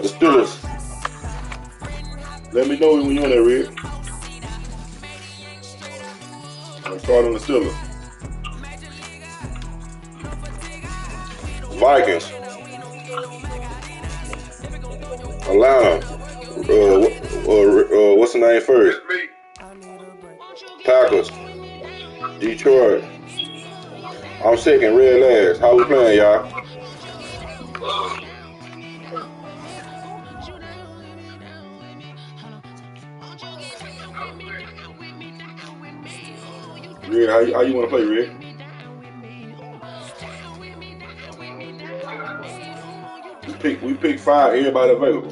the Steelers. Let me know when you're on that, Red. I'm starting on the Steelers. Vikings. Atlanta. What's the name first? Packers. Detroit. I'm second, Red last. How we playing, y'all? Red, how you want to play, Red? We pick 5. Everybody available.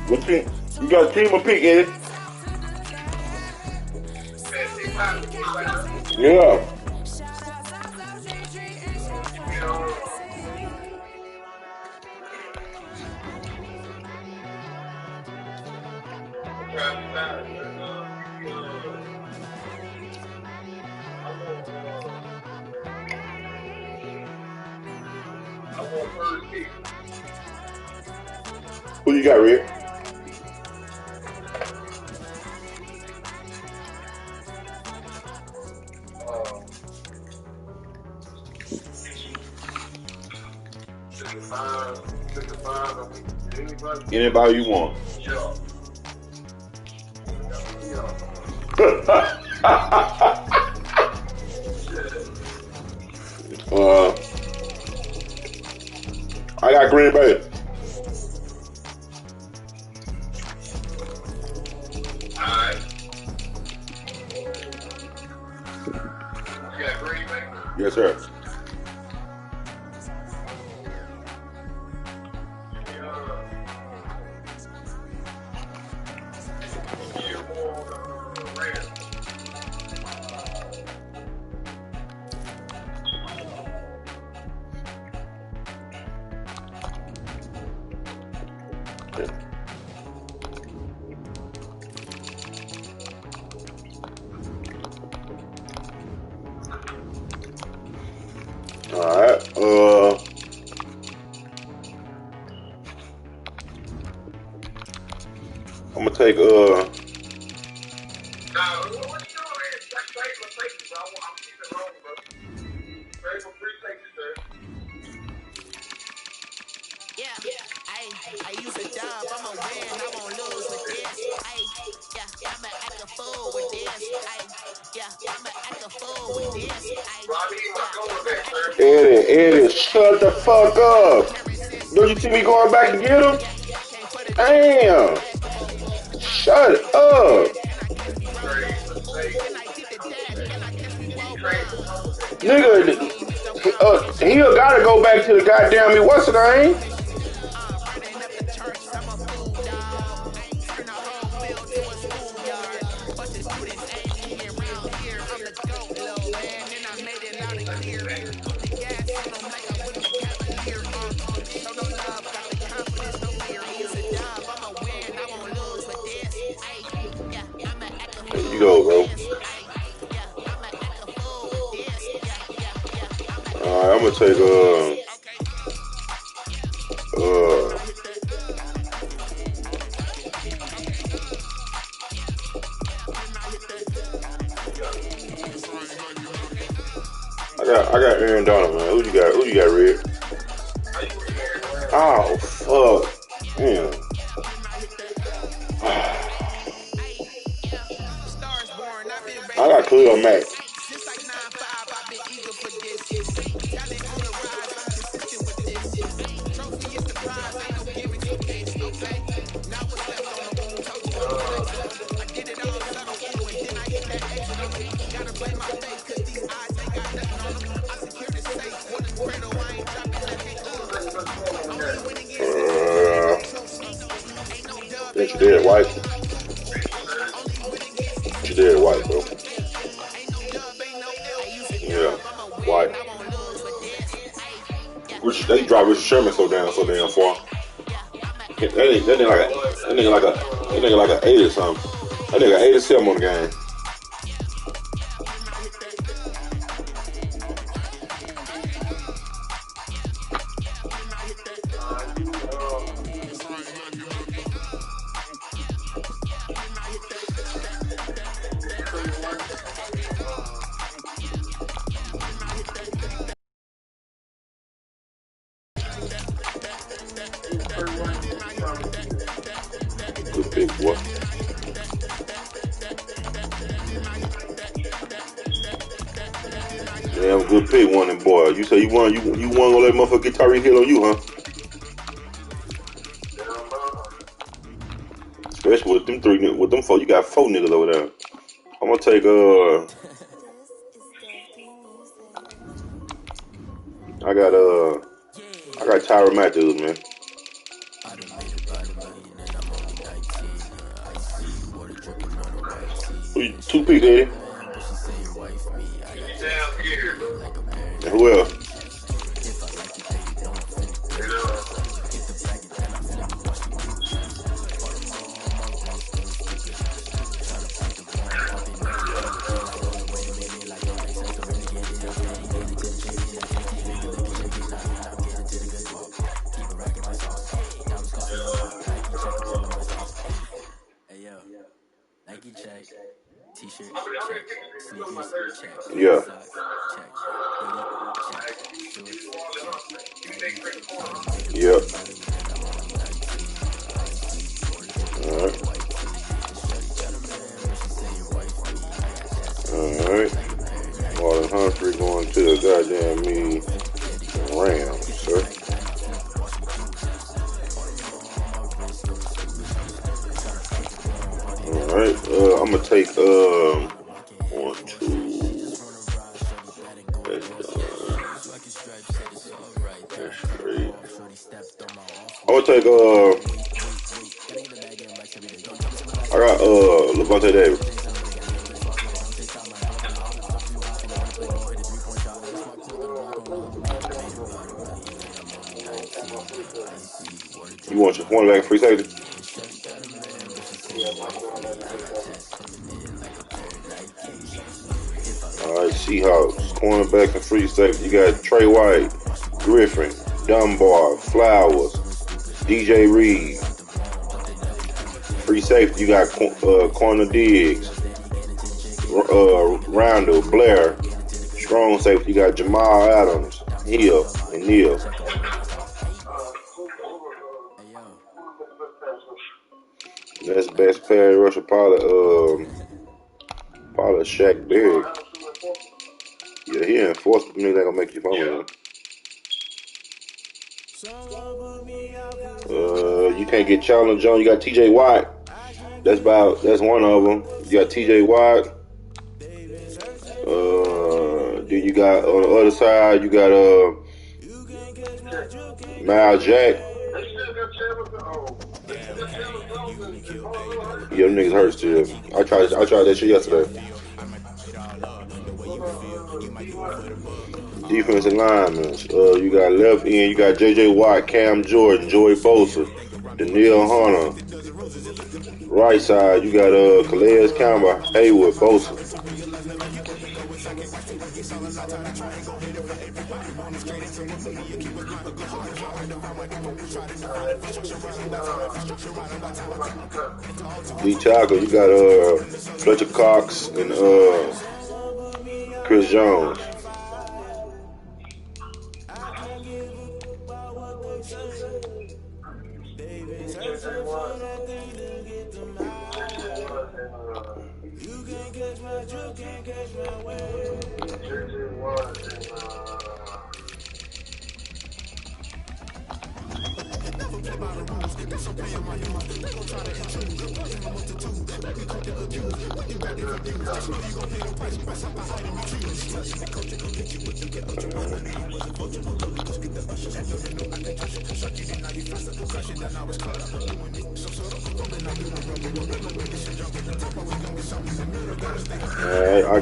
What team? You got a team or pick, Eddie? Yeah. Who you got, Red? Anybody you want. I got Green Bay. Yes, sir. Alright, I'm gonna take I use a dub, I'm a win, I won't lose with this. I'ma act a fool with this. I'ma act a fool with this. Eddie, shut the fuck up. Don't you see me going back to get him? Damn. Shut up. Nigga, he'll gotta go back to the goddamn, what's the name? There you go, bro. Alright, I'm gonna take I got Aaron Donald, man. Who you got, Red? Oh, fuck. Damn. I got Khalil Mack. That's Jadarius White. Jadarius White, bro. Yeah, White. They drop Richard Sherman so damn far. That nigga like a 8 or something. That nigga 87 on the game. Good pick, boy. Damn good pick, one and boy. You say you want gonna let motherfucker get Tyreek Hill on you, huh? Especially with them with them 4, you got 4 niggas over there. I'm gonna take I got Tyra Matthews, man. Who you 2 pick, Eddie? And who else? Nike check, t-shirt check, sneakers check, Yeah. socks check, hoodie check, shorts check. Yep. Alright. Marlon Humphrey going to the goddamn Rams, sir. Alright, I'm gonna take 1, 2. That's straight. I'm gonna take I got Levante Davis. You want your cornerback and free safety? Alright, Seahawks, cornerback and free safety. You got Trey White, Griffin, Dunbar, Flowers, DJ Reed. Free safety, you got Corner Diggs, Roundel, Blair. Strong safety, you got Jamal Adams, Hill, and Neal. That's best pass rusher, probably Shaq Berry. Yeah, he enforced, but means they gonna make you fun with him. You can't get Chandler Jones. You got TJ Watt. That's one of them. You got TJ Watt. Then you got on the other side, you got Miles Jack. Yeah, them niggas hurt still. I tried that shit yesterday. Defensive linemen. You got left end, you got JJ Watt, Cam Jordan, Joey Bosa, Danielle Hunter. Right side, you got Calais Campbell, Haywood, Bosa. D tackle, you got Fletcher Cox and Chris Jones. Alright, I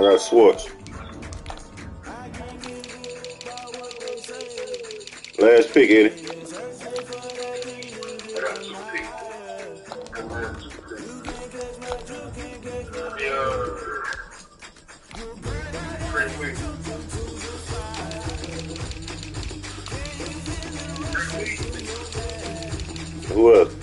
got Swartz. Last pick, Eddie. Who else?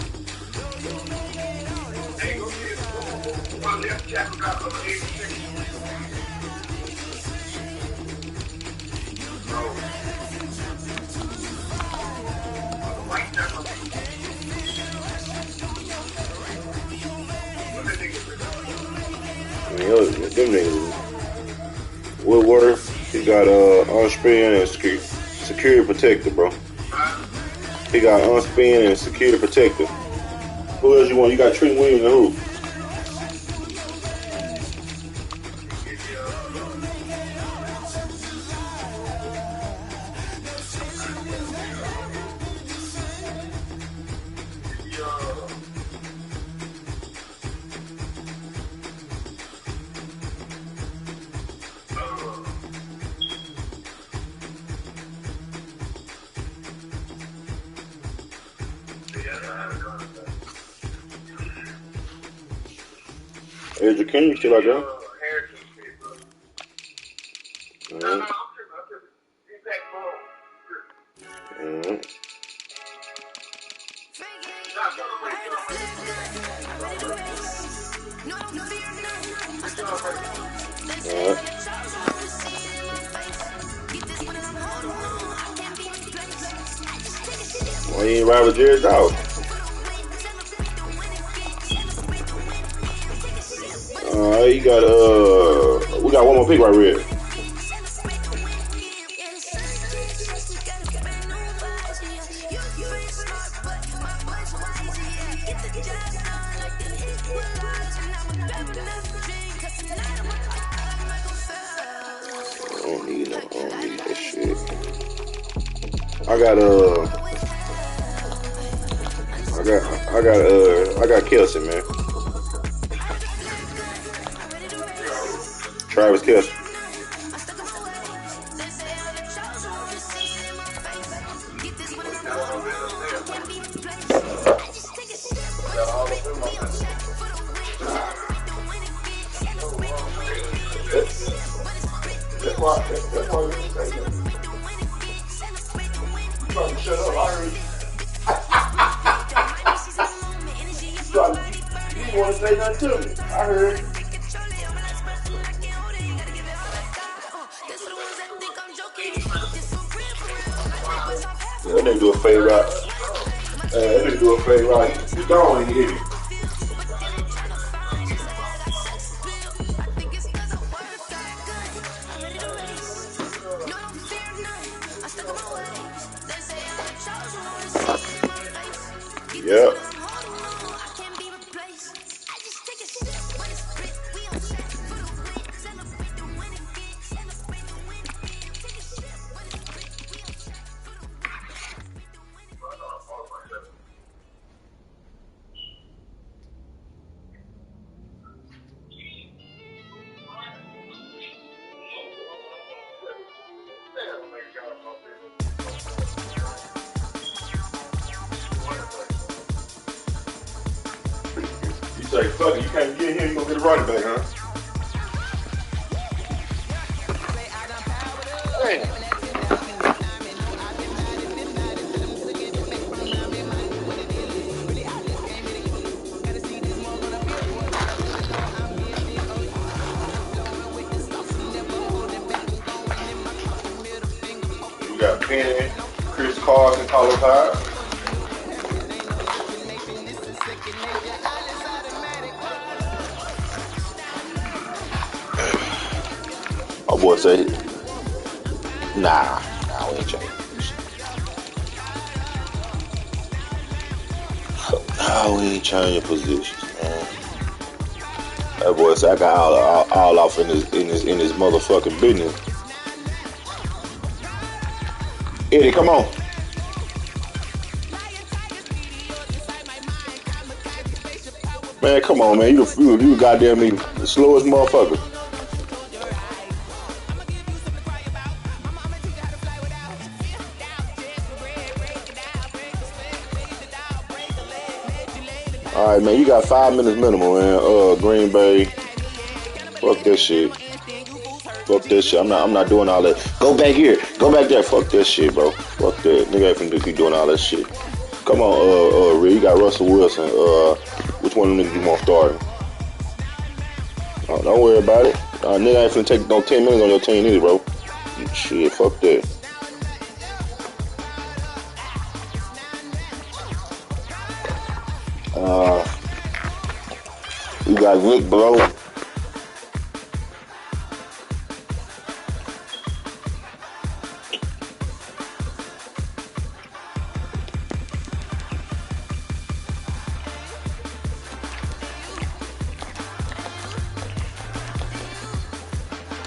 Them niggas. Woodworth, he got unspin and security protector, bro. He got unspin and security protector. Who else you want? You got Trent Williams and who? Andrew King, shit like that. Why you ain't ride with Jared Dawg? You got we got one more pick right here. I don't need that shit. I got Kelce, man. Travis Kelce. That's why you say that. You trying to shut up, I heard you. You didn't want to say nothing to me. I heard you. That nigga do a fade route. That nigga do a fade route. He's gone when he hit it. Yep. Say, fuck it, you can't get here, you gonna get a running back, huh? Hey. You got Penny, Chris Carson, Carlos Hyde. boy say, nah, we ain't changing. Nah, we ain't changing positions, man. That boy said I got all off in his motherfucking business. Eddie, come on. Man, come on, man. You goddamn me the slowest motherfucker. All right, man. You got 5 minutes minimum, man. Green Bay. Fuck that shit. Fuck that shit. I'm not doing all that. Go back here. Go back there. Fuck that shit, bro. Fuck that. Nigga ain't finna keep doing all that shit. Come on, Reed. You got Russell Wilson. Which one of them niggas you want starting? Oh, don't worry about it. Nigga ain't finna take no 10 minutes on your team either, bro. Shit, fuck that. You got Nick Blow.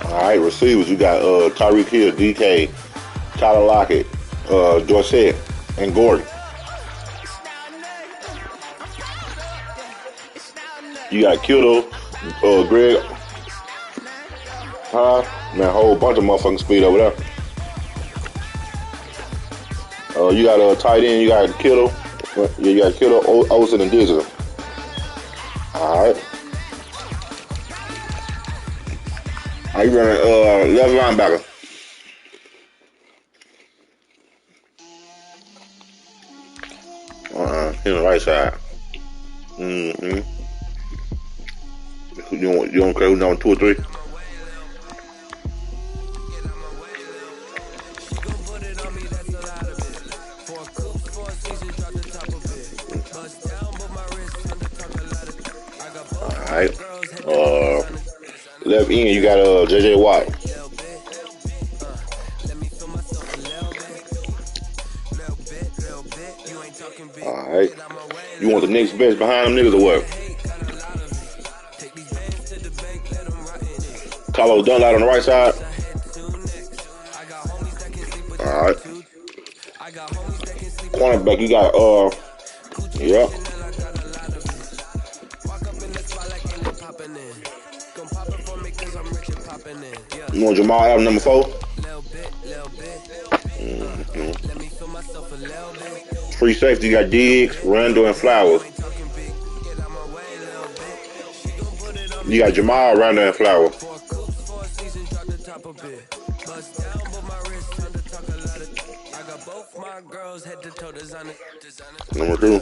Alright, receivers. You got Tyreek Hill, DK, Tyler Lockett, Dorsett, and Gordon. You got Kittle, Greg. Man, a whole bunch of motherfucking speed over there. You got a tight end. You got Kittle. You got Kittle, Olsen, and Digital. Alright. Are you running left linebacker? He's on the right side. You don't care who's number 2 or 3? Alright. Left end, you got JJ Watt. Alright. You want the next best behind them niggas or what? Carlos Dunlap on the right side. Alright. Cornerback, you got yep. You want Jamal Adams number 4? Free safety, you got Diggs, Randall, and Flowers. You got Jamal, Randall, and Flowers. Number 2.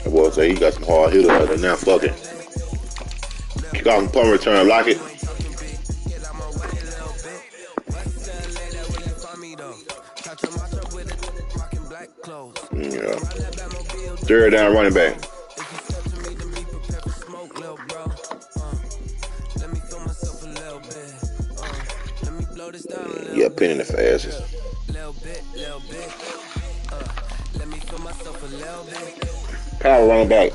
That boy say he got some hard hitters out there now. Fuck it. Kick off and punt return, lock it. Yeah. Third down running back. Yeah, pinning the fastest. Power running back.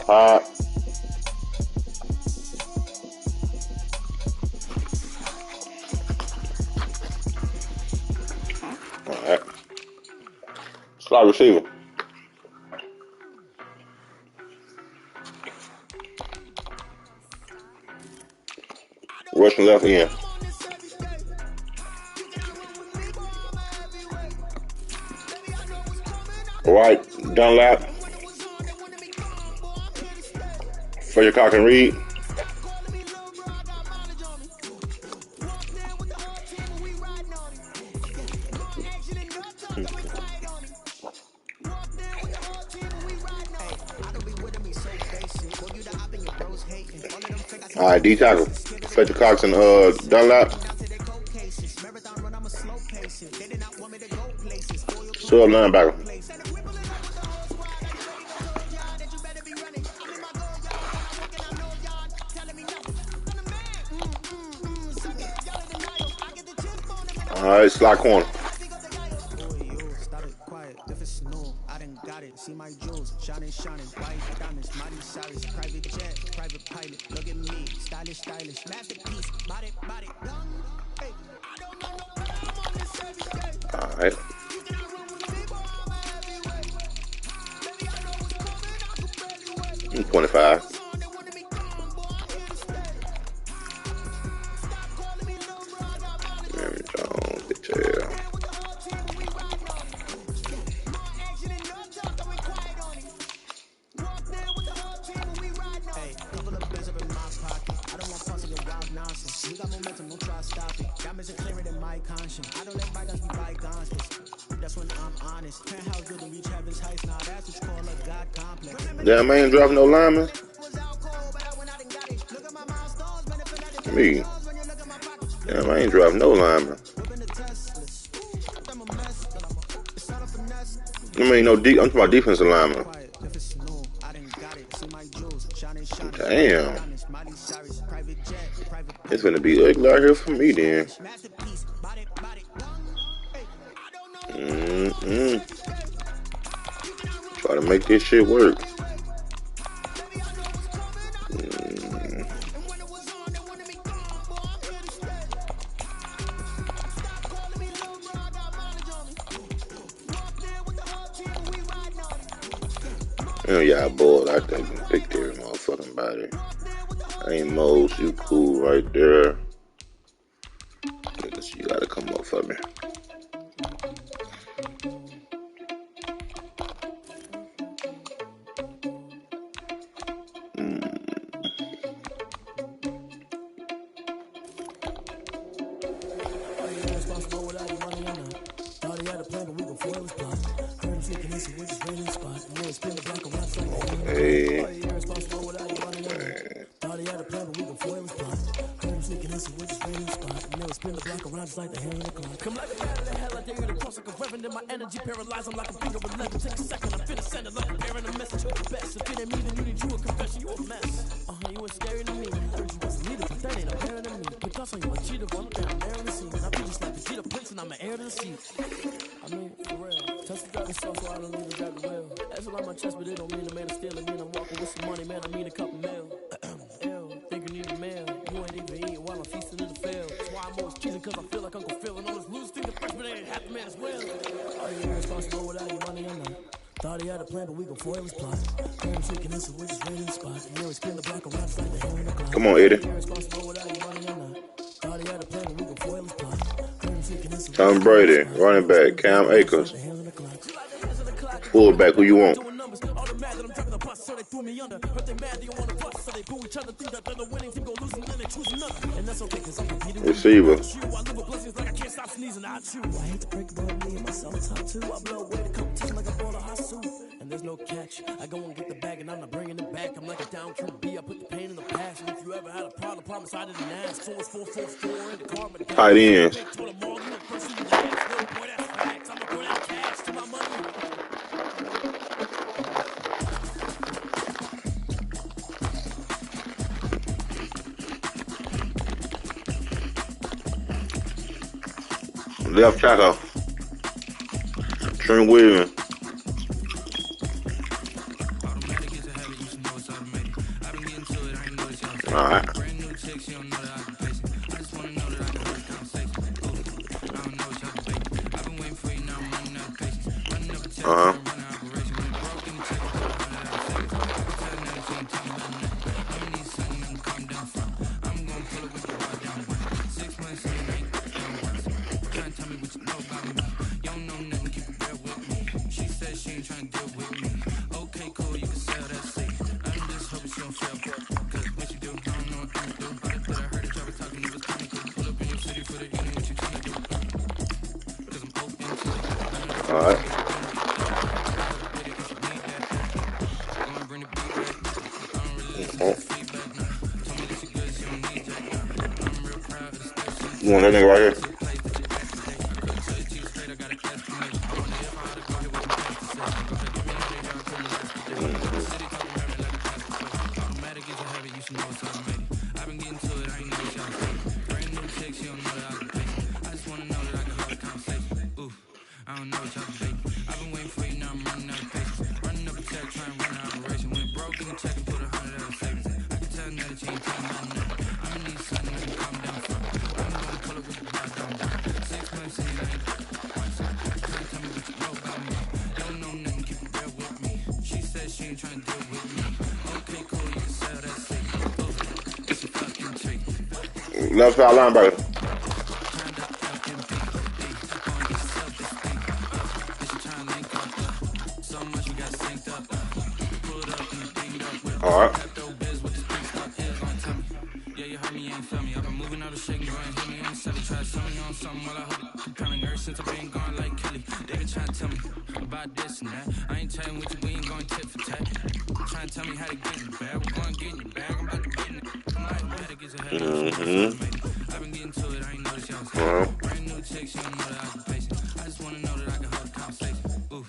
Hot. Alright. Slot receiver. Rushing left end. Right, Dunlap. Frederick and Reed. Alright, D tackle. Fletcher Cox and Dunlap. Sub linebacker. All right, slot corner. See my jewels, shining, white diamonds, Miley Cyrus, private jet, private pilot. Look at me, stylish, masterpiece, body, hey, I don't got no problem on this every day. All right. You cannot run with me, boy, I'm a heavyweight. Baby, I know what's coming, I can barely wait. 25. They wanted me gone, boy, I'm here to stay. Stop calling me little bro, I got mileage. Mary Jones, bitch ass. With the whole team, we riding on it. More action and no talk, I went quiet on it. Walk there with the whole team, we riding on it. Hey, couple of bands up in my pocket. I don't want fussing with wild nonsense. We got momentum, don't try to stop it. Diamonds are clearer than my conscience. I don't let bygones be bygones. That's when I'm honest. Penthouse good to reach heaven's heights. Now that's what you call a God complex. Damn, I ain't dropping no lineman. Me. Damn, I ain't dropping no lineman. I mean, no deep. I'm talking about defensive lineman. Damn. It's gonna be ugly out here for me then. Try to make this shit work. Y'all bored. I think you picked every motherfucking body. I ain't Mose. You cool right there. Niggas, you gotta come up for me. Hey. Come like a man in the hell, I dare you to cross like a reverend in my energy paralyzed. I'm like a finger with leather. Take a second, I'm finna send it like preparing a message. You're the best. If it ain't me, then you need you a confession. You a mess. You was scary to me. Heard you was a leader, but that ain't apparent to me. Because on you a cheater, run up there, I'm there in the scene. I be just like Vegeta Prince, and I'm an heir to the seat. I mean, for real. Touch the driving stuff, so I don't need to drive the wheel. That's all on my chest, but it don't mean a man to steal. It mean I'm walking with some money, man. I mean a couple mil. Ew, think you need a mail. You ain't even eating while I'm feasting in the field. That's why I'm always cheating, cause I feel like Uncle Phil. And all this loose thing, the freshman ain't half the man as well. Are you irresponsible without your money or not? Thought he had a plan, but we gon' foil his plot. I'm shaking this, we're just ready to spot. You know, spin the block around, it's like the hell in the clock. Come on, Eddie. Irresponsible without your money or not? Thought he had a plan, but we gon' foil his plot. Tom Brady, running back, Cam Akers. Fullback, who you want? Receiver. And there's no catch. I go and get the bag and I'm not bringing it back. I'm like a down QB. I put the pain in the past. And if you ever had a problem, promise I didn't ask. So it's 4-4-4 in the car. Tight ends. Left tackle, Trent Williams. All right. All right. You want that nigga right here? hard conversation. Ooh, I don't know what y'all debating. I've been waiting for you, now I'm running out of patience. Running up a check, trying to run an operation. Went broke in the check and put 100 out of savings. I can tell now that you ain't talking about nothing. I'ma need something that can calm down from. I'm gonna pull up with the bar down. 6 months in, I ain't once. Trying to tell me what you know about me. You don't know nothing, keep it real with me. She said she ain't trying to deal with me. Okay, cool, you can sell that seat. Ooh, it's a fucking treat. Left side linebacker. All right. Yeah, you heard me, you ain't feel me. I've been moving out of shaking, go and hit me on the celly. Try to sell me on something while I hope it. I'm counting ever since I've been gone like Kelly. They been trying to tell me about this and that. I ain't chatting with you, we ain't going tit for tat. Trying to tell me how to get in the bag. We're going to get in the bag. I'm about to get in it. I'm like, we had to get your head up. I've been getting to it, I ain't noticed y'all was hating. Brand new chick, she don't know that I can place it. I just want to know that I can hold a conversation. Ooh,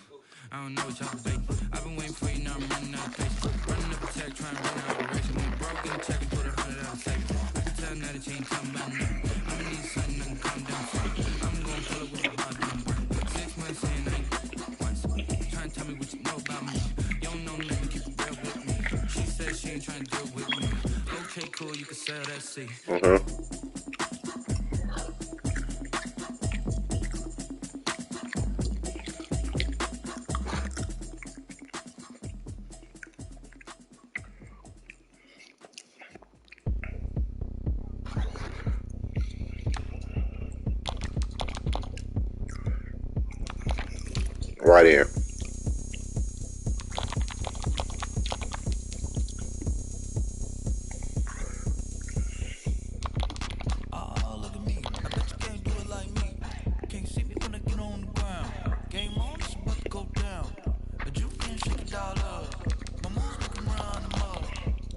I don't know what y'all debating. I've been waiting for you, now I'm running out of patience. Running up a check, trying to run an operation. Went broke in the check and put 100 out of savings. I can tell now that you ain't talking about nothing. I'ma need something that can calm down from. I'm gonna pull up with the bar down. 6 months in, I ain't once. Trying to tell me what you know about me. You don't know nothing, keep it real with me. She said she ain't trying to deal with me. Okay, cool, you can sell that seat. Right here. Look at me. I bet you can't do it like me. Can't see me when I get on the ground. Game on, it's about to go down. But you can't shake it all up. My moves make 'em run them up.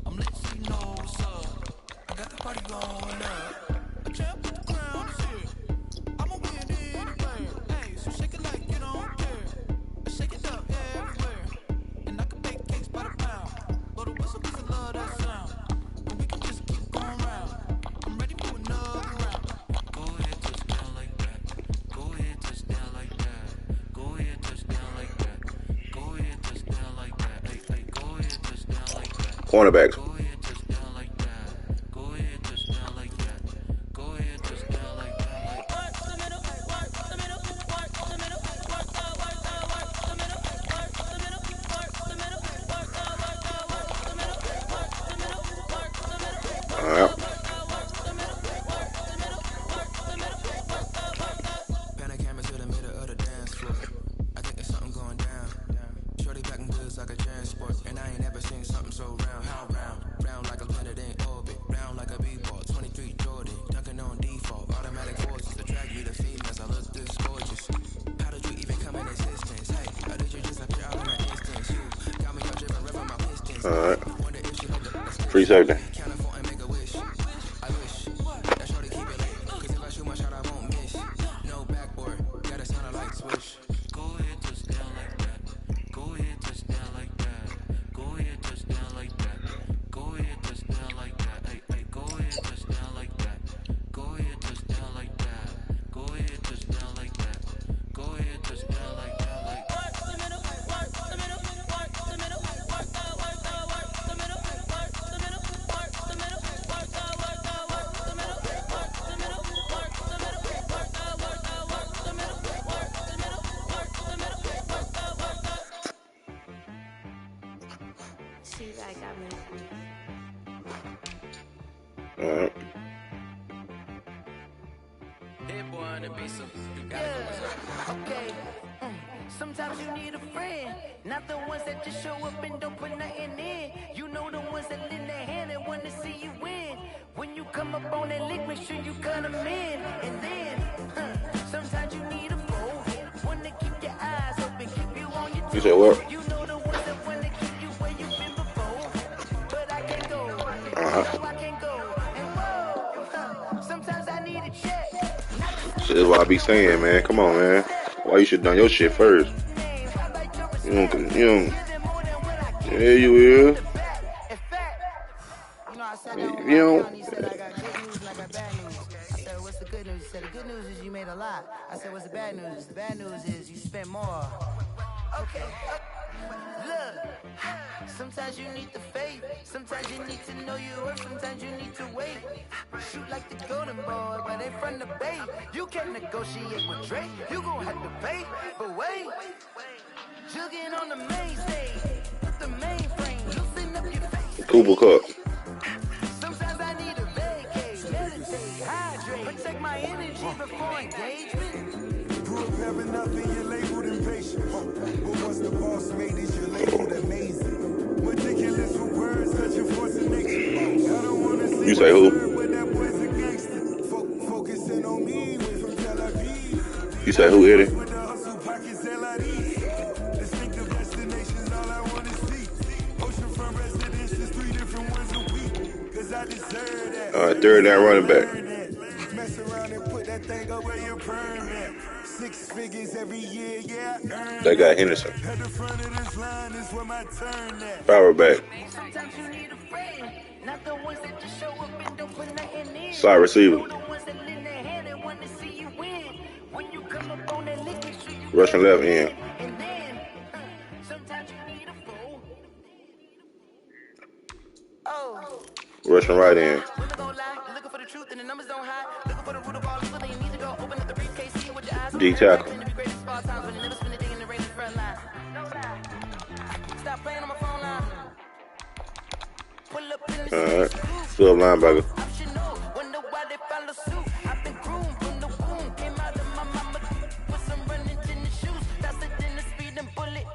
I'm lit so you know what's up. I got the party going up. A champ with the crown is here. I'ma win anyway. Hey, so shake it like you don't care. Shake it up everywhere. And I can bake cakes by the pound. Blow the whistle 'cause I love that sound. And we can just keep going round. I'm ready for another round. Go ahead, touch down like that. Go ahead, touch down like that. Go ahead, touch down like that. Go ahead, touch down like that. Hey, hey, go ahead, touch down like that. Cornerbacks. Go ahead, touch down like that. Go ahead, touch down like that. Go ahead, touch down like that. Like work the middle, work the middle, work the middle, work the middle, work the middle, work the middle, work the middle, work the middle, work the middle, work the middle. All right. Panic camera to the middle of the dance floor. I think there's something going down. Shorty packing goods like a transport, and I ain't never seen something so round. How round? Round like a planet in orbit, round like a b-ball. 23 Jordan, dunking on default. Automatic forces attract me to females. I look this gorgeous. How did you even come in existence? Hey, how did you disappear out in an instance? You got me all driven, revving my pistons. All right. Wonder if she hooked up. Free safety. Can't afford and make a wish. I wish that shorty keep it late. 'Cause if I shoot my shot, I won't miss. No backboard, gotta sound like swish. Go ahead, touch down like that. Go ahead, touch down like that. Go ahead, touch down like that. Go ahead, touch down like that. Hey, hey, go ahead, touch down like that. Go ahead, touch down like that. Go ahead, touch down like that. Go ahead, touch down like that. Like work the middle, work the middle, work the middle, work the middle, work the middle, work the middle, work the middle, work the middle, work the middle, work the middle, work the middle, work the middle, work the middle, work the middle, work the. See, like I mean. All right. Hey boy, on the beat, so you gotta know what's up. Okay. Sometimes you need a friend, not the ones that just show up and don't put nothing in. You know the ones that lend a hand and want to see you win. When you come up on that lick, make sure you cut them in. And then, sometimes you need a foe, one to keep your eyes open, keep you on your toes. You said what? You know the ones that want to keep you where you've been before. But I can't go, I can't go. And whoa, sometimes I need a check. Shit is what I be saying, man. Come on, man. Why you should done your shit first? You don't. Yeah, you will. You know, I sat down with You my don't. account, he said I got good news and I got bad news. I said, what's the good news? He said, the good news is you made a lot. I said, what's the bad news? The bad news is you spent more. Okay. Look, sometimes you need the faith. Sometimes you need to know your worth. Sometimes you need to wait. Shoot like the golden boy, but in front of Bay. You can't negotiate with Drake. You gon' have to pay. But wait, jugging on the main stage. The mainframe, loosen up your face. Cooper Cup. Sometimes I need a vacate, meditate, hydrate, protect my energy before engagement. Grew up having nothing, you're labeled impatient. But once the boss made it, you're labeled amazing. Ridiculous for words, such a force of nature. I don't wanna see You say who? but that boy's a gangster. Focusing on me, went from Tel Aviv. You say who, Eddie? With the hustle pockets, LID. Distinctive destinations, all I wanna see. Oceanfront residences, 3 different ones a week. Cause I deserve that. All right, third down running back. Mess around and put that thing up where you're permanent. 6 figures every year, yeah, I earned They got Henderson. at the front of this line is where my turn at. Power back. Sometimes you need a friend, not the ones that just show up and don't put nothing in. Slide receiver. The ones that lend their hand and want to see you win. When you come up on that lick, make sure you Rushing left end. and then sometimes you need a fool. Oh. Rushing right end. Women gon' lie, you're looking for the truth and the numbers don't hide. Looking for the root of all evil, then you need to go open up the briefcase, see it with your eyes. D tackle. To be great in small times, but you never spend a day in the rain in the front line. No lie. Stop playing on my phone line. Pull up in the All right. Sub linebacker. optional. Wonder why they follow suit. I've been groomed from the womb. Came out of my mama with some running in the shoes. Faster than the speeding bullet.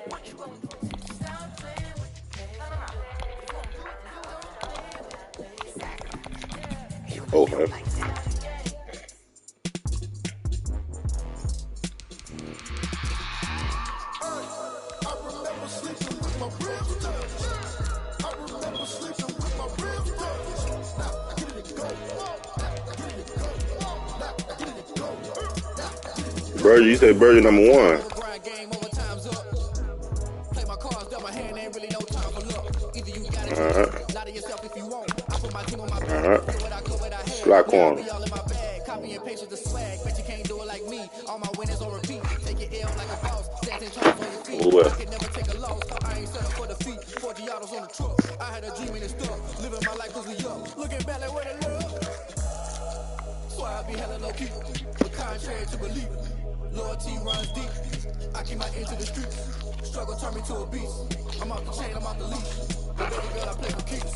What you gonna do? Stop playing with Okay. Burger, you say Burger number 1. Grind game over time's up. Play my cards, dealt my hand, ain't really no time for luck. Either you got it, lie to yourself if you won't. I put my team on my back. Do what I could, what I had. Slot corner. Be all in my bag. Copy and paste with the swag. Bet you can't do it like me. All my winners on repeat. Take your L like a boss. Stand 10 toes on your feet. Ooh, I can never take a loss. I ain't set up for defeat. 40 autos on the truck. I had a dream and it's stuck. Living my life cause we up. Looking back like where the love. So I be hella low key. But contrary to belief. Loyalty runs deep. I keep my ear to the streets. Struggle turn me to a beast. I'm off the chain, I'm off the leash. But baby girl, I play for keeps.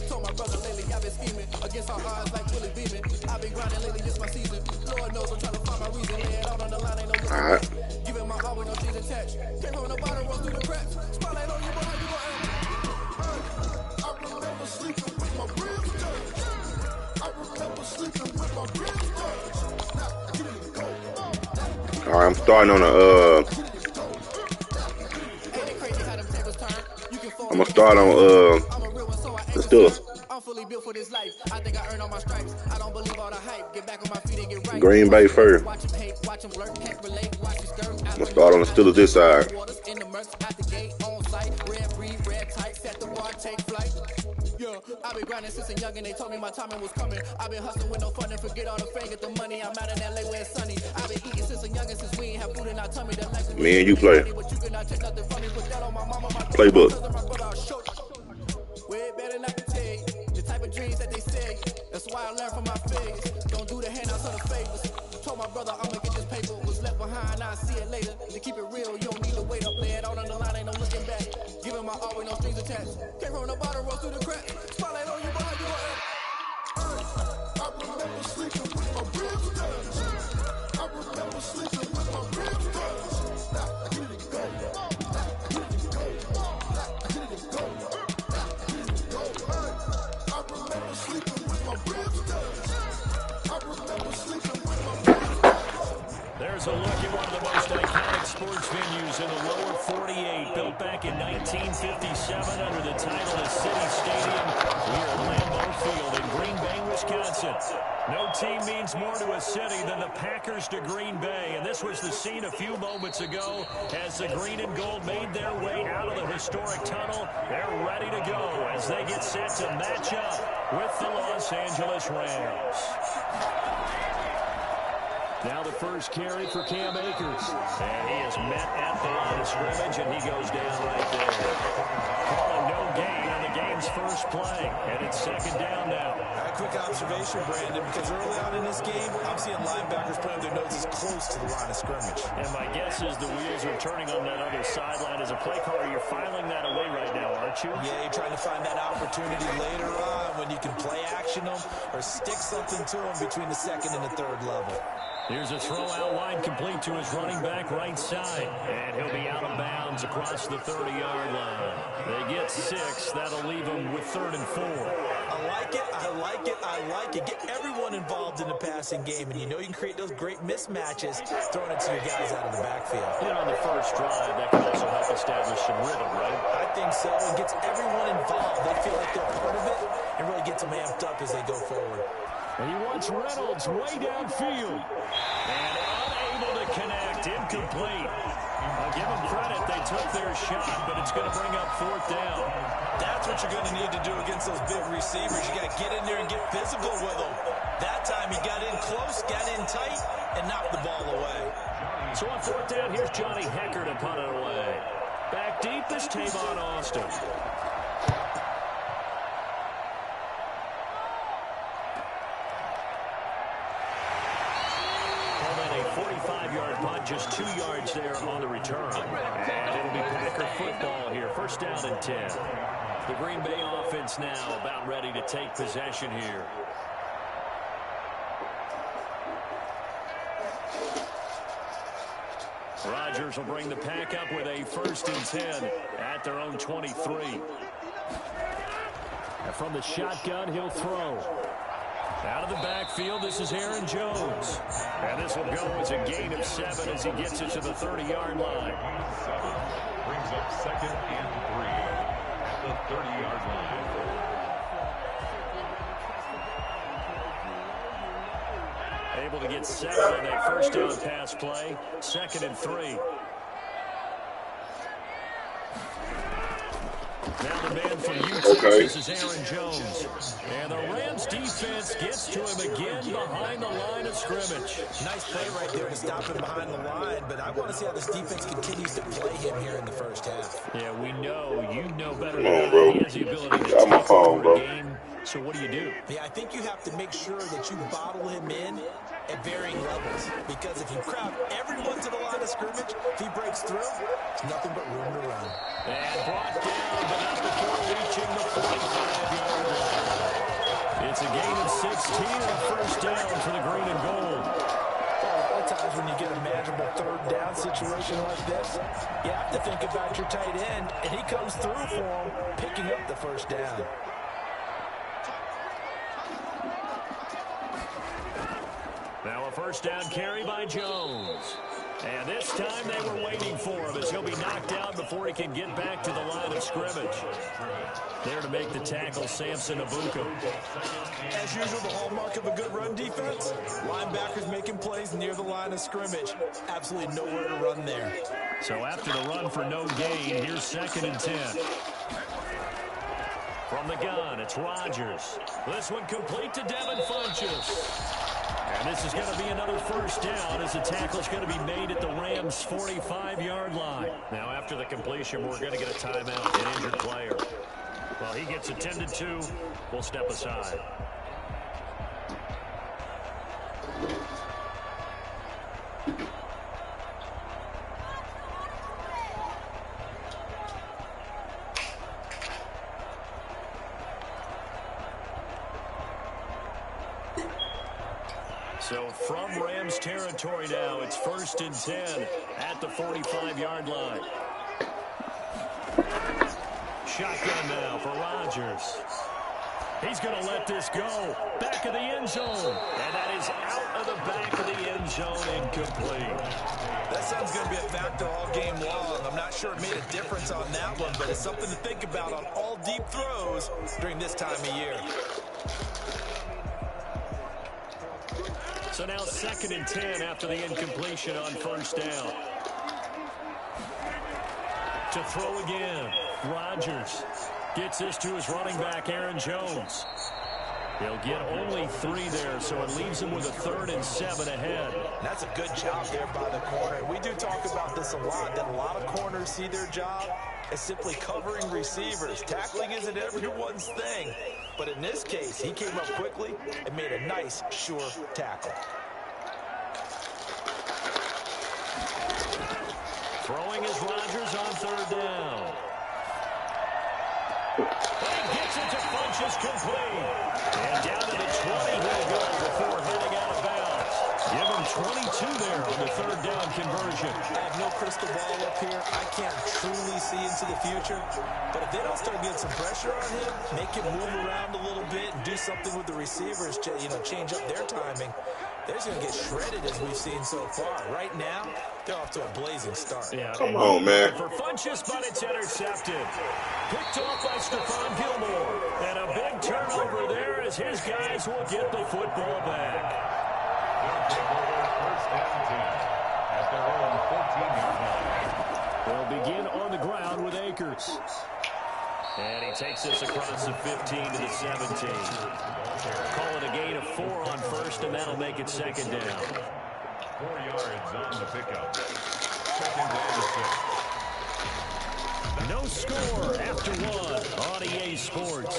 Told my brother lately I've been scheming against all odds like Willie Beeman. I've been grinding lately, this my season. Lord knows I'm trying to find my reason. Lay it out on the line, ain't no looking back. Giving my all with no strings attached. Came from the bottom, rose through the cracks. Spotlight on you, but how you gon' act? I remember sleeping with my ribs touched. I remember sleeping with my ribs touched. Now I get it go. All right, I'm starting on I'm gonna start on the Steelers. I'm fully built for this life. I think I earned all my stripes. I don't believe all the hype. Get back on my feet and get right. Green Bay first. Watch him hate, watch him lurk, can't relate, watch him stir. I'm gonna start on the Steelers this side. In the murks, at the gate, on site, red breed, red tight, set the bar, take flight. Yeah, I've been grinding since a youngin', they told me my timing was coming. I've been hustling with no fun and forget all the fame, get the money. I'm out in LA where it's sunny. I've been eating since a youngin', since we ain't have food in our tummy. Me and you play. Playbook. Way better not to take the type of dreams that they say. That's why I learned from my failures. Don't do the handouts or the favors. Told my brother I'ma get this paper. Was left behind, I'll see it later. To keep it real, you don't need to wait up there. Out on the line, ain't no looking back. Giving my all with no strings attached. Came from the bottom, rose through the cracks. Spotlight on you, but how you gon' act? I remember sleeping with my ribs touched. I remember sleeping with my ribs touched. Now I get it go. There's a look at one of the most iconic sports venues in the lower 48, built back in 1957 under the title of City Stadium. We are at Lambeau Field in Green Bay, Wisconsin. No team means more to a city than the Packers to Green Bay, and this was the scene a few moments ago as the green and gold made their way out of the historic tunnel. They're ready to go as they get set to match up with the Los Angeles Rams. Now the first carry for Cam Akers. And he is met at the line of scrimmage, and he goes down right there. Calling no gain on the game's first play. And it's second down now. A quick observation, Brandon, because early on in this game, I'm seeing linebackers putting their noses close to the line of scrimmage. And my guess is the wheels are turning on that other sideline. As a play caller, you're filing that away right now, aren't you? Yeah, you're trying to find that opportunity later on when you can play action them or stick something to them between the second and the third level. Here's a throw out wide, complete to his running back right side. And he'll be out of bounds across the 30-yard line. They get 6. That'll leave them with 3rd and 4. I like it, I like it, I like it. Get everyone involved in the passing game, and you know you can create those great mismatches throwing it to your guys out of the backfield. And on the first drive, that can also help establish some rhythm, right? I think so. It gets everyone involved. They feel like they're part of it and really gets them amped up as they go forward. And he wants Reynolds way downfield. And unable to connect. Incomplete. I'll give them credit. They took their shot, but it's going to bring up 4th down. That's what you're going to need to do against those big receivers. You got to get in there and get physical with them. That time he got in close, got in tight, and knocked the ball away. So on 4th down, here's Johnny Hecker to punt it away. Back deep is Tavon Austin. A 45-yard punt, just 2 yards there on the return. And it'll be Packer football here. 1st down and 10. The Green Bay offense now about ready to take possession here. Rodgers will bring the pack up with a 1st and 10 at their own 23. And from the shotgun, he'll throw. Out of the backfield, this is Aaron Jones. And this will go as a gain of 7 as he gets it to the 30-yard line. 7 brings up 2nd and 3 at the 30-yard line. Able to get 7 on that 1st down pass play. 2nd and 3. Now the man from Utah, this is Aaron Jones. And the Rams defense gets to him again behind the line of scrimmage. Nice play right there to stop him behind the line, but I want to see how this defense continues to play him here in the 1st half. Yeah, we know. You know better Come on, than bro. he has the ability to Got my take phone, over bro. a game. So what do you do? Yeah, I think you have to make sure that you bottle him in at varying levels. Because if you crowd everyone to the line of scrimmage, if he breaks through, there's nothing but room to run. And brought down, but not before reaching the 45-yard line. It's a gain of 16 and 1st down for the green and gold. A lot of times when you get a manageable 3rd down situation like this, you have to think about your tight end, and he comes through for him, picking up the 1st down. Now a 1st down carry by Jones. And this time they were waiting for him as he'll be knocked out before he can get back to the line of scrimmage. There to make the tackle, Samson Abuka. As usual, the hallmark of a good run defense, linebackers making plays near the line of scrimmage. Absolutely nowhere to run there. So after the run for no gain, here's 2nd and 10. From the gun, it's Rodgers. This one complete to Devin Funchess. And this is going to be another 1st down as the tackle's going to be made at the Rams' 45-yard line. Now, after the completion, we're going to get a timeout, an injured player. Well, he gets attended to. We'll step aside. So from Rams territory now, it's 1st and 10 at the 45-yard line. Shotgun now for Rodgers. He's going to let this go. Back of the end zone. And that is out of the back of the end zone, incomplete. That sun's going to be a factor all game long. I'm not sure it made a difference on that one, but it's something to think about on all deep throws during this time of year. So now 2nd and 10 after the incompletion on 1st down. To throw again, Rodgers gets this to his running back, Aaron Jones. He'll get only 3 there, so it leaves him with a 3rd and 7 ahead. That's a good job there by the corner. We do talk about this a lot, that a lot of corners see their job as simply covering receivers. Tackling isn't everyone's thing. But in this case, he came up quickly and made a nice, sure tackle. Throwing is Rodgers on 3rd down. And he gets it to Funchess complete. And down to the 20 he'll go before heading out of bounds. Give him 22 there on the 3rd down conversion. I have no crystal ball up here. I can't truly see into the future. But if they don't start getting some pressure on him, make him move around a little bit and do something with the receivers, change up their timing, they're going to get shredded as we've seen so far. Right now, they're off to a blazing start. Yeah, come on, man. For Funchess, but it's intercepted. Picked off by Stephon Gilmore. And a big turnover there as his guys will get the football back. First and 10 at their own 14-yard line. They'll begin on the ground with Akers. And he takes this across the 15 to the 17. Call it a gain of 4 on 1st, and that'll make it 2nd down. 4 yards on the pickup. 2nd and 6. No score after 1 on EA Sports.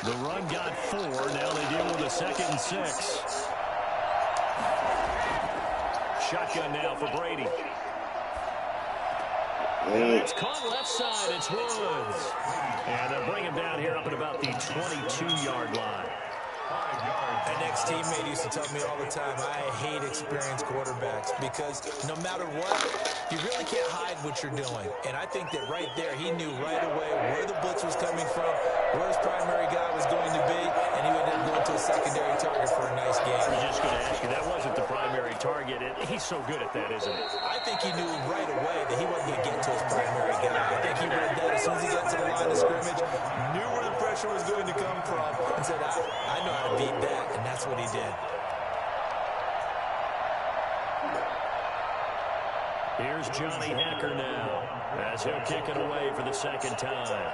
The run got 4. Now they deal with a 2nd and 6. Shotgun now for Brady. It's caught left side. It's Woods. And they'll bring him down here up at about the 22-yard line. My next teammate used to tell me all the time, I hate experienced quarterbacks because no matter what, you really can't hide what you're doing. And I think that right there, he knew right away where the blitz was coming from, where his primary guy was going to be, and he would then go into a secondary target for a nice game. I was just going to ask you, that wasn't the primary target. He's so good at that, isn't he? I think he knew right away that he wasn't going to get to his primary guy. I think he read that as soon as he got to the line of scrimmage, knew where the pressure was going to come from, and said, I know how to beat that, and that's what he did. Here's Johnny Hacker now, as he'll kick it away for the 2nd time.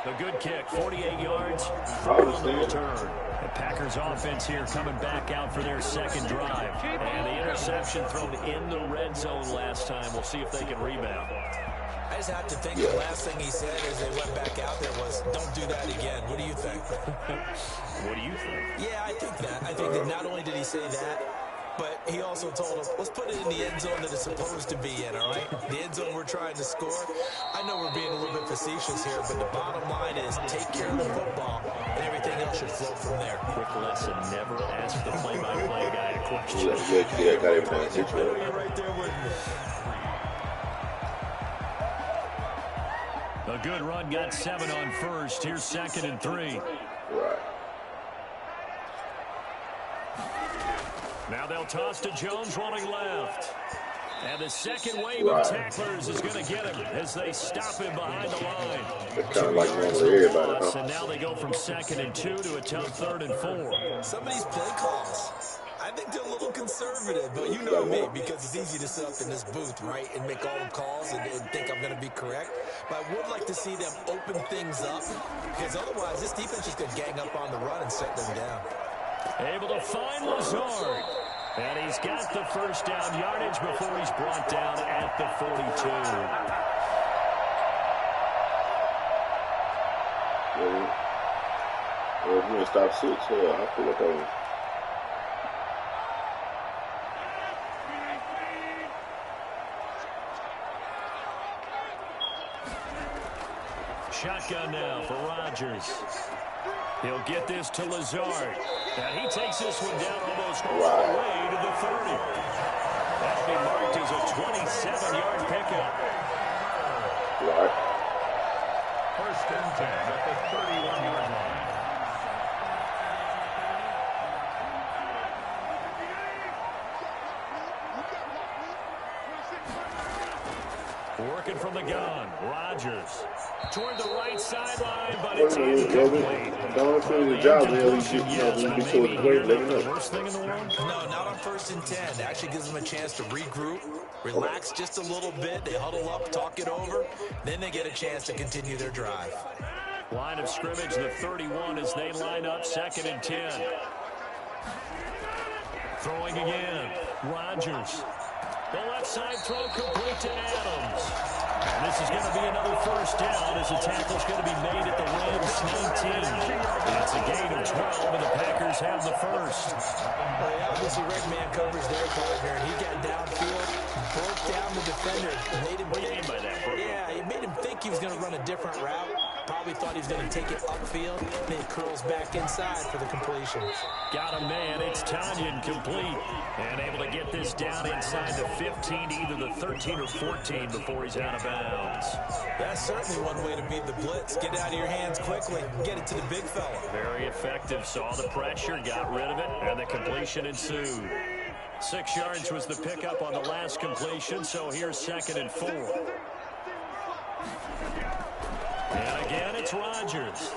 The good kick, 48 yards on the return. The Packers offense here coming back out for their 2nd drive. And the interception thrown in the red zone last time. We'll see if they can rebound. I just have to think the last thing he said as they went back out there was, don't do that again. What do you think? What do you think? Yeah, I think that. I think that not only did he say that, but he also told him, let's put it in the end zone that it's supposed to be in, all right? The end zone we're trying to score. I know we're being a little bit facetious here, but the bottom line is take care of the football, and everything else should flow from there. Quick lesson, never ask the play-by-play guy a question. Yeah, got everything. You're right there with me. A good run, got 7 on 1st. Here's 2nd and 3. Right. Now they'll toss to Jones running left. And the second wave of tacklers is going to get him as they stop him behind the line. It's kind of like everybody, huh? And now they go from 2nd and 2 to a tough 3rd and 4. Some of these play calls, I think they're a little conservative, but you know me, because it's easy to sit up in this booth, right, and make all the calls and think I'm going to be correct. But I would like to see them open things up, because otherwise this defense is going to gang up on the run and set them down. Able to find Lazard. And he's got the 1st down yardage before he's brought down at the 42. Well, if you want to stop 6, I feel like I Shotgun now for Rodgers. He'll get this to Lazard. And he takes this one down almost all the way to the 30. That'll be marked as a 27-yard pickup. Right. 1st and 10 at the 31-yard line. Working from the gun. Rodgers toward the right sideline, but it's incomplete. Don't finish the job until you get towards the plate. Let me know. The worst thing in the world? No, not on 1st and 10. Actually gives them a chance to regroup, relax just a little bit. They huddle up, talk it over. Then they get a chance to continue their drive. Line of scrimmage, the 31 as they line up 2nd and 10. Throwing again. Rodgers. The left side throw complete to Adams. And this is going to be another first down as the tackle's going to be made at the Rams 19. It's a gain of 12, and the Packers have the first. Well, they obviously read man coverage their partner, and he got downfield, broke down the defender. Made him what do you mean by that? Yeah, it made him think he was going to run a different route. Probably thought he was going to take it upfield. Then he curls back inside for the completion. Got a man. It's Tanyan complete. And able to get this down inside the 15, either the 13 or 14 before he's out of bounds. That's certainly one way to beat the blitz. Get it out of your hands quickly. Get it to the big fella. Very effective. Saw the pressure, got rid of it, and the completion ensued. 6 yards was the pickup on the last completion, so here's 2nd and 4. And again, it's Rodgers.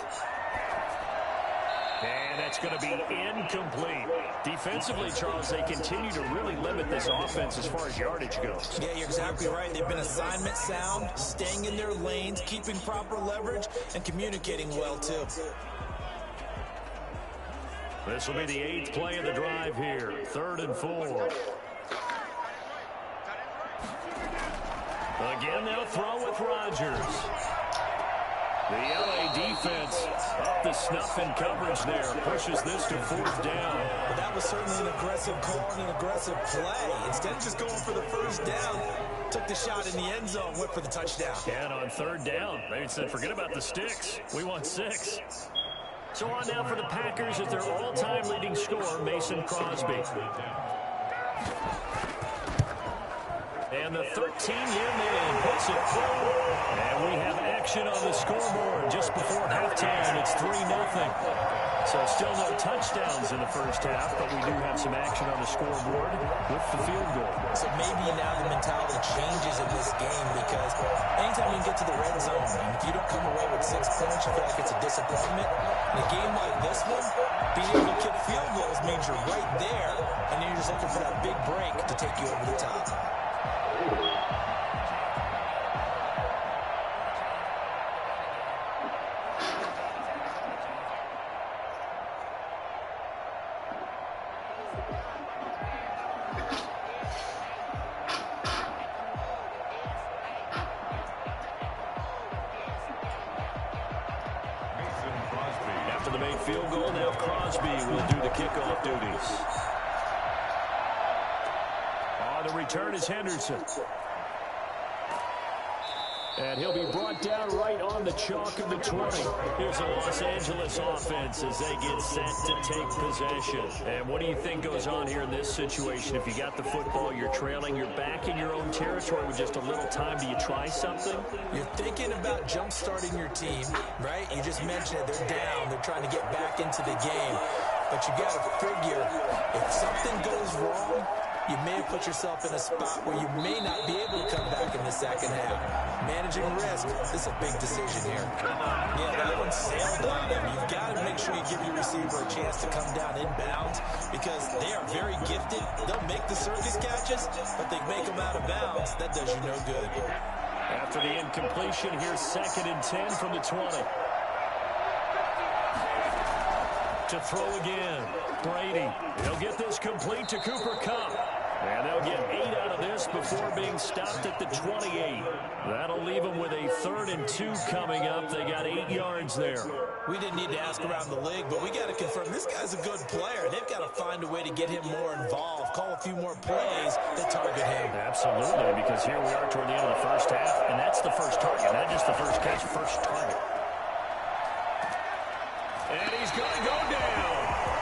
And that's going to be incomplete. Defensively, Charles, they continue to really limit this offense as far as yardage goes. Yeah, you're exactly right. They've been assignment sound, staying in their lanes, keeping proper leverage, and communicating well, too. This will be the 8th play of the drive here. 3rd and 4. Again, they'll throw with Rodgers. The LA defense up the snuff in coverage there. Pushes this to 4th down. But that was certainly an aggressive call and an aggressive play. Instead of just going for the first down, took the shot in the end zone, went for the touchdown. And on 3rd down, they said, forget about the sticks. We want 6. So on now for the Packers at their all-time leading scorer, Mason Crosby. And the 13-year man puts it through. And we have action on the scoreboard just before halftime. It's 3-0. So still no touchdowns in the first half, but we do have some action on the scoreboard with the field goal. So maybe now the mentality changes in this game because anytime you get to the red zone, and if you don't come away with 6 points, you feel like it's a disappointment. In a game like this one, being able to kick field goals means you're right there, and then you're just looking for that big break to take you over the top. After the made field goal, now Crosby will do the kickoff duties. On the return is Henderson. And he'll be brought down right on the chalk of the 20. Here's the Los Angeles offense as they get set to take possession. And what do you think goes on here in this situation? If you got the football, you're trailing, you're back in your own territory with just a little time. Do you try something? You're thinking about jump-starting your team, right? You just mentioned it. They're down. They're trying to get back into the game. But you got to figure, if something goes wrong, you may have put yourself in a spot where you may not be able to come back in the second half. Managing risk, this is a big decision here. Yeah, that one sailed on them. You've got to make sure you give your receiver a chance to come down inbounds because they are very gifted. They'll make the circus catches, but they make them out of bounds. That does you no good. After the incompletion, here's 2nd and 10 from the 20. To throw again. Brady. He'll get this complete to Cooper Kupp. And they'll get 8 out of this before being stopped at the 28. That'll leave them with a 3rd and 2 coming up. They got 8 yards there. We didn't need to ask around the league, but we got to confirm this guy's a good player. They've got to find a way to get him more involved, call a few more plays that target him. Absolutely, because here we are toward the end of the first half, and that's the first target, not just the first catch, first target. And he's going to go down.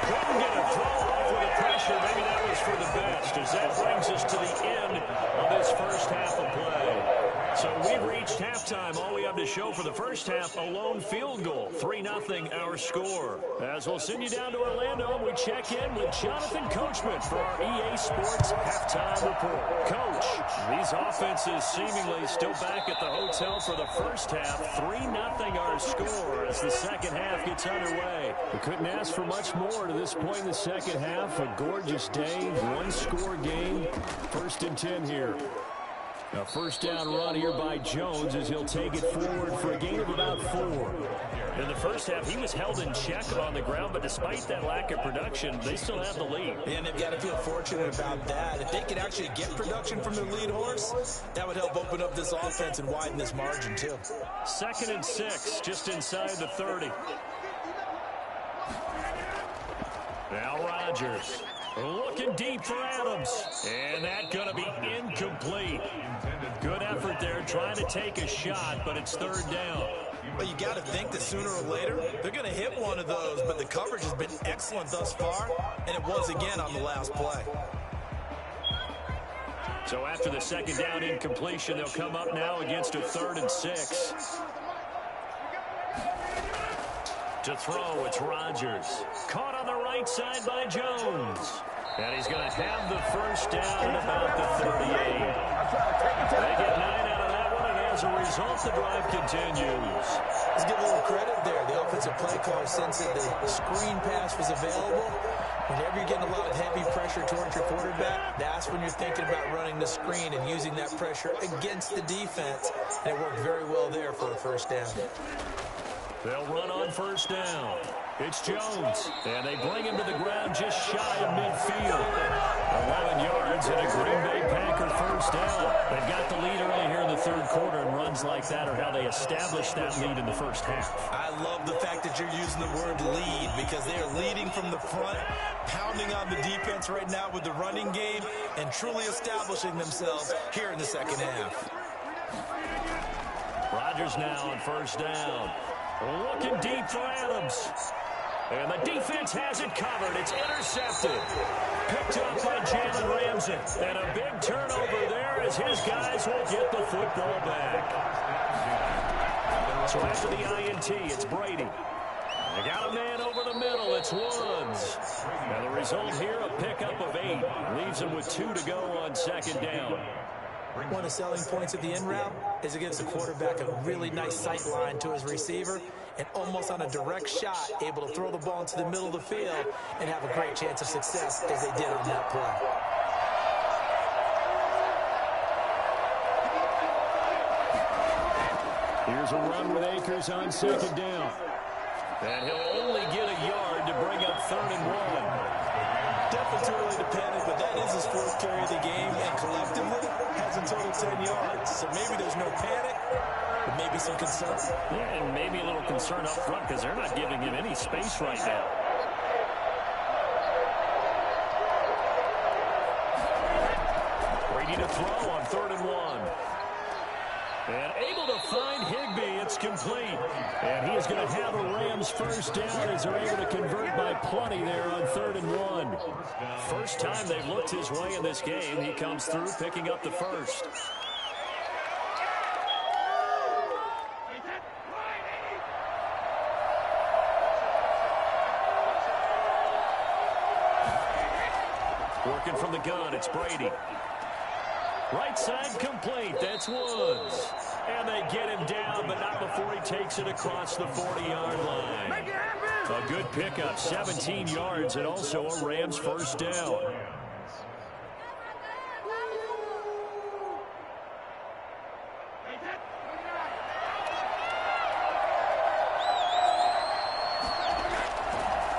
Couldn't get a throw off with the pressure. Maybe that was for the best, as that brings us to the end of this first half of play. So we've reached halftime. All we have to show for the first first half, a lone field goal. 3-0 our score. As we'll send you down to Orlando, we check in with Jonathan Coachman for our EA Sports Halftime Report. Coach, these offenses seemingly still back at the hotel for the first half. 3-0 our score as the second half gets underway. We couldn't ask for much more to this point in the second half. A gorgeous day, one-score game. 1st and 10 here. A first down run here by Jones as he'll take it forward for a gain of about 4. In the first half, he was held in check on the ground, but despite that lack of production, they still have the lead. And they've got to feel fortunate about that. If they could actually get production from their lead horse, that would help open up this offense and widen this margin, too. 2nd and 6, just inside the 30. Now Rodgers. Looking deep for Adams. And that's going to be incomplete. Good effort there trying to take a shot, but it's 3rd down. Well, you got to think that sooner or later, they're going to hit one of those, but the coverage has been excellent thus far, and it was again on the last play. So after the 2nd down incompletion, they'll come up now against a 3rd and 6. To throw, it's Rodgers. Caught on the right side by Jones. And he's going to have the first down at about the 38. They get 9 out of that one, and as a result, the drive continues. Let's give a little credit there. The offensive play caller sensed that the screen pass was available. Whenever you're getting a lot of heavy pressure towards your quarterback, that's when you're thinking about running the screen and using that pressure against the defense. And it worked very well there for a first down. They'll run on first down. It's Jones, and they bring him to the ground just shy of midfield. 11 yards and a Green Bay Packer first down. They've got the lead early here in the 3rd quarter, and runs like that are how they established that lead in the first half. I love the fact that you're using the word lead because they are leading from the front, pounding on the defense right now with the running game, and truly establishing themselves here in the second half. Rodgers now on first down. Looking deep for Adams. And the defense has it covered. It's intercepted. Picked up by Jalen Ramsey. And a big turnover there as his guys will get the football back. So after the INT, it's Brady. They got a man over the middle. It's Woods. And the result here, a pickup of 8. Leaves him with 2 to go on 2nd down. One of the selling points of the in route is it gives the quarterback a really nice sight line to his receiver and almost on a direct shot able to throw the ball into the middle of the field and have a great chance of success as they did on that play. Here's a run with Akers on 2nd down. And he'll only get a yard to bring up 3rd and 1. Definitely too early to panic, but that is his 4th carry of the game, and collectively has a total 10 yards. So maybe there's no panic, but maybe some concern. Yeah, and maybe a little concern up front because they're not giving him any space right now. Brady to throw on 3rd and 1. And able to find Higbee. It's complete. And he is going to have a Rams first down as they're able to convert by plenty there on 3rd and 1. First time they've looked his way in this game. He comes through picking up the first. Working from the gun, it's Brady. Right side complete. That's Woods. And they get him down, but not before he takes it across the 40-yard line. A good pickup, 17 yards, and also a Rams first down.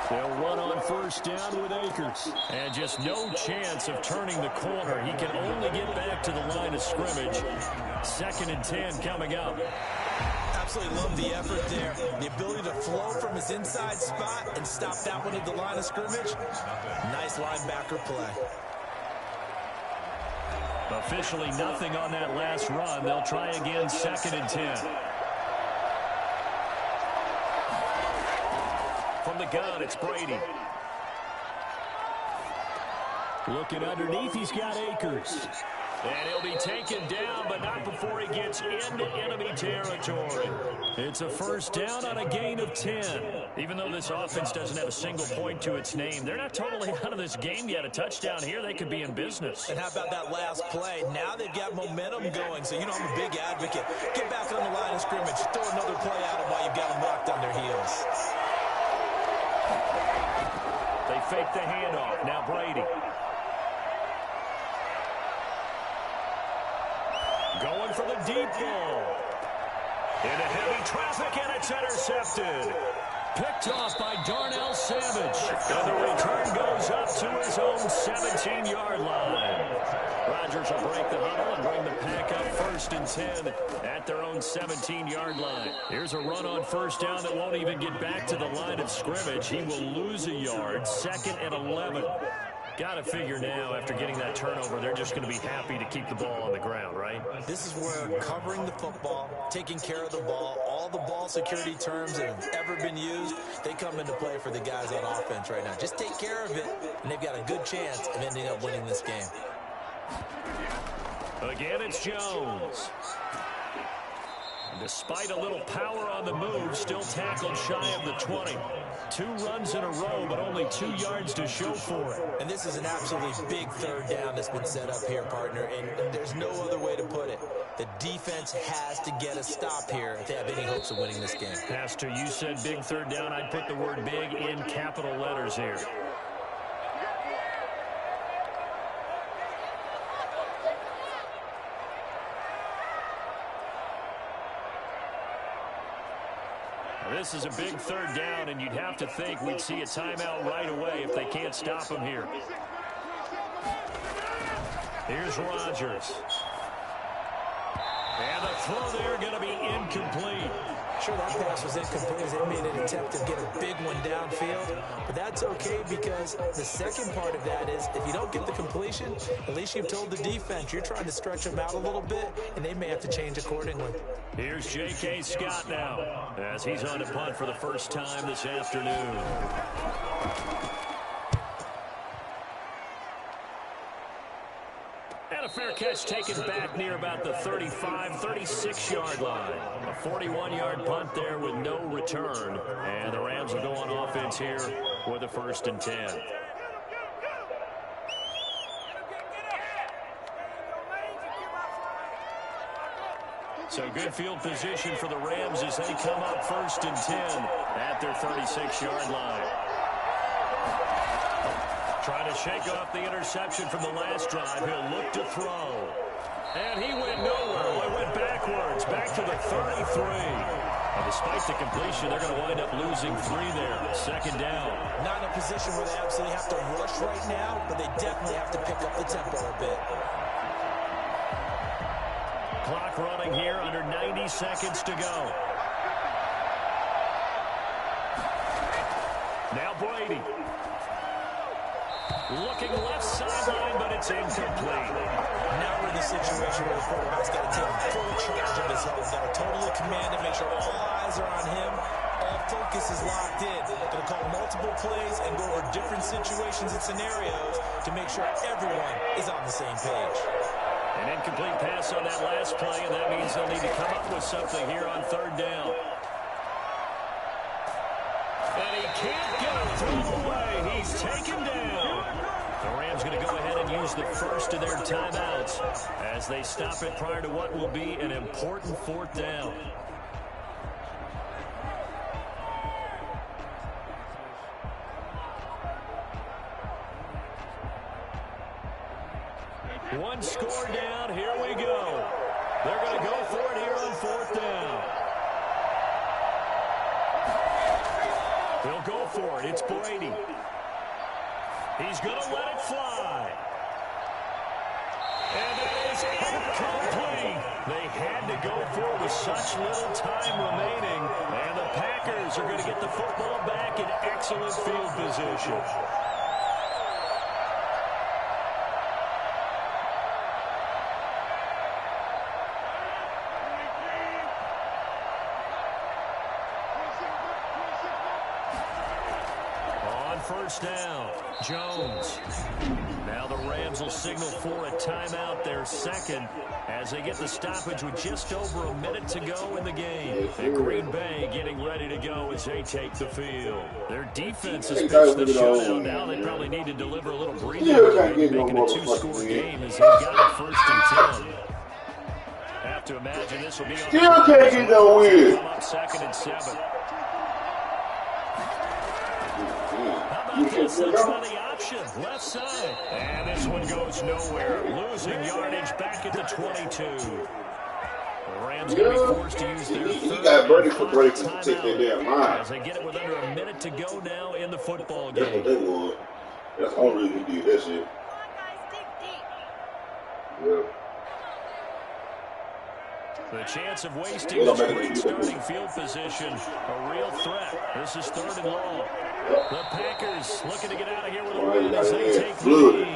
They'll run on first down with Akers. And just no chance of turning the corner. He can only get back to the line of scrimmage. 2nd and 10 coming up. Absolutely love the effort there. The ability to flow from his inside spot and stop that one at the line of scrimmage. Nice linebacker play. Officially nothing on that last run. They'll try again 2nd and 10. From the gun, it's Brady. Looking underneath, he's got Akers. And he'll be taken down, but not before he gets into enemy territory. It's a first down on a gain of 10. Even though this offense doesn't have a single point to its name, they're not totally out of this game yet. A touchdown here, they could be in business. And how about that last play? Now they've got momentum going, so you know I'm a big advocate. Get back on the line of scrimmage. Throw another play at them while you've got them locked on their heels. They fake the handoff. Now Brady. Going for the deep ball. Into heavy traffic, and it's intercepted. Picked off by Darnell Savage. And the return goes up to his own 17-yard line. Rodgers will break the huddle and bring the pack up 1st and 10 at their own 17-yard line. Here's a run on first down that won't even get back to the line of scrimmage. He will lose a yard. 2nd and 11. Got to figure now, after getting that turnover, they're just going to be happy to keep the ball on the ground, right? This is where covering the football, taking care of the ball, all the ball security terms that have ever been used, they come into play for the guys on offense right now. Just take care of it, and they've got a good chance of ending up winning this game. Again, it's Jones. Despite a little power on the move, still tackled shy of the 20. 2 runs in a row, but only 2 yards to show for it. And this is an absolutely big third down that's been set up here, partner, and there's no other way to put it. The defense has to get a stop here if they have any hopes of winning this game. Pastor, you said big third down. I'd put the word big in capital letters here. This is a big third down, and you'd have to think we'd see a timeout right away if they can't stop him here. Here's Rodgers. And the throw there going to be incomplete. Sure, that pass was incomplete as they made an attempt to get a big one downfield. But that's okay because the second part of that is if you don't get the completion, at least you've told the defense you're trying to stretch them out a little bit, and they may have to change accordingly. Here's J.K. Scott now as he's on to punt for the first time this afternoon. And a fair catch taken back near about the 35, 36-yard line. A 41-yard punt there with no return. And the Rams will go on offense here with a 1st and 10. So good field position for the Rams as they come up 1st and 10 at their 36-yard line. Trying to shake off the interception from the last drive. He'll look to throw. And he went nowhere. Well, he went backwards, back to the 33. And despite the completion, they're going to wind up losing 3 there. 2nd down. Not in a position where they absolutely have to rush right now, but they definitely have to pick up the tempo a bit. Clock running here, under 90 seconds to go. Now Brady. Looking left sideline, but it's incomplete. Now we're in the situation where the quarterback's got to take full charge of his health. Got to totally command it, make sure all eyes are on him. All focus is locked in. Going to call multiple plays and go over different situations and scenarios to make sure everyone is on the same page. An incomplete pass on that last play, and that means they'll need to come up with something here on 3rd down. And he can't get a throw away. He's taken down. The Rams going to go ahead and use the first of their timeouts as they stop it prior to what will be an important 4th down. One score down. Here we go. They're going to go for it here on 4th down. They'll go for it. It's Brady. He's going to let it fly. And that is incomplete. They had to go for it with such little time remaining. And the Packers are going to get the football back in excellent field position. first down. Jones. Now the Rams will signal for a timeout, their second, as they get the stoppage with just over a minute to go in the game. And Green Bay getting ready to go as they take the field. Their defense has pitched the shutout. Now they probably need to deliver a little breathing room, maybe make it a two-score game as they've got it 1st and 10. Have to imagine this will be on still can't get no win. come up 2nd and 7. Try the option, left side. And this one goes nowhere. Losing yardage back at the 22. The Rams going to be forced to use their He got Brady for breaks to take that damn line. as they get it with under a minute to go now in the football That's what game. they want. That's the only reason he did that shit. Yeah. The chance of wasting this great starting field position, a real threat. This is 3rd and long. The Packers looking to get out of here with a win as they take the lead.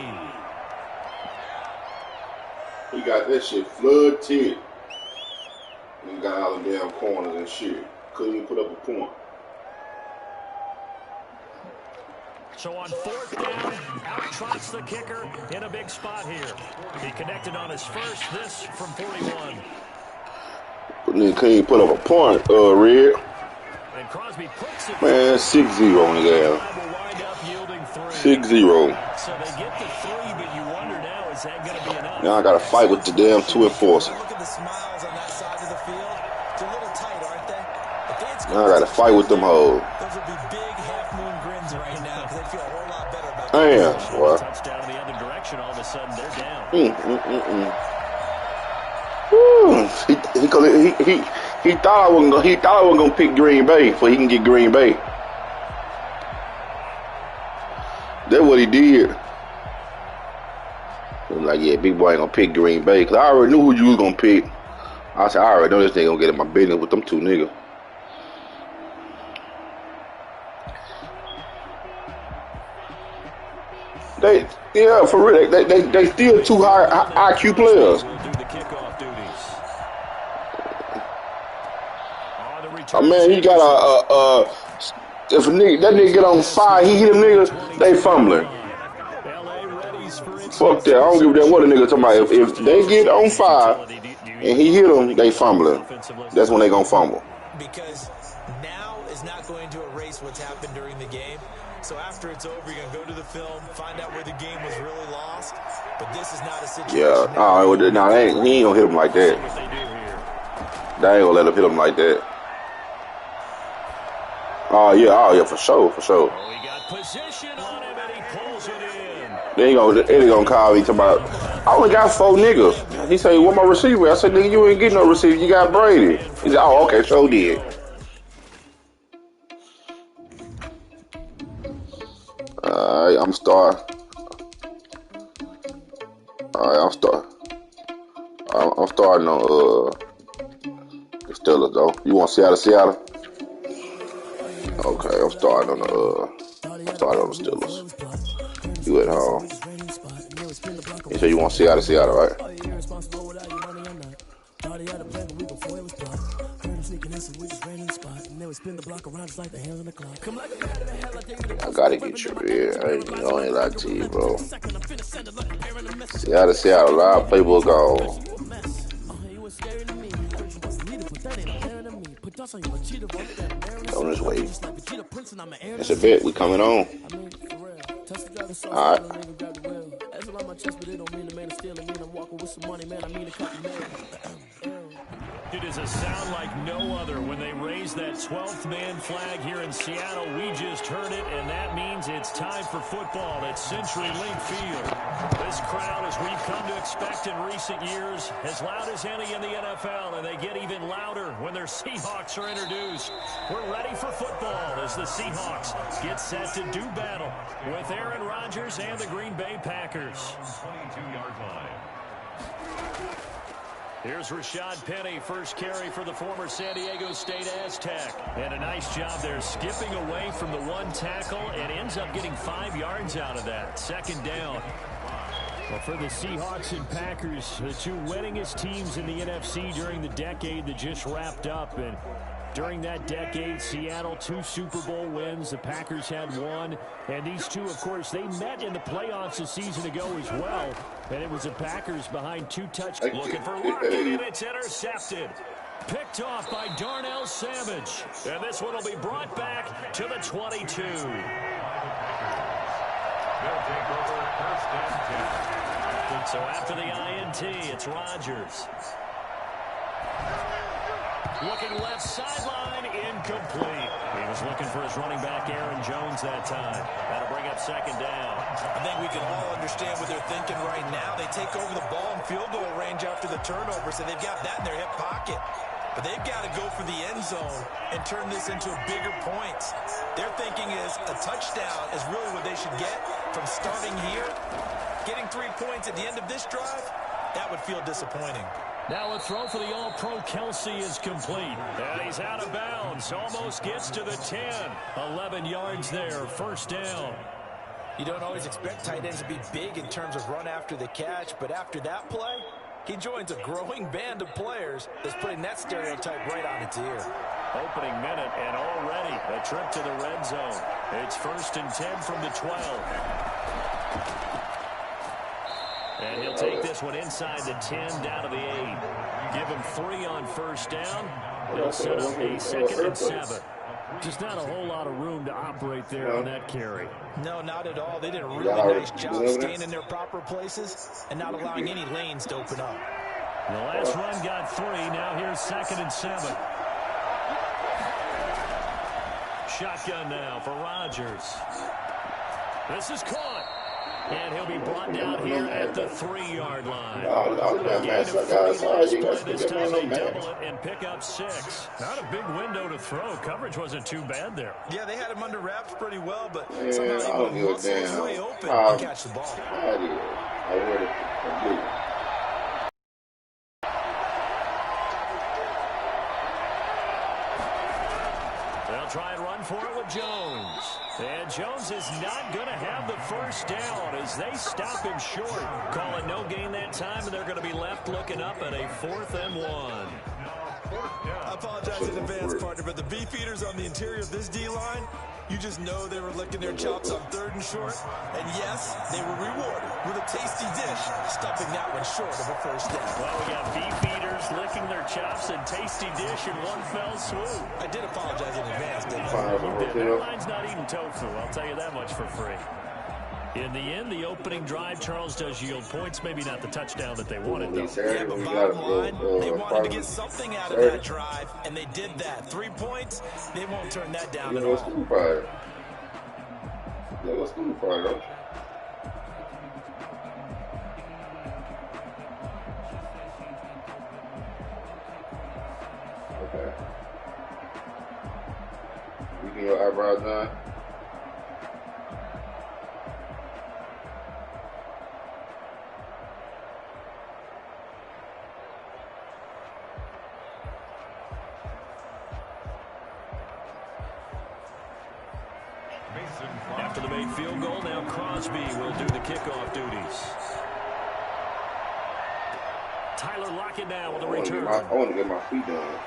He got that shit flooded. He got all the damn corners and shit. Couldn't even put up a point. So on 4th down, out trots the kicker in a big spot here. He connected on his first, this from 41. Nigga couldn't even put up a point, Red. And Crosby puts it. Man, 6-0 on his ass. 6-0. So they get the 3, but you wonder now, is that going to be enough? Now I got to fight with the damn 2 enforcers. Look at the smiles on that side of the field. It's a little tight, aren't they? If they had Now I got to fight with them hoes. those would be big half-moon grins right now because they'd feel a whole lot better about Damn, boy. Touchdown in the other direction, all of a sudden they're down. Woo. He thought I wasn't gonna pick Green Bay so he can get Green Bay. That's what he did. He was like, yeah, big boy ain't gonna pick Green Bay because I already knew who you was gonna pick. I said, I already know this nigga gonna get in my business with them 2 niggas. Yeah, for real. They still 2 high IQ players. Oh man, he got if that nigga get on 5, he hit them niggas, they fumbling. Fuck that. I don't give a damn what a nigga talking about. If they get on 5 and he hit them, they fumbling. That's when they gonna fumble. Because now is not going to erase what's happened during the game. So after it's over, you're going to go to the film, find out where the game was really lost. But this is not a situation. Yeah, he ain't gonna hit him like that. They ain't gonna let him hit him like that. Oh yeah, for sure. He got position on him and he pulls it in. They gonna call me talking about, I only got 4 niggas. He say, what my receiver? I said, nigga, you ain't getting no receiver. You got Brady. He said, oh, okay, so did. Alright, I'm starting. I'm starting on the Steelers though. You want Seattle? Okay, I'm starting on the Steelers. You at home? You said you want Seattle, right? I gotta get you, man. I ain't gonna lie to you, bro. Seattle, a lot of people gone. On his way. It's a bet. We coming on. All right. It is a sound like no other when they raise that 12th man flag here in Seattle. We just heard it, and that means it's time for football at CenturyLink Field. This crowd, as we've come to expect in recent years, as loud as any in the NFL, and they get even louder when their Seahawks are introduced. We're ready for football as the Seahawks get set to do battle with Aaron Rodgers and the Green Bay Packers. 22-yard line. Here's Rashad Penny, first carry for the former San Diego State Aztec. And a nice job there skipping away from the 1 tackle and ends up getting 5 yards out of that. 2nd down. Well, for the Seahawks and Packers, the 2 winningest teams in the NFC during the decade that just wrapped up. And During that decade, Seattle 2 Super Bowl wins. The Packers had 1. And these two, of course, they met in the playoffs a season ago as well. And it was the Packers behind 2 touchdowns. Looking for Lockett, and it's intercepted. Picked off by Darnell Savage. And this one will be brought back to the 22. They'll take over first and 10. So after the INT, it's Rodgers. Looking left sideline, incomplete. He was looking for his running back, Aaron Jones, that time. That'll bring up second down. I think we can all understand what they're thinking right now. They take over the ball in field goal range after the turnover, so they've got that in their hip pocket. But they've got to go for the end zone and turn this into bigger points. Their thinking is a touchdown is really what they should get from starting here. Getting 3 points at the end of this drive, that would feel disappointing. Now a throw for the All-Pro Kelsey is complete. And he's out of bounds. Almost gets to the 10. 11 yards there. First down. You don't always expect tight ends to be big in terms of run after the catch, but after that play, he joins a growing band of players that's putting that stereotype right on its ear. Opening minute, and already a trip to the red zone. It's first and 10 from the 12. And he'll take this one inside the 10, down to the 8. Give him 3 on first down. He'll set up a second and 7. Just not a whole lot of room to operate there on that carry. No, not at all. They did a really nice job staying in their proper places and not allowing any lanes to open up. The last run got 3. Now here's second and 7. Shotgun now for Rodgers. This is caught. And he'll be brought down here at the 3-yard line. This time they double it and pick up 6. Not a big window to throw. Coverage wasn't too bad there. Yeah, they had him under wraps pretty well, but somehow he muscled his way open and catch the ball. They'll try and run for it with Jones. And Jones is not going to have the first down as they stop him short. Call it no gain that time, and they're going to be left looking up at a 4th and 1. I apologize in advance, partner, but the beefeaters on the interior of this D-line, you just know they were licking their chops on 3rd and short. And yes, they were rewarded with a tasty dish, stuffing that one short of a first down. Well, we got beefeaters licking their chops and tasty dish in one fell swoop. I did apologize in advance, didn't I? That line's not eating tofu, I'll tell you that much for free. In the end, the opening drive, Charles, does yield points. Maybe not the touchdown that they wanted, though. Yeah, but bottom line, they wanted to get something out of that drive, and they did that. 3 points, they won't turn that down at all. Yeah, let's do it, though. Okay. You get your eyebrows done? After the made field goal, now Crosby will do the kickoff duties. Tyler Lockett now with a return. I want to get my feet done.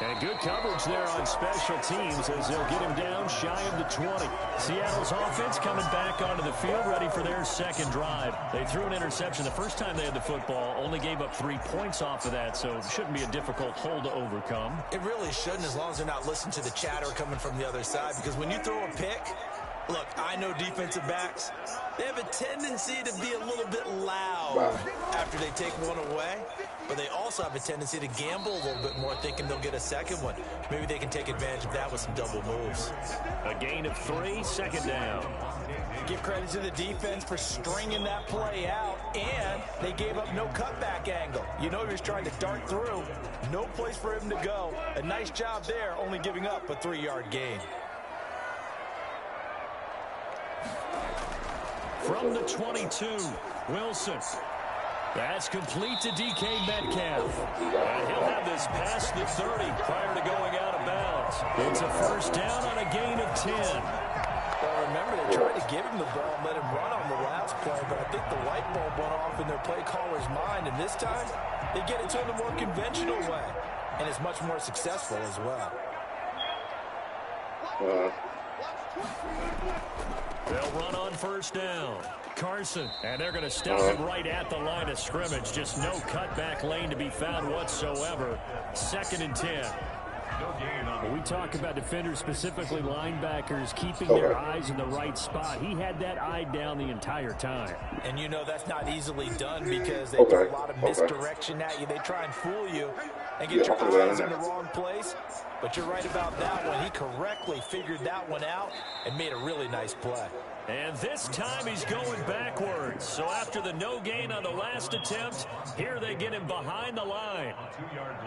And good coverage there on special teams as they'll get him down shy of the 20. Seattle's offense coming back onto the field, ready for their second drive. They threw an interception the first time they had the football, only gave up 3 points off of that, so it shouldn't be a difficult hole to overcome. It really shouldn't, as long as they're not listening to the chatter coming from the other side, because when you throw a pick, look, I know defensive backs, they have a tendency to be a little bit loud after they take one away, but they also have a tendency to gamble a little bit more, thinking they'll get a second one. Maybe they can take advantage of that with some double moves. A gain of 3, second down. Give credit to the defense for stringing that play out, and they gave up no cutback angle. You know he was trying to dart through. No place for him to go. A nice job there, only giving up a 3-yard gain. From the 22, Wilson. That's complete to DK Metcalf. And he'll have this past the 30 prior to going out of bounds. It's a first down on a gain of 10. Well, remember, they tried to give him the ball and let him run on the last play, but I think the light bulb went off in their play caller's mind, and this time, they get it to him the more conventional way. and is much more successful as well. They'll run on first down. Carson, and they're going to stop him right at the line of scrimmage. Just no cutback lane to be found whatsoever. 2nd and 10. When we talk about defenders, specifically linebackers, keeping their eyes in the right spot, he had that eye down the entire time. And you know that's not easily done because they throw a lot of misdirection at you. They try and fool you and get your eyes in the wrong place. But you're right about that one. He correctly figured that one out and made a really nice play. And this time he's going backwards. So after the no gain on the last attempt, here they get him behind the line.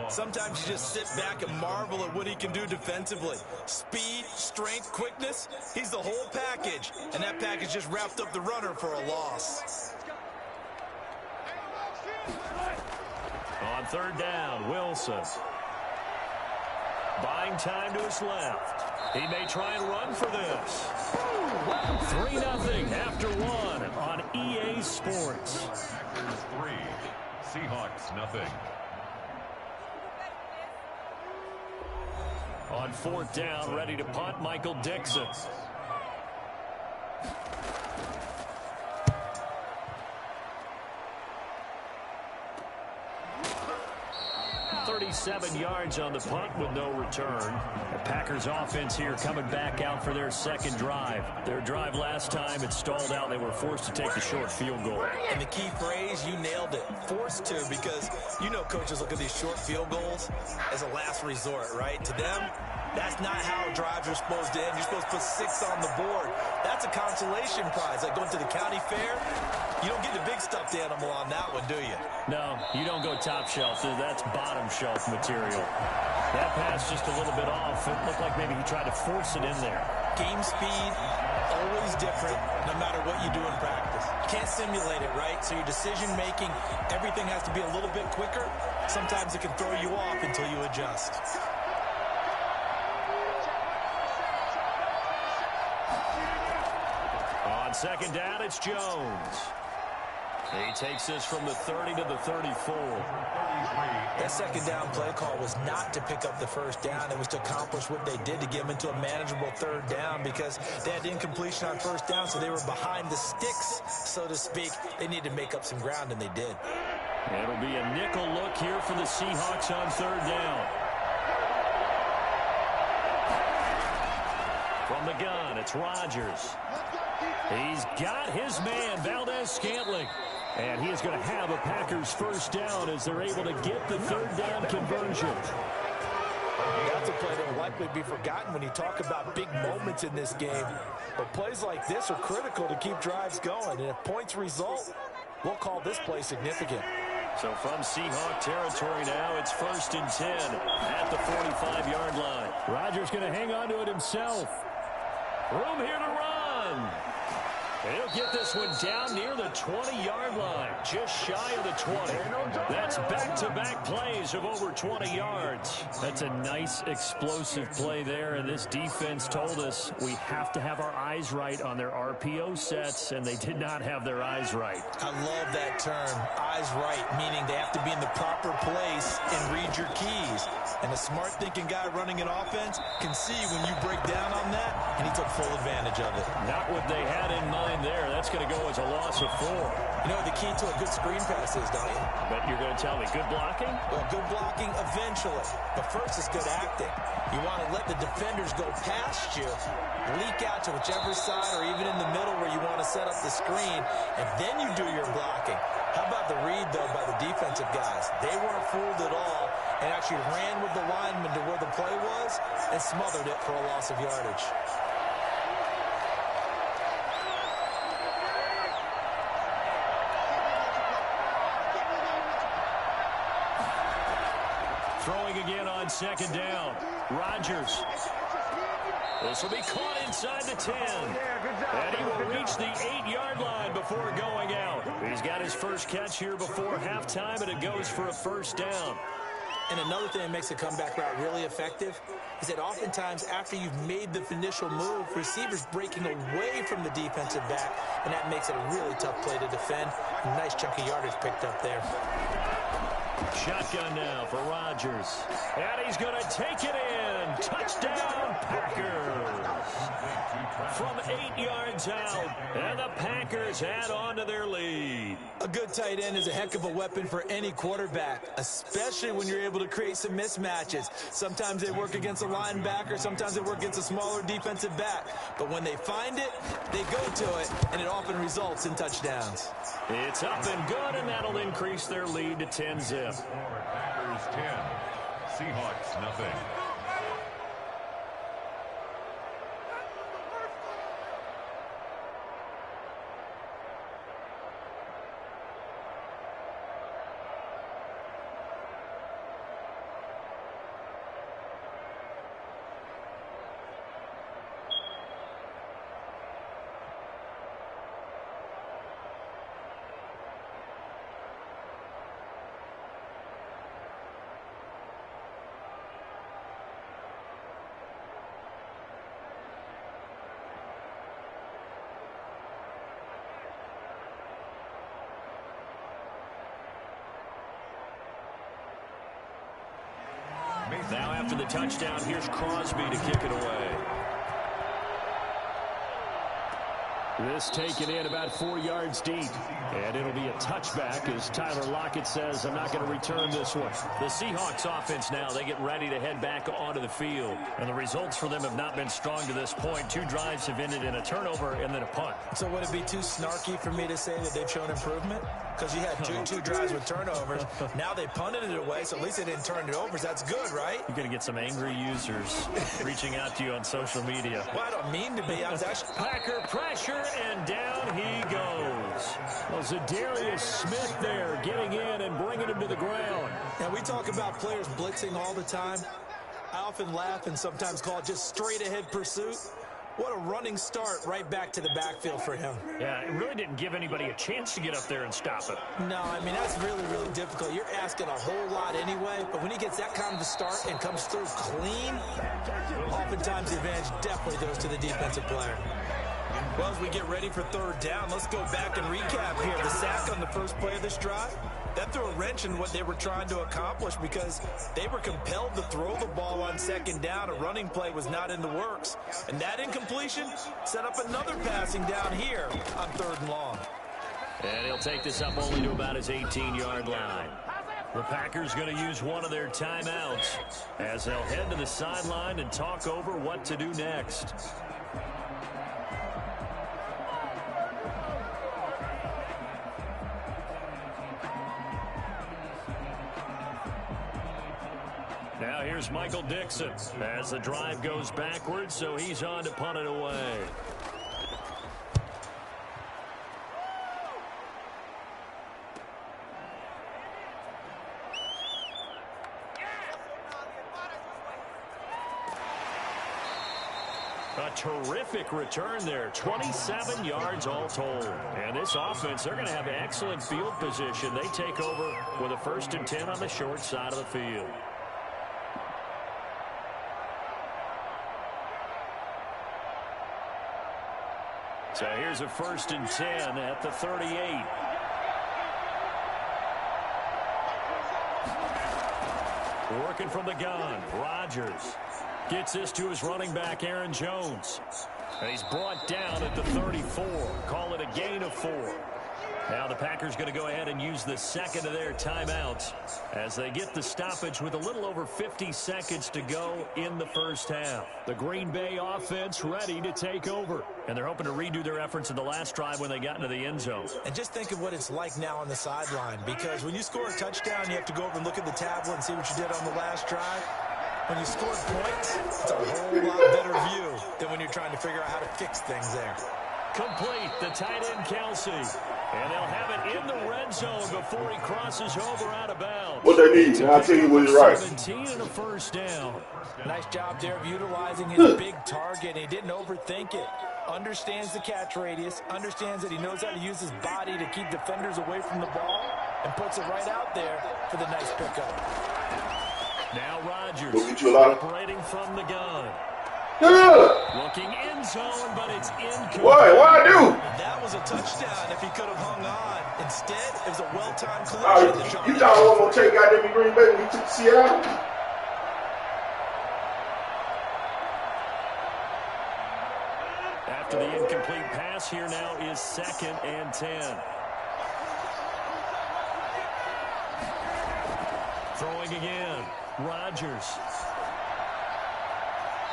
Sometimes you just sit back and marvel at what he can do defensively. Speed, strength, quickness, he's the whole package. And that package just wrapped up the runner for a loss. On 3rd down, Wilson. Buying time to his left. He may try and run for this. 3-0 after 1 on EA Sports. Packers 3, Seahawks 0. On 4th down, ready to punt, Michael Dixon. 37 yards on the punt with no return. The Packers offense here coming back out for their 2nd drive. Their drive last time, it stalled out. They were forced to take the short field goal. And the key phrase, you nailed it. Forced to, because you know coaches look at these short field goals as a last resort, right? To them, that's not how drives are supposed to end. You're supposed to put 6 on the board. That's a consolation prize. Like going to the county fair, you don't get the big stuffed animal on that one, do you? No, you don't go top shelf. That's bottom shelf material. That pass just a little bit off. It looked like maybe he tried to force it in there. Game speed, always different, no matter what you do in practice. You can't simulate it, right? So your decision-making, everything has to be a little bit quicker. Sometimes it can throw you off until you adjust. On 2nd down, it's Jones. He takes this from the 30 to the 34. That 2nd down play call was not to pick up the 1st down. It was to accomplish what they did to get them into a manageable 3rd down because they had incompletion on 1st down, so they were behind the sticks, so to speak. They needed to make up some ground, and they did. It'll be a nickel look here for the Seahawks on 3rd down. From the gun, it's Rodgers. He's got his man, Valdez-Scantling. And he is going to have a Packers 1st down as they're able to get the 3rd down conversion. That's a play that will likely be forgotten when you talk about big moments in this game. But plays like this are critical to keep drives going. And if points result, we'll call this play significant. So from Seahawk territory now, it's 1st and 10 at the 45-yard line. Rodgers going to hang on to it himself. Room here to run. He'll get this one down near the 20-yard line, just shy of the 20. That's back-to-back plays of over 20 yards. That's a nice explosive play there, and this defense told us we have to have our eyes right on their RPO sets, and they did not have their eyes right. I love that term, eyes right, meaning they have to be in the proper place and read your keys. And a smart-thinking guy running an offense can see when you break down on that, and he took full advantage of it. Not what they had in mind there. That's going to go as a loss of 4. You know what the key to a good screen pass is, don't you? But you're going to tell me good blocking? Well, good blocking eventually. But first is good acting. You want to let the defenders go past you, leak out to whichever side or even in the middle where you want to set up the screen, and then you do your blocking. How about the read, though, by the defensive guys? They weren't fooled at all and actually ran with the lineman to where the play was and smothered it for a loss of yardage. Throwing again on 2nd down. Rodgers. This will be caught inside the 10. And he will reach the 8-yard line before going out. He's got his first catch here before halftime, and it goes for a 1st down. And another thing that makes a comeback route really effective is that oftentimes after you've made the initial move, receivers breaking away from the defensive back, and that makes it a really tough play to defend. A nice chunk of yardage picked up there. Shotgun now for Rodgers. And he's going to take it in. Touchdown, Packers. From 8 yards out. And the Packers add on to their lead. A good tight end is a heck of a weapon for any quarterback, especially when you're able to create some mismatches. Sometimes they work against a linebacker. Sometimes they work against a smaller defensive back. But when they find it, they go to it, and it often results in touchdowns. It's up and good, and that'll increase their lead to 10-zip. Packers 10, Seahawks nothing. Now after the touchdown, here's Crosby to kick it away. This taken in about 4 yards deep. And it'll be a touchback as Tyler Lockett says, I'm not going to return this one. The Seahawks offense now, they get ready to head back onto the field. And the results for them have not been strong to this point. 2 drives have ended in a turnover and then a punt. So would it be too snarky for me to say that they've shown improvement? Because you had two drives with turnovers. Now they punted it away, so at least they didn't turn it over. So that's good, right? You're going to get some angry users reaching out to you on social media. Well, I don't mean to be. I was actually... Packer pressure, and down he goes. Well, Zadarius Smith there getting in and bringing him to the ground. Now, we talk about players blitzing all the time. I often laugh and sometimes call it just straight-ahead pursuit. What a running start right back to the backfield for him. Yeah, it really didn't give anybody a chance to get up there and stop him. No, I mean, that's really, really difficult. You're asking a whole lot anyway, but when he gets that kind of a start and comes through clean, oftentimes the advantage definitely goes to the defensive player. Well, as we get ready for third down, let's go back and recap here. The sack on the first play of this drive, that threw a wrench in what they were trying to accomplish because they were compelled to throw the ball on second down. A running play was not in the works. And that incompletion set up another passing down here on third and long. And he'll take this up only to about his 18-yard line. The Packers going to use one of their timeouts as they'll head to the sideline and talk over what to do next. Now here's Michael Dixon as the drive goes backwards, so he's on to punt it away. A terrific return there, 27 yards all told. And this offense, they're going to have excellent field position. They take over with a 1st and 10 on the short side of the field. So here's a 1st and 10 at the 38. Working from the gun, Rodgers gets this to his running back, Aaron Jones. And he's brought down at the 34. Call it a gain of 4. Now the Packers going to go ahead and use the second of their timeouts as they get the stoppage with a little over 50 seconds to go in the first half. The Green Bay offense ready to take over. And they're hoping to redo their efforts in the last drive when they got into the end zone. And just think of what it's like now on the sideline, because when you score a touchdown, you have to go over and look at the tablet and see what you did on the last drive. When you scored points, it's a whole lot better view than when you're trying to figure out how to fix things there. Complete, the tight end Kelsey. And they'll have it in the red zone before he crosses over out of bounds. What they need, I'll tell you what he's right. 17 and a first down. Nice job there of utilizing his big target. He didn't overthink it. Understands the catch radius. Understands that he knows how to use his body to keep defenders away from the ball. And puts it right out there for the nice pickup. Now Rodgers operating from the gun. Looking end zone, but it's incomplete. Why do? That was a touchdown if he could have hung on. Instead, it was a well-timed collision. You thought I was going to take goddamn Green Bay when he took Seattle? After the incomplete pass, here now is 2nd and 10. Throwing again, Rodgers.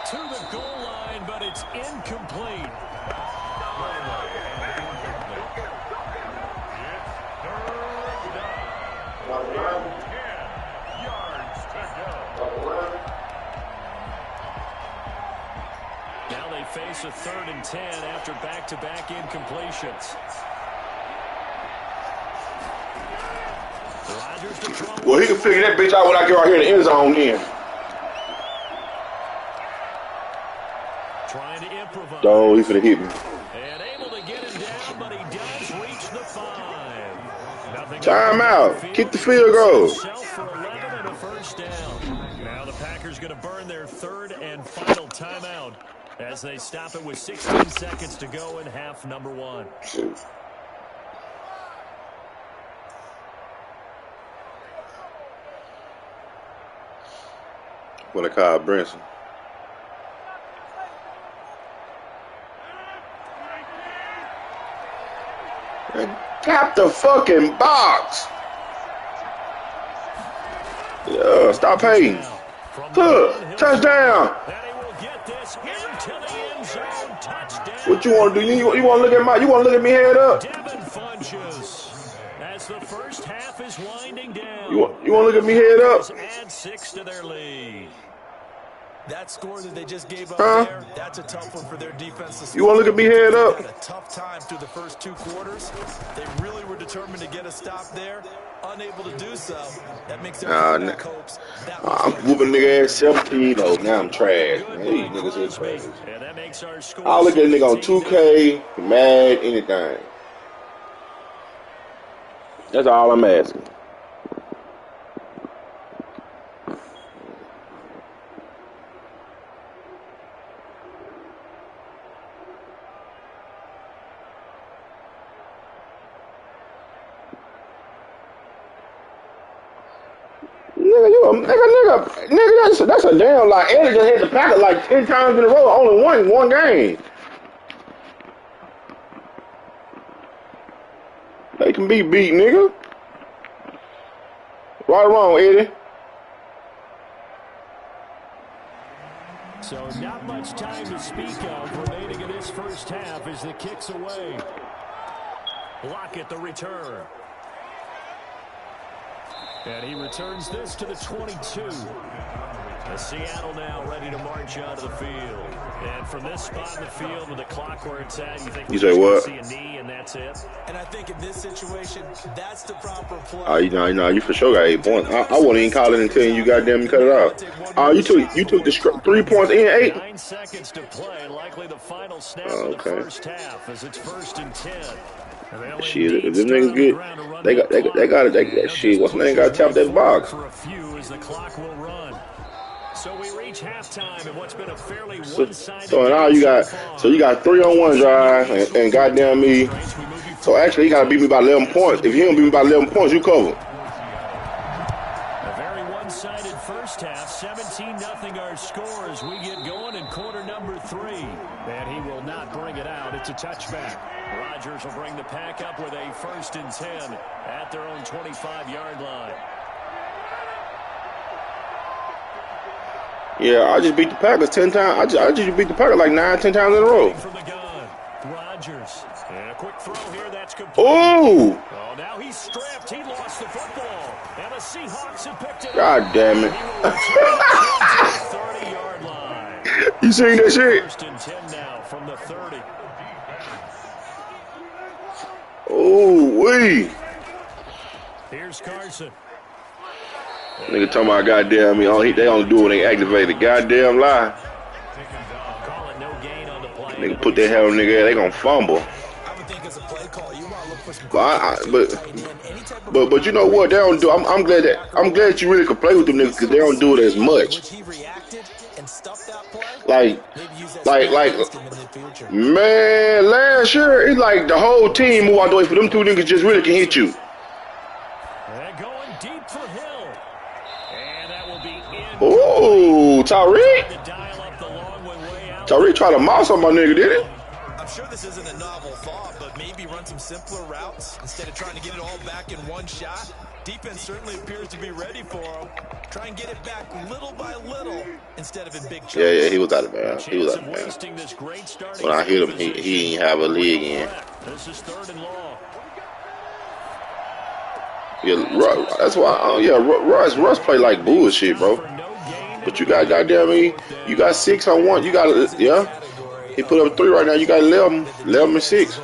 To the goal line, but it's incomplete. Now they face a 3rd and 10 after back-to-back incompletions. Rodgers to throw. Well, he can figure that bitch out when I get right here in the end zone then. Trying to improvise. Oh, he finna hit me. And able to get him down, but he does reach the 5. Time out. Kick the field goal. For 11 and a first down. Now the Packers going to burn their 3rd and final timeout as they stop it with 16 seconds to go in half number 1. What I call Brinson. Tap the fucking box. Yeah, stop hating. Touchdown. What you want to do? You want to look at my? You want to look at me head up? As the first half is winding down. You want to look at me head up? Add 6 to their lead. That score that they just gave up there, that's a tough one for their defense. You want to look at me head up? They had a tough time through the first 2 quarters. They really were determined to get a stop there. Unable to do so. That makes their quarterback hopes. I'm whooping nigga ass 17. Oh, now I'm trash. Man, these niggas are trash. I'll look at a nigga on 2K, Mad, anything. That's all I'm asking. Nigga, that's a damn lie. Eddie just had the Packers like 10 times in a row, only won one game. They can be beat, nigga. Right or wrong, Eddie? So not much time to speak of remaining in this first half as the kick's away. Lockett the return. And he returns this to the 22. Seattle now ready to march onto the field. And from this spot in the field with the clock where it's at, you think you say what? See a knee and that's it? And I think in this situation, that's the proper play. Oh, you for sure got 8 points. I wouldn't even call it until you goddamn cut it off. Oh, you took the 3 points in 8. 9 seconds to play, likely the final snap of the first half as it's 1st and 10. Shit, if them niggas get, they got that shit. What's the name? Got to tap that box. For a few as the clock will run. So we reach halftime in what's been a fairly one-sided. So now you got 3-on-1 drive and goddamn me. So actually, he got to beat me by 11 points. If he don't beat me by 11 points, you cover. A very one-sided first half. 17-0 our score as we get going in quarter number 3. And he will not bring it out. It's a touchback. Rodgers will bring the pack up with a 1st and 10 at their own 25-yard line. Yeah, I just beat the Packers 10 times. I just beat the Packers like 9-10 times in a row. From the gun, Rodgers. And a quick throw here. That's complete. Oh! Oh, now he's strapped. He lost the football. And the Seahawks have picked it up. God damn it. 30-yard line. You seen that shit? 1st and 10 now from the 30. Oh, wee. Here's Carson. Nigga talking about goddamn me. They only do it when they activate it. Goddamn lie. Nigga put that hell on nigga, they gonna fumble. But you know what? They don't do. I'm glad that you really can play with them niggas because they don't do it as much. He reacted and stuffed that play. Like, Maybe use that like, speed like, against him in the future. man, last year, it's like the whole team move out the way for them two niggas just really can hit you. They're going deep for Hill. And that will be in. Ooh, Tyreek. Tyreek tried to mouse on my nigga, did it? I'm sure this isn't a novel thought, but maybe run some simpler routes instead of trying to get it all back in one shot. Defense certainly appears to be ready for him. Try and get it back little by little instead of in big chunks. Yeah, he was out of bounds. He was out of bounds. When I hit him, he didn't have a leg in. This is 3rd and long. Yeah, that's why. Yeah, Russ play like bullshit, bro. But you got goddamn me. You got 6 on 1. You got He put up 3 right now. You got 11 and 6.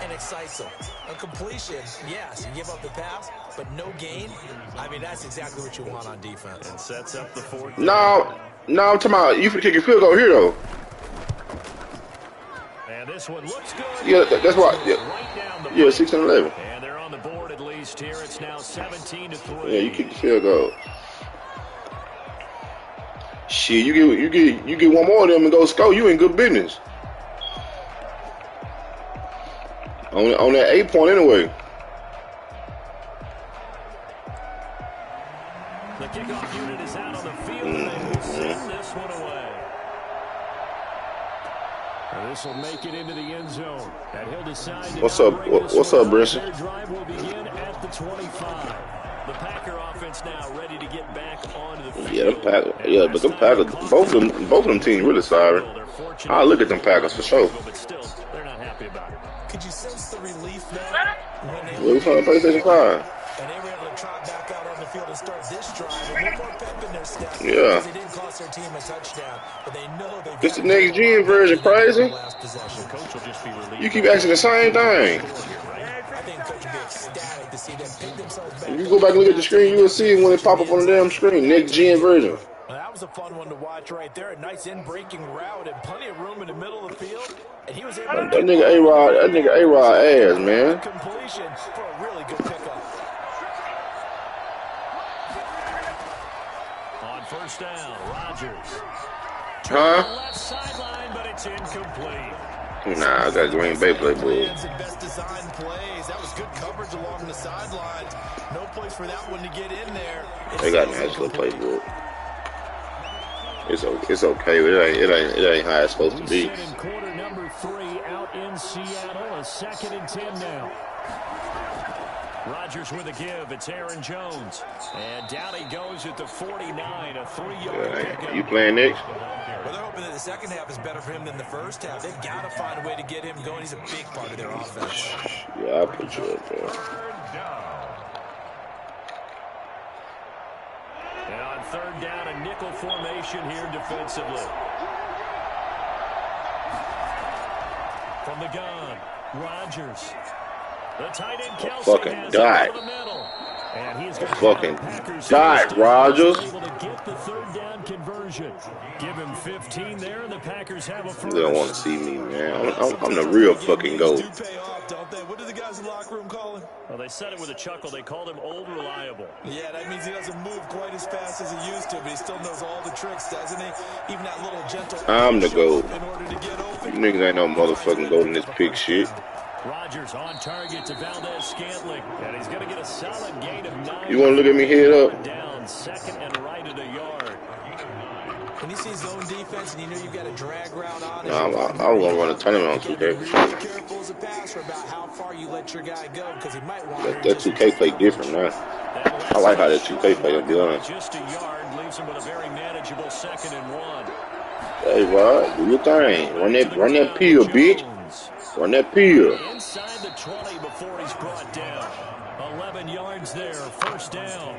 And excites him. A completion, yes, you give up the pass, but no gain. I mean, that's exactly what you want on defense. And sets up the 4th. No, I'm talking about you for kicking field goal here though. And this one looks good. Yeah, that's why. Yeah, 6 and 11. And they're on the board at least here. It's now 17-3. Yeah, you kick the field goal. Shit, you get one more of them and go score. You in good business. On that 8 point anyway. The kickoff unit is out on the field. And they send this one away. And this will make it into the end zone. And he'll decide to What's up, Brinson? Their drive will begin at the 25. The Packer offense now ready to get back onto the field. But them Packers, both of them teams really sorry. I look at them Packers for sure. But still, they're not happy about it. Could you sense the relief now? We was on PlayStation 5. And they were able to trot back out on the field and start this drive with more pep in their step. Yeah. They didn't cost their team a touchdown, but they know they've This the next gen version, crazy. You keep asking the same thing. I think coach would be ecstatic to see them pick themselves back. If you go back and look at the screen, you will see when it pop up on the damn screen. Next gen version. Well, that was a fun one to watch right there. A nice in-breaking route and plenty of room in the middle of the field. And he was able That nigga A-Rod ass, man. completion for a really good pickup. On 1st down, Rodgers. Huh? Left sideline, but it's incomplete. Nah, I got Green Bay playbook. Best design plays. That was good coverage along the sidelines. No place for that one to get in there. They got a nice little playbook. It's okay. It ain't how it's supposed to be. In quarter number 3 out in Seattle. A 2nd and 10 now. Rodgers with a give. It's Aaron Jones. And down he goes at the 49. A 3-yard pickup. You playing next? Well, they're hoping that the second half is better for him than the first half. They've got to find a way to get him going. He's a big part of their offense. Yeah, I'll put you up there. And on 3rd down, a nickel formation here defensively. From the gun, Rodgers. The tight end Kelsey fucking died. And he's Fucking died, Rodgers. Able to get the 3rd down conversion. Give him 15 there, and the Packers have a first. They don't want to see me, man. I'm the real fucking GOAT. What do the guys in the locker room call him? Well, they said it with a chuckle. They called him Old Reliable. Yeah, that means he doesn't move quite as fast as he used to, but he still knows all the tricks, doesn't he? Even that little gentle. I'm the GOAT. You niggas ain't no motherfucking GOAT in this pig shit. Rodgers on target to Valdez-Scantling, and he's going to get a solid gain of 9. You want to look at me head up? Down 2nd and right at a yard. When you see zone defense and you know you've got a drag route on it, I'm going to run a tournament on 2K. Be careful as a passer about how far you let your guy go, because he might want That 2K play different now. I like how that 2K play, to be honest. Just a yard leaves him with a very manageable 2nd and 1. Hey, Rod, do your thing. Run that peel, bitch. Run that peel. Inside the 20 before he's brought down. 11 yards there, 1st down.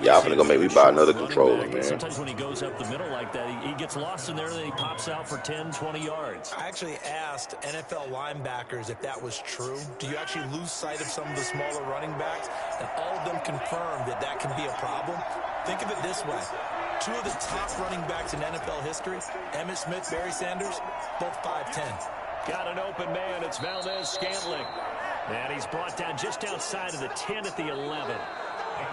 Y'all finna go make me buy another controller, man. Sometimes when he goes up the middle like that, he gets lost in there, and then he pops out for 10, 20 yards. I actually asked NFL linebackers if that was true. Do you actually lose sight of some of the smaller running backs? And all of them confirmed that that can be a problem. Think of it this way. 2 of the top running backs in NFL history, Emmitt Smith, Barry Sanders, both 5'10". Got an open man. It's Valdez-Scantling. And he's brought down just outside of the 10 at the 11.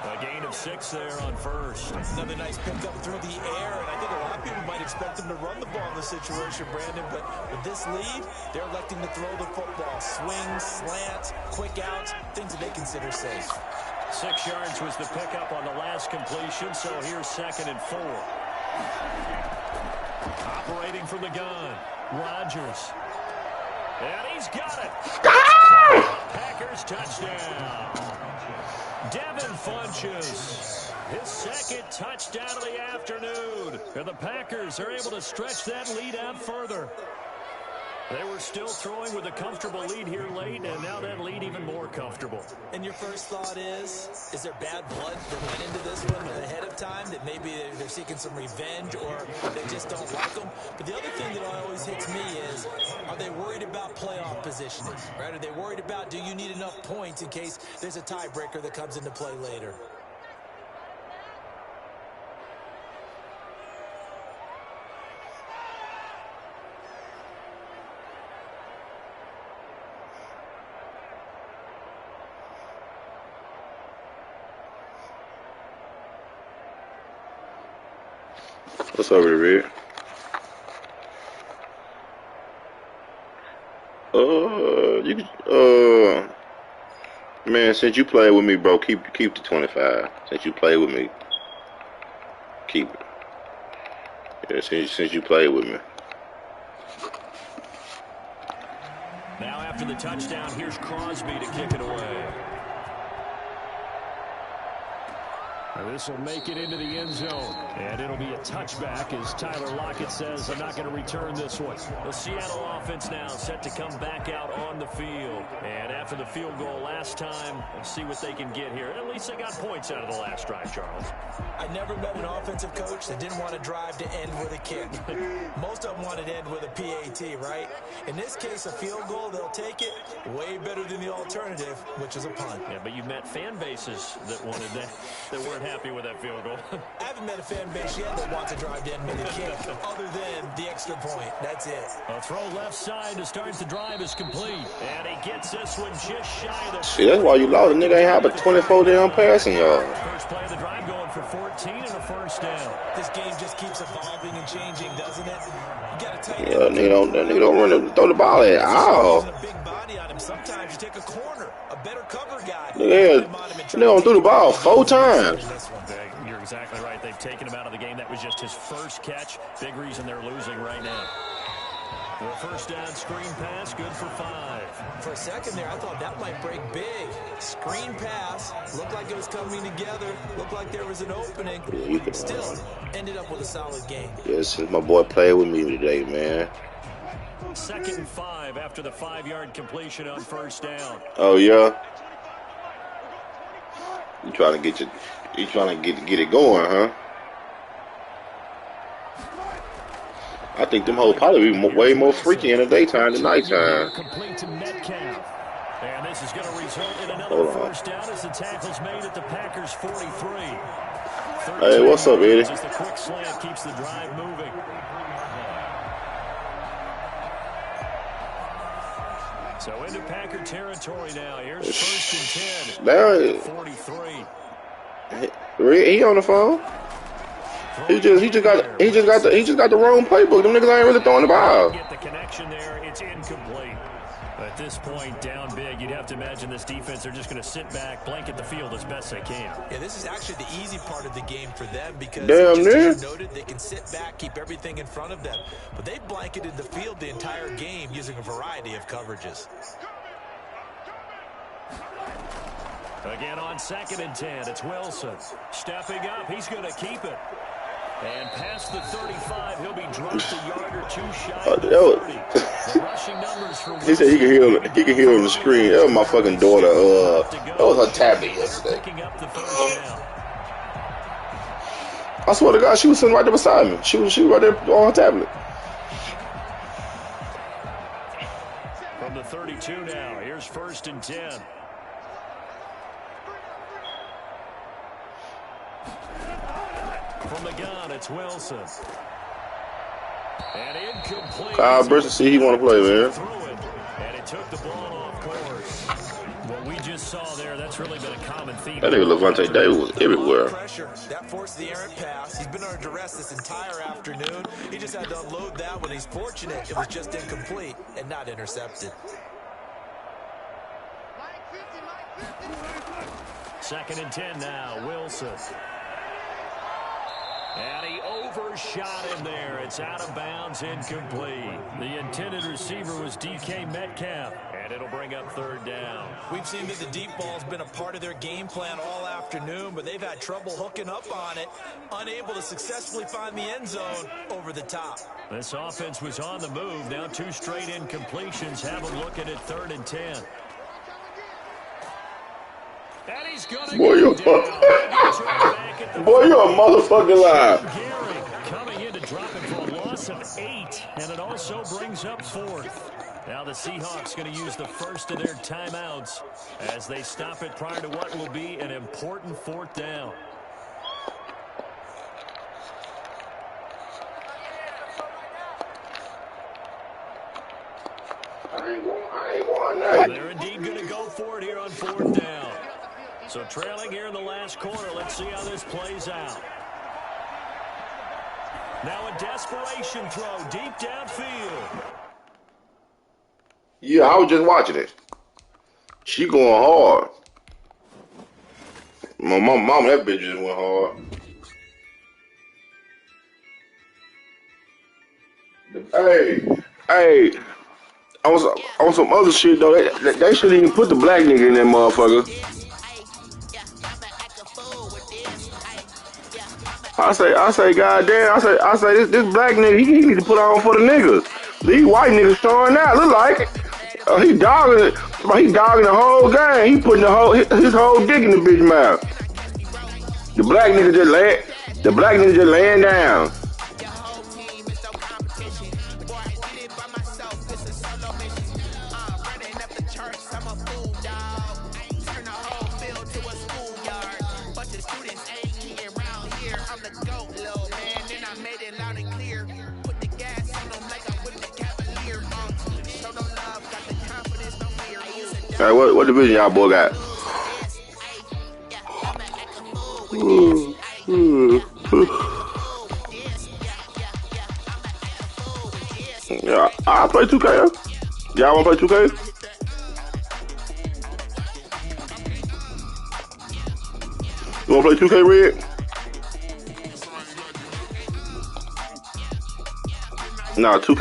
A gain of 6 there on first. Another nice pickup through the air, and I think a lot of people might expect him to run the ball in this situation, Brandon, but with this lead, they're electing to throw the football. Swings, slants, quick outs, things that they consider safe. 6 yards was the pickup on the last completion, so here's 2nd and 4. Operating from the gun, Rodgers. And he's got it. Packers touchdown. Devin Funches, his 2nd touchdown of the afternoon. And the Packers are able to stretch that lead out further. They were still throwing with a comfortable lead here late, and now that lead even more comfortable. And your first thought is there bad blood that went into this one ahead of time, that maybe they're seeking some revenge or they just don't like them? But the other thing that always hits me is, are they worried about playoff positioning? Right? Are they worried about, do you need enough points in case there's a tiebreaker that comes into play later? What's over there, Red? Man, since you played with me, bro, keep the 25. Since you played with me, keep it. Yeah, since you played with me. Now after the touchdown, here's Crosby to kick it away. This will make it into the end zone, and it'll be a touchback as Tyler Lockett says, I'm not going to return this one. The Seattle offense now set to come back out on the field, and after the field goal last time, we'll see what they can get here. At least they got points out of the last drive, Charles. I never met an offensive coach that didn't want to drive to end with a kick. Most of them wanted to end with a PAT, right? In this case, a field goal, they'll take it way better than the alternative, which is a punt. Yeah, but you met fan bases that wanted that weren't happy with that field goal. I haven't met a fan base yet that wants to drive to end with a kick, other than the extra point. That's it. A throw left side to start the drive is complete. And he gets this one just shy of the... See, that's why you lost. The nigga ain't have but 24 down passing, y'all. First play of the drive going for 14 and a first down. This game just keeps evolving and changing, doesn't it? You got to take nigga don't run to throw the ball at all. A big body on him. Sometimes you take a corner, a better cover guy. Nigga don't throw the ball 4 times. You're exactly right. They've taken him out of the game. That was just his first catch. Big reason they're losing right now. The first down screen pass, good for 5. For a second there, I thought that might break big. Screen pass, looked like it was coming together, looked like there was an opening. Still, ended up with a solid game. Yeah, since my boy played with me today, man. 2nd and 5 after the 5-yard completion on first down. Oh, yeah? You trying to get it going, huh? I think them hoes probably be way more freaky in the daytime than nighttime. Complete to Metcalf. And this is going to result in another first down as the tackle's made at the Packers 43. Hey, what's up, Eddie? As the quick slant keeps the drive moving. So into Packer territory now. Here's 1st and 10. Now, 43. He on the phone. He just got the wrong playbook. Them niggas ain't really throwing the ball. Get the connection there. It's incomplete. At this point, down big, you'd have to imagine this defense are just going to sit back, blanket the field as best they can. Yeah, this is actually the easy part of the game for them because, as you noted, they can sit back, keep everything in front of them. But they've blanketed the field the entire game using a variety of coverages. Again on 2nd and 10, it's Wilson. Stepping up, he's going to keep it. And past the 35, he'll be dropped a yard or 2 shy of the 30. The rushing numbers for Wilson. He said he can hear on the screen. That was my fucking daughter. That was her tablet yesterday. Picking up the first down. I swear to God, she was sitting right there beside me. She was right there on her tablet. From the 32 now, here's 1st and 10. From the gun, it's Wilson. And incomplete. Kyle Burson, see he want to play, man. And it took the ball off course. What we just saw there, that's really been a common theme. That nigga Levante Davis was everywhere. Pressure. That forced the errant pass. He's been under duress this entire afternoon. He just had to unload that when he's fortunate. It was just incomplete and not intercepted. 2nd and 10 now, Wilson. And he overshot him there. It's out of bounds, incomplete. The intended receiver was DK Metcalf, and it'll bring up 3rd down. We've seen that the deep ball's been a part of their game plan all afternoon, but they've had trouble hooking up on it, unable to successfully find the end zone over the top. This offense was on the move. Now 2 straight incompletions. Have them looking at 3rd and 10. And he's gonna Boy, you're a motherfucking lie. Coming in to drop him for a loss of 8, and it also brings up 4th. Now the Seahawks going to use the first of their timeouts as they stop it prior to what will be an important 4th down. They're indeed going to go for it here on 4th down. So trailing here in the last quarter. Let's see how this plays out. Now a desperation throw deep downfield. Yeah, I was just watching it. She going hard. My mama, that bitch just went hard. Hey, on some other shit though. They shouldn't even put the black nigga in that motherfucker. I say, goddamn, I say, this black nigga, he need to put on for the niggas. These white niggas showing out, look like it. He dogging it, he dogging the whole game. He putting his whole dick in the bitch mouth. The black nigga just laying down. All right, what division y'all boy got? Yeah, I'll play 2K. Y'all wanna play 2K? You wanna play 2K, Red? Nah, 2K.